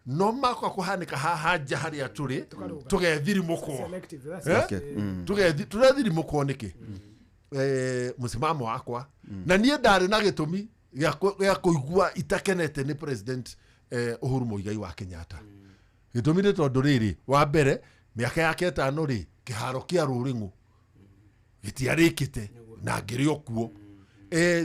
no makwa kũhanĩka haha nja harĩa tũrĩ tũgethirimũkwo tũrethirimũkwo nĩkĩ mũsimamo wakwa na niĩ ndarĩ na gĩtũmi gĩa kũigua itakenete nĩ President Uhuru Muigai wa Kenyatta. Gĩtũmi nĩ tondũ rĩrĩ wa mbere mĩaka yake 5 rĩ kĩharo kĩa Rũrĩng'ũ gĩtiarĩkĩte na ngĩrĩ okuo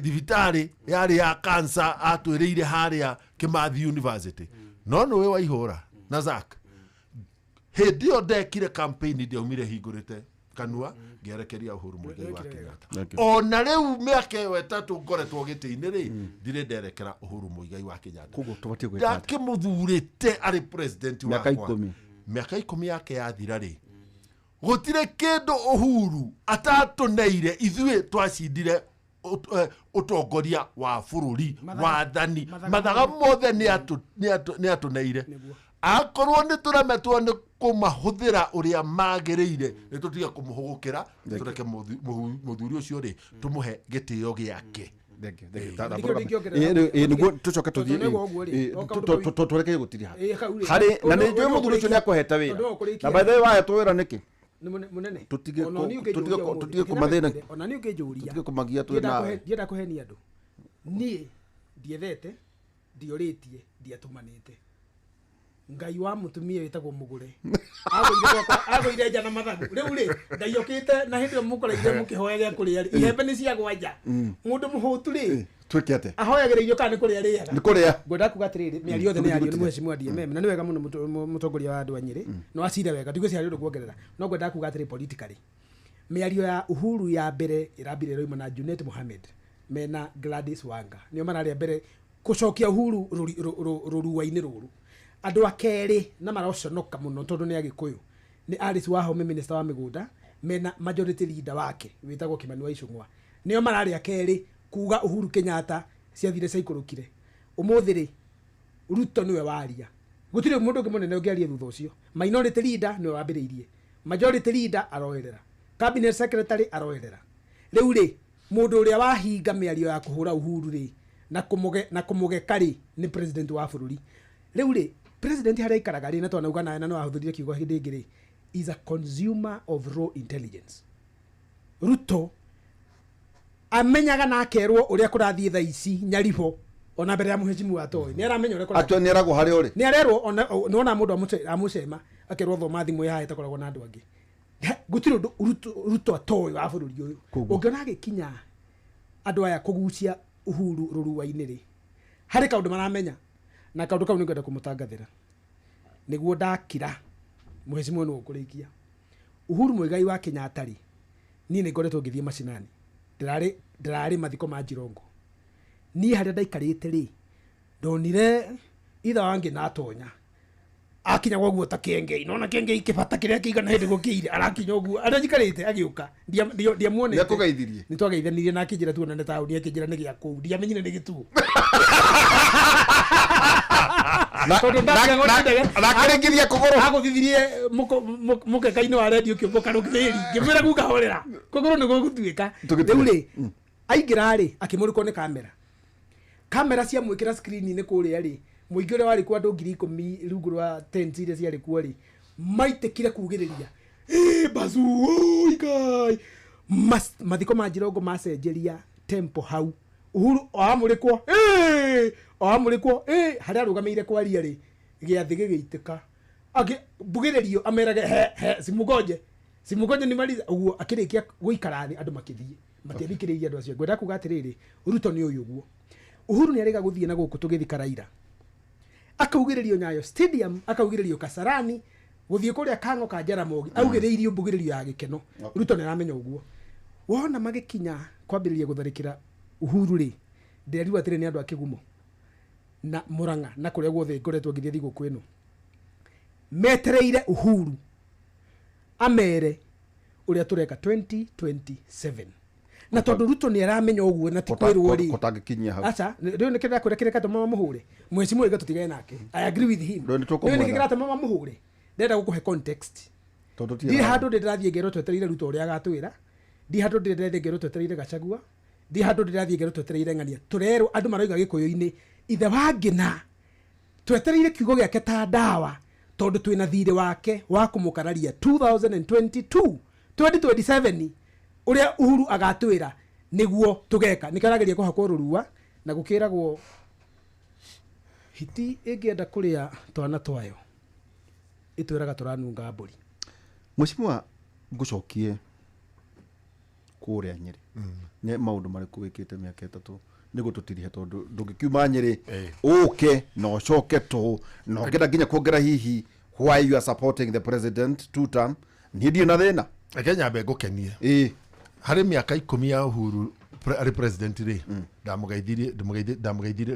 thibitarĩ yarĩ ya cancer atwĩrĩire harĩa Kimathi University no nĩwe waihũra na Zack hĩndĩ ĩyo ndekire campaign ndiaumire hingũrĩte kanua ngĩerekeria Uhuru Muigai wa Kenyatta ona rĩu mĩaka ĩyo 3 ngoretwo gĩtĩ-inĩ rĩ ndirĩ nderekera Uhuru Muigai wa Kenyatta ndakĩmũthurĩte arĩ president wakwa mĩaka 10 yake yathira rĩ gũtirĩ kĩndũ Uhuru atatũneire ithuĩ twacindire ũtongoria wa bũrũri wathani mathaga mothe nĩ atũneire akorwo nĩ tũremetwo nĩ kũmahũthĩra ũrĩa magĩrĩire nĩ tũtige kũmũhũgũkĩra tũreke mũthuri ũcio rĩ tũmũhe gĩtĩo gĩake nĩguo tũcoke tũthiĩ tũreke gũtirĩ harĩ na nĩ njũĩ mũthuri ũcio nĩ akũhete wĩra na by the way wahetwo wĩra nĩkĩ munene tutige kũmathĩna ona nĩ ũkĩnjũria tutige kũmagia twĩ nawe ndienda kũhenia andũ niĩ ndiethete ndiorĩtie ndiatũmanĩte Ngai wa mũtumia wĩtagwo Mũgũre agũire nja na mathagu rĩu rĩ ndaiũkĩte na hĩndĩ ĩyo mũkoraire mũkĩhoya gĩa kũrĩa rĩ ihembe nĩ ciagwa nja mũndũ mũhũtu rĩ twĩke atĩa ahoyagĩrĩrio kana nĩ kũrĩa rĩaga nĩ kũrĩa ngwenda kuga atĩrĩrĩ mĩario yothe nĩ yario nĩ mheshimiwa DMM na nĩ wega mũno mũtongoria wa andũ a Nyĩrĩ no acira wega ndigũciarĩ ũndũ kuongerera no ngwenda kuga atĩrĩ politically mĩario ya Uhuru ya mbere ĩrambire roima na Junet Mohamed mena Gladys Wanga nĩo mararĩa mbere gũcokia Uhuru rũruwa-inĩ rũrũ andũ akerĩ na maroconoka mũno tondũ nĩ Agĩkũyũ nĩ Alice Wahome minister wa mĩgũnda mena majority leader wake wĩtagwo Kimani wa Icũng'wa nĩo mararĩa kerĩ kuga Uhuru Kenyatta ciathire caikũrũkire ũmũthĩ rĩ Ruto nĩwe waria gũtirĩ mũndũ ũngĩ mũnene ũngĩaria thutha ũcio minority leader nĩwe wambĩrĩirie majority leader aroerera cabinet secretary aroerera rĩu rĩ mũndũ ũrĩa wahinga mĩario ya kũhũra Uhuru rĩ na kũmũgeka rĩ nĩ president wa bũrũri rĩu rĩ president harĩa ikaraga rĩ na twanauga nawe na no ahũthĩrire kiugo hĩndĩ ĩngĩ rĩ is a consumer of raw intelligence Ruto amenyaga na akerwo uria kurathie tha ici Nyaribo ona mbere ya muhecimu wa Toi ni aramenya uria kurathie atwa ni arago hari uri ni arerwo ona mundu amucema akerwo thoma thimu ya heta koragwo na andu angi gutiri Ruto Toi wa bururi uyu ungiona gikinya andu aya kugucia Uhuru ruruwa-ini ri hari kaundu maramenya na kaundu kau ningwenda kumutangathira niguo ndakira muhecimu no ukurikia Uhuru Muigai wa Kenyatta ri ni ngoretwo ngithie macinani ndirari mathiko ma Jirongo ni haria ndaikarite ri ndonire itha wangi na tonya akinya gwaguo ta Kengei nona Kengei kibata kiria kigana hindi gukire arakinya uguo arajikarite agiuka ndiamuone ni akugeithirie ni twageithanirie na kijira tu na tauni akijira ni gia kuu ndiamenyire ni gitu na karengiria kuguru aguthirie muke kaino wa radio kiongo karukiri ngimira guka horera kuguru ni gugutuika riu ri aingira ri akimurikwo ni kamera cia mwikira screen ni kuria ri muingi uria wari kwa andu 10,000 rungu rwa 10 series yari kuo ri maitekire kugiriria bazu ikai mathiko ma Jirongo macenjeria tempo hau Uhuru oamurikwo haria arugameire kwaria ri giathi gigiteka agi bugiririo amerage simugoje ni maliza uguo akirikia guikara thi andu makithie matiathikiriria andu acio ngwenda kuga atiriri Ruto ni uyu uguo Uhuru ni arega guthie na guku tugithika Raila akaugiririo Nyayo Stadium akaugiririo Kasarani guthie kuria Kango ka Jaramogi augiririo mbugiririo ya gikeno Ruto ni aramenya uguo wona magikinya kwambiriria gutharikira Uhuru ri nderiwa atire ni andu akigumo na Muranga na kuria guothe ngoretwo ngithie thigo kwenu metereire Uhuru amere uria tureka 2027 na tondu Ruto ni aramenya uguo na tikwirwo ri kutangikinyia hau acha riu ni kira kurekereka to mama muhure mwecimu ega tutigane nake I agree with him riu ni kira to mama muhure ndenda gukuhe context tondu ti ndi handu ndirathie ngero twetereire Ruto uria agatwira ndi handu ndirathie ngero twetereire Gachagua ndi handu ndirathie ngero twetereire Ng'ania turero andu maroiga gikuyu-ini ithe wangina twetereire kiugo giake ta ndawa tondu twina thire wake wa kumukararia 2027 uria Uhuru agatwira niguo tugeka nikarageria kuhakwo ruruwa na gukiragwo hiti ingienda kuria twana twayo itwiraga turanunga mburi mushimwa ngucokie kuria Nyeri ne maundu mariku wikite miaka 3 niguo tutirihe tondu ndungikiuma Nyeri uke no coke tu no ngenda nginya kuongera hihi why you are supporting the president 2 term ni na thina Kenya be gukenie hari miaka 10 ya Uhuru ari president ri ndamugeithirie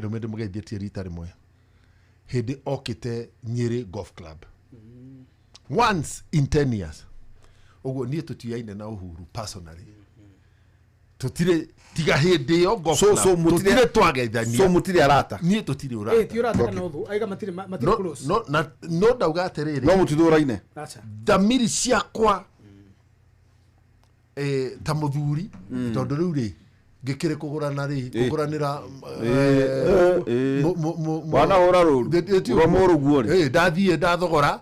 ndumugeithie rita rimwe hindi okite Nyeri Golf Club once in 10 years uguo nie tutiaine na Uhuru personally tutire tiga hindi yo Golf Club tutire twageithania so mutire arata nie tutire urata ti urata kana uthu aiga matire close no ndauga atiriri no mutithuraine acha damiri ciakwa ta muthuri tondu riu ri ngikire kugurana ri kuguranira wana ora ruru ro moru guori ndathie ndathogora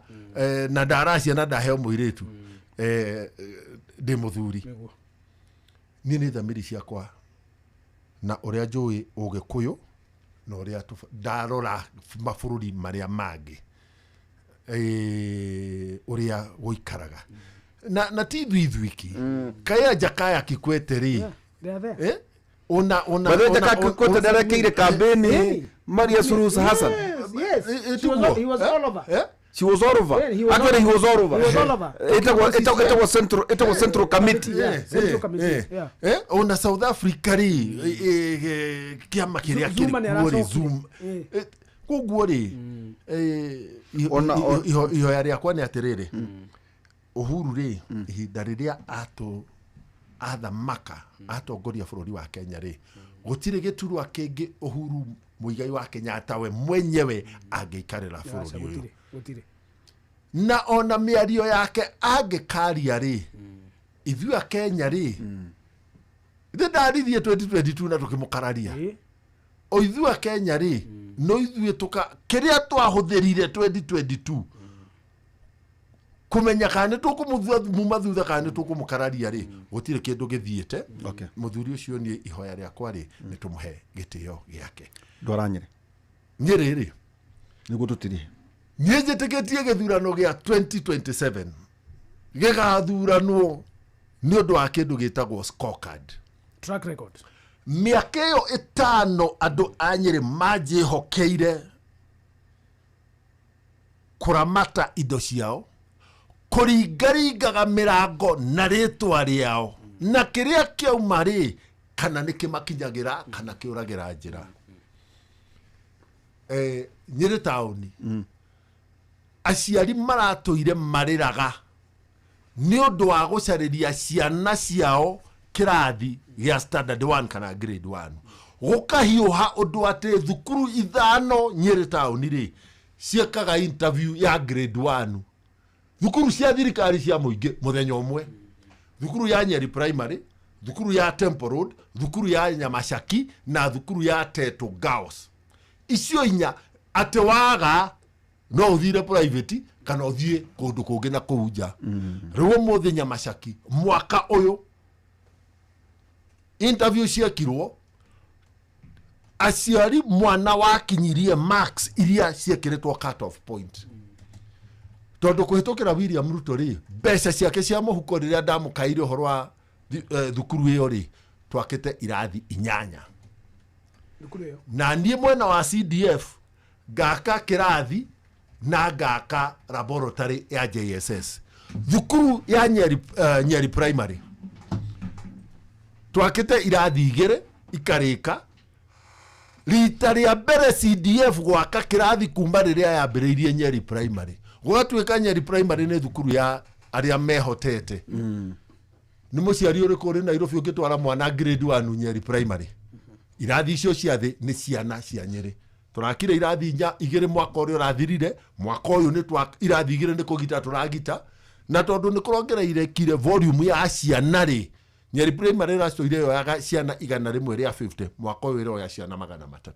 na ndaracia na ndaheo muiritu ndi muthuri ni thamiri ciakwa na uria njui ugikuyu na uria ndarora mabururi maria mangi uria guikaraga na ti thwithwiki kaya Jakaya Kikwete ri ona Kikwete ndarekeire kampeni Maria Suluhu Hassan yes he was all over she was all over actually he was all over it was central committee ona South Africa ri kiama kiria kiri Zoom kuguo ri iho yari akwa ni atiriri Uhuru ri ihinda riria athamaka atongoria bururi wa Kenya ri gutire giturwa kingi Uhuru Muigai wa Kenyatta we mwenyewe angeikarira bururi uyu na ona miario yake angikaria ri ithu a Kenya ri ndarithie 2022 na tukimukararia o ithu a Kenya ri no ithu tuka kiria twahuthirire 2022 kumenya kana tukumuma thutha kana tukumukararia ri gutire kindu githiete muthuri ucio ni ihoya riakwa ri ni tumuhe gitio giake ndoranyire nyiri ri niguo tutiri nyejeteketie githurano gia 2027 gigathuranwo ni undu wa kindu gitagwo scorecard track record miaka iyo 5 andu a Nyeri majihokeire kuramata indo ciao kuringaringaga mirango na ritwa riao na kiria kiauma ri kana nikimakinyagira kana kiuragira njira Nyeri tauni aciari maratuire mariraga ni undu wa gucariria ciana ciao kirathi gia standard 1 kana grade 1 gukahiuha undu ati thukuru ithano Nyeri tauni ri ciekaga interview ya grade 1 thukuru cia thirikari cia muingi muthenya umwe thukuru ya Nyeri primary thukuru ya Temple Road thukuru ya Nyamashaki na thukuru ya Teto Girls icio inya ati waga no uthire private kana uthie kundu kungi na kuja riu muthi Nyamashaki mwaka uyu interview ciekirwo aciari mwana wakinyirie max iria ciekiritwo cut off point tondu kuhitukira William Ruto ri mbeca ciake cia muhuko riria ndamukaire horo wa thukuru iyo ri twakite irathi 8 na nie mwena wa CDF gaka kirathi na gaka laboratory ya JSS thukuru ya Nyeri primary twakite irathi 2 ikarika rita ria mbere CDF gwaka kirathi kumba riria yambiriirie Nyeri primary gwatuika Nyeri primary ni thukuru ya aria mehotete ni muciari uriku ri Nairobi ungitwara mwana grade 1 Nyeri primary irathi icio ciathi ni ciana cia Nyeri turakire irathi 2 mwaka uri urathirire mwaka uyu ni twa irathi 2 ni kugita turagita na tondu ni kurongereire kire volume ya ciana ri Nyeri primary rastoire yo ya ciana 100 ria 50 mwaka uyu ro ya ciana 300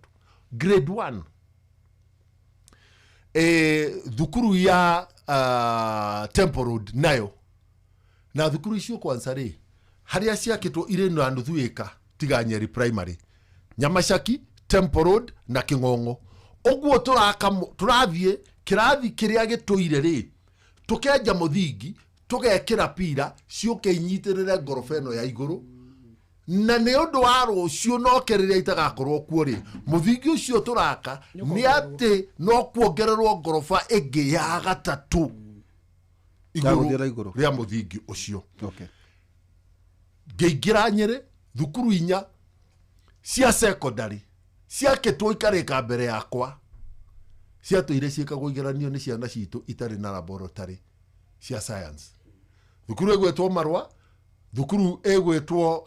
grade 1 thukuru ya Temple Road nayo na thukuru icio kwanza ri haria ciakitwo ire na nuthu eka tiga Nyeri primary Nyamashaki Temple Road na King'ong'o uguo turathie kirathi kiria gituire ri tukenja muthingi tugekira pira ciuke inyitirire ngorofa ino ya iguru na ni undu wa rucio no keriria itagakorwo kuo ri muthingi ucio turaka ni ati no kuongererwo ngorofa ingi ya gatatu iguru ria muthingi ucio ngeingira Nyeri thukuru 4 cia secondary ciakitwo ikarika mbere yakwa ciatuire ciekagwo igeranio ni ciana citu itari na laboratory cia science thukuru egwetwo Marwa thukuru egwetwo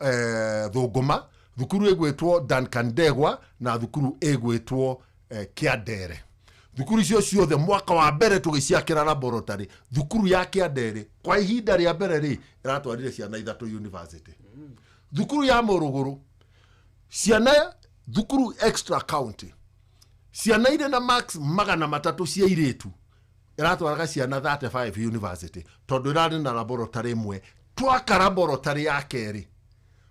Thunguma thukuru egwetwo Duncan Ndegwa na thukuru egwetwo Kiandere thukuru icio ciothe mwaka wa mbere tugiciakira laboratory thukuru ya Kiandere kwa ihinda ria mbere ri iratwarire ciana 3 university thukuru ya Morogoro ciana thukuru extra county ciana ire na max 300 cia iritu iratwaraga ciana 35 university tondu irari na laboratory imwe twaka laboratory ya keri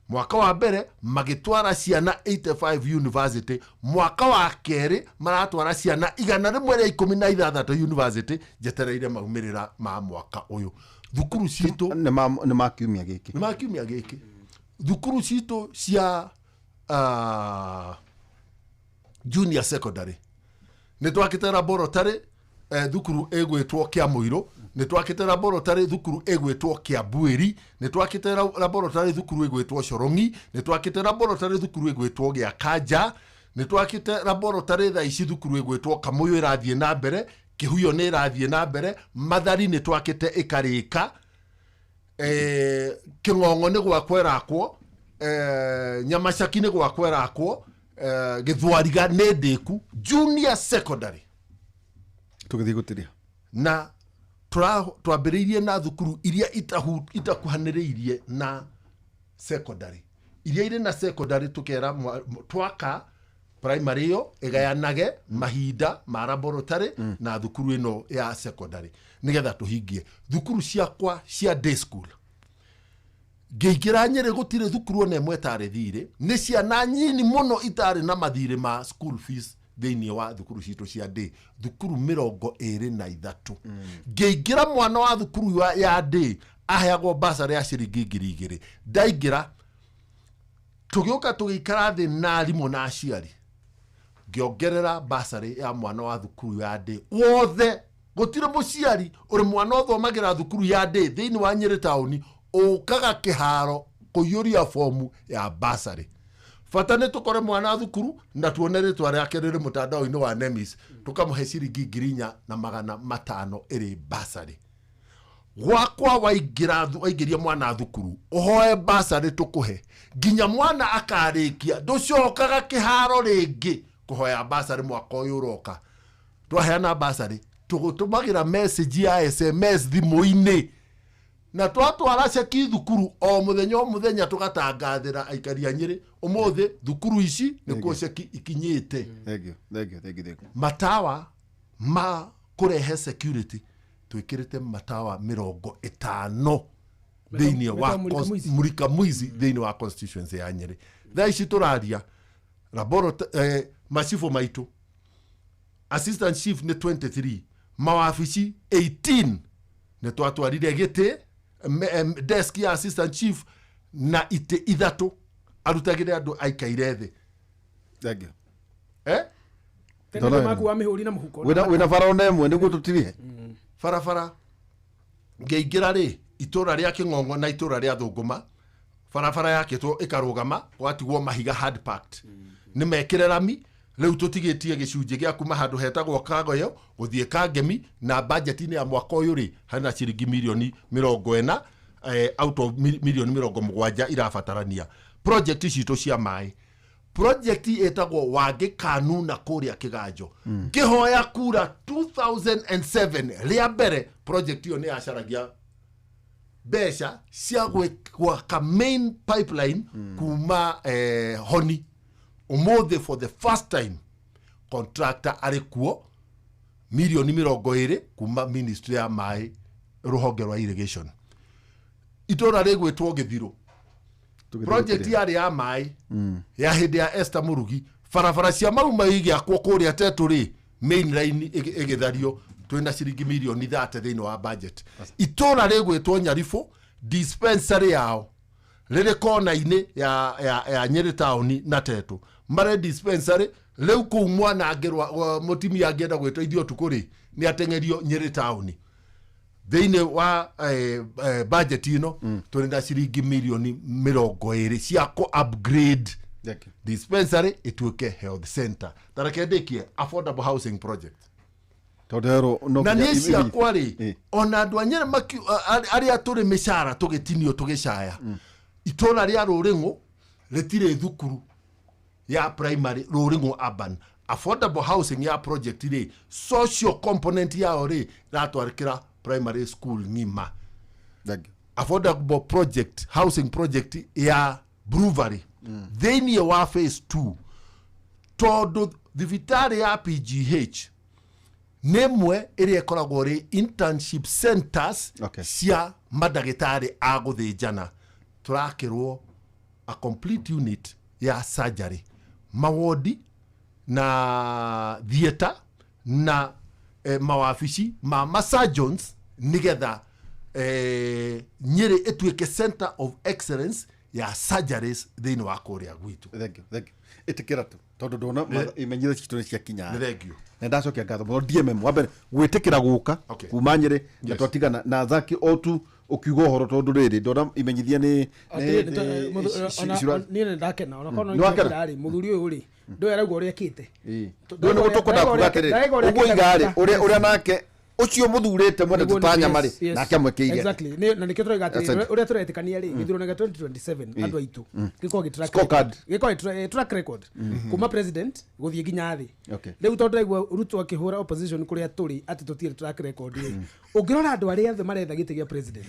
mwaka wa mbere magitwara ciana 85 university mwaka wa keri maratwara ciana 116 university jetereire maumirira ma mwaka uyu thukuru citu ni makiumia giki thukuru citu cia junior secondary ni twakite laboratory thukuru egwetwo kia Muiro ni twakite laboratory thukuru egwetwo kia Bweri ni twakite laboratory thukuru egwetwo Shorongi ni twakite laboratory thukuru egwetwo gia Kanja ni twakite laboratory tha ici thukuru egwetwo Kamuyu irathie na mbere Kihuyo ni irathie na mbere Mathari ni twakite ikarika King'ong'o ni gwakwerakwo Nyamashaki ni gwakwerakwo Githwariga ni ndiku junior secondary tugithii gutiria na twambiriirie na thukuru iria itakuhaniriirie na secondary iria ire na secondary tukera twaka primary yo igayanage mahinda ma laboratory na thukuru ino ya secondary nigetha tuhingie thukuru ciakwa cia day school ngĩingĩra Nyeri gũtirĩ thukuru ona ĩmwe tarĩ thirĩ nĩ ciana nyini mũno itarĩ na mathirĩ ma school fees thĩinĩ wa thukuru citũ cia day thukuru 23 ngĩingĩra mwana wa thukuru ya day aheagwo basarĩ ya ciringi 2,000 ndaingĩra tũgĩũka tũgĩikara thĩ na arimũ na aciari ngĩongerera basarĩ ya mwana wa thukuru ya day wothe gũtirĩ mũciari ũrĩ mwana ũthomagĩra thukuru ya day thĩinĩ wa Nyeri town ũkaga kĩharo kũiyũria fomu ya basarĩ fata nĩ tũkore mwana thukuru na tuone rĩtwa rĩake rĩrĩ mũtandao-inĩ wa NEMIS tũkamũhe ciringi 4,500 ĩrĩ basarĩ gwakwa waingĩria mwana thukuru ũhoe basarĩ tũkũhe nginya mwana akarĩkia ndũcokaga kĩharo rĩngĩ kũhoya basarĩ mwaka ũyũ ũroka twaheana basarĩ tũgũtũmagĩra message ya SMS thimũ-inĩ na twatwara ceki thukuru o mũthenya tũgatangathĩra aikari a Nyeri ũmũthĩ thukuru ici nĩkuo ceki ikinyĩte matawa ma kũrehe security twĩkĩrĩte matawa 50 thĩinĩ wa Murika Mwizi thĩinĩ wa constituency ya Nyeri thaa ici tũraria macibo maitũ assistant chief nĩ 23 mawabici 18 nĩ twatwarire gĩtĩ desk ya assistant chief na itĩ 3 arutagĩre andũ aikaire thĩ tena makuwa mĩhũri na mũhuko wĩna bara ona ĩmwe nĩguo tũtirie barabara ngĩingĩra rĩ itũra rĩa Kĩng'ong'o na itũra rĩa Thũngũma barabara yakĩtwo ĩkarũgama gwatigwo mahiga hard packed nĩ mekĩre rami rĩu tũtigĩtie gĩcunjĩ gĩa kuma handũ hetagwo Kagoyo gũthiĩ Kangemi na budget-inĩ ya mwaka ũyũ rĩ hana ciringi milioni 40 out of milioni 70 irabatarania project citũ cia maĩ project etagwo Wangĩkanu na kũrĩa Kĩganjo ngĩhoya kura 2007 rĩa mbere project iyo nĩ yacaragia mbeca cia gwaka main pipeline kuma Honi ũmũthĩ for the first time contractor arĩ kuo milioni 20 kuma ministry ya maĩ rũhonge rwa irrigation itũra rĩgwĩtwo Gĩthirũ project yarĩ ya maĩ ya hĩndĩ ya Esther Mũrugi barabara cia mau maigĩakwo kũrĩa Tetũ rĩ main line ĩgĩthario twĩna ciringi milioni 30 thĩinĩ wa budget itũra rĩgwĩtwo Nyaribũ dispensary yao rĩrĩ kona-inĩ ya Nyeri town na Tetũ mare dispensary rĩu kũu mwana angĩrwa mũtimia angĩenda gwĩteithio ũtukũ rĩ nĩ ateng'erio Nyeri town thĩinĩ wa budget ĩno tũrĩ na ciringi milioni 20 cia upgrade dispensary ĩtuĩke health center tarakendĩkie affordable housing project na nĩ ciakwa rĩ ona andũ a Nyeri arĩa tũrĩ mĩcara tũgĩtinio tũgĩcaya itũra rĩa Rũrĩng'ũ rĩtirĩ thukuru ya primary Rũrĩng'ũ urban affordable housing ya project rĩ social component yao rĩ ratwarĩkĩra primary school ng'ima affordable project housing project ya Brewery thĩinĩ wa phase 2 tondũ thibitarĩ ya PGH nemwe ĩrĩa ĩkoragwo rĩ internship centers cia madagĩtarĩ a gũthĩnjana turakĩrwo a complete unit ya surgery mawodi na theater na mawabici ma surgeons nigetha Nyeri ĩtuĩke center of excellence ya surgeries thĩinĩ wa kũrĩa gwitũ ĩtĩkĩra tu tondũ ndona imenyithio citũ nĩ ciakinya na ndacokia ngatho mũno DMM wambe gwĩtĩkĩra gũka kuma Nyeri na twatigana na Zaki otu ukiuga ũhoro tondũ rĩrĩ ndona imenyithia nĩ niĩ ndakena ona kono nĩ mũthuri ũyũ rĩ ndũĩ arauga ũrĩa kĩte ndũĩ nĩ gũtũkũnda kuga atĩrĩ ũguo igarĩ ũrĩa nake ucio muthurite mwende tutanya mari nake amwekeire exactly na nikio tũraiga atĩ ũrĩa tũretikania rĩ gĩthurano gĩa 2027 andũ aitũ gĩkoragwo track record kuma president gũthiĩ nginya thĩ rĩu tondũ ndaigua Ruto akĩhũra opposition kũrĩa tũrĩ atĩ tũtirĩ track record rĩ ũngĩrora andũ arĩa othe maretha gĩtĩ gĩa president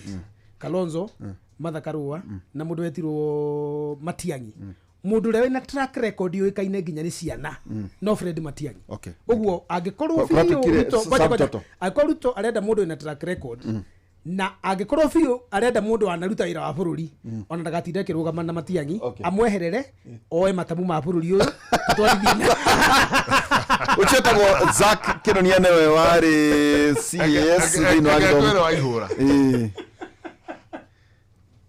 Kalonzo Martha Karua na mũndũ wetirwo Matiang'i mundu ule wina track record yoikaine nginya ni ciana no Fred Matiang'i okay uguo angikorwo Ruto arenda mundu wina track record na angikorwo biũ arenda mundu anaruta wira wa bururi ona ndagatinde kirugama na Matiang'i amweherere oe matamu ma bururi uyu twalithina uchetagwo Zack Kĩronia newe wari CS thĩinĩ wa gĩthomo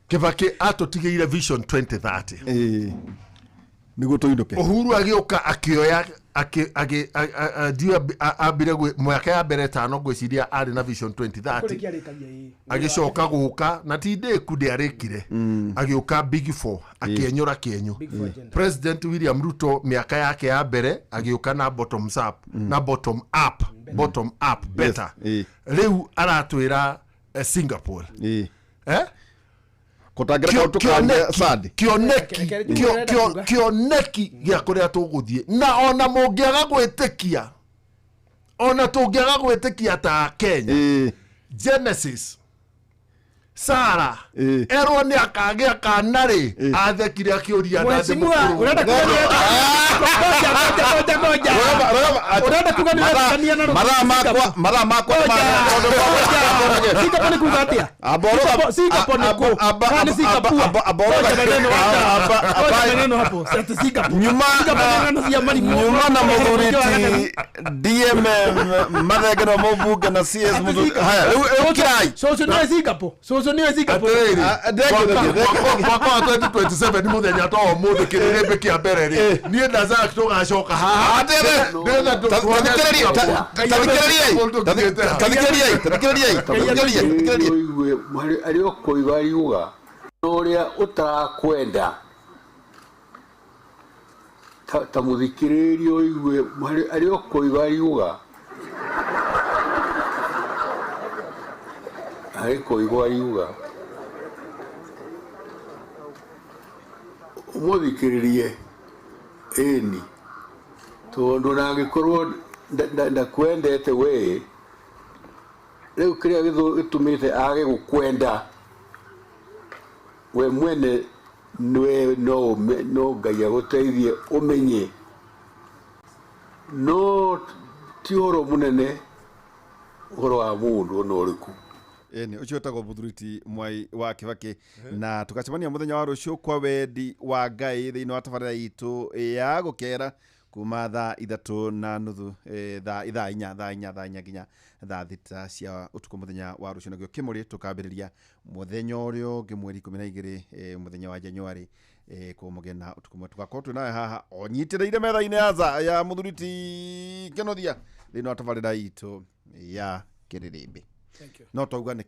Kibaki atutigĩire vision 2030 niguo tuinduke Uhuru agĩũka akĩoya ambire mwaka ya mbere tano gwĩciria arĩ na vision 2030 agĩcoka gũka na ti ndĩku ndĩarĩkire agĩũka big four akĩenyũra kĩenyũ President William Ruto mĩaka yake ya mbere agĩũka na bottom up better rĩu aratwĩra Singapore kioneki gĩa kũrĩa tũgũthiĩ na ona mũngĩaga gwĩtĩkia ta Kenya Genesis Sara erwo nĩ akagĩa kana rĩ athekire akĩũria na thĩ mũkũrũ mara makwa nyuma na mũthuriti DMM mathegeno mũbunge na CS mũthuri haya rĩu kirai Socio niwe Singapore mwaka wa 2027 ni muthenya to mũndũ kĩrĩrĩmbĩ kĩa mbere rĩ niĩ na Zack tũgacoka haha arĩ ũkũigua riuga ũrĩa ũtarakwenda ta mũthikĩrĩria ũigue arĩ ũkũigua riuga arĩ kũigua riuga ũmũthikĩrĩrie ĩni tondũ na angĩkorwo ndakwendete we rĩu kĩrĩa gĩtũmĩte age gũkwenda we mwene no Ngai agũteithie ũmenye no ti ũhoro mũnene ũhoro wa mũndũ ona ũrĩkũ eni ucio tagwo Mũthuriti Mwai wa Kibaki na tukacemania muthenya wa rucio kwa wendi wa Ngai thiini wa tabarĩra itu ya gukera kuma thaa 3:30 thaa inya nginya thaa 6 cia utuku muthenya wa rucio nagio kimuri tukambĩrĩria muthenya ũrĩa ũngĩ mweri 12 muthenya wa Januari kumugena utuku mwe tugakorwo twĩ nawe haha onyitĩrĩire metha-inĩ ya Mũthuriti Kĩnuthia thiini wa tabarĩra itu ya Kĩrĩrĩmbĩ no twauga nĩ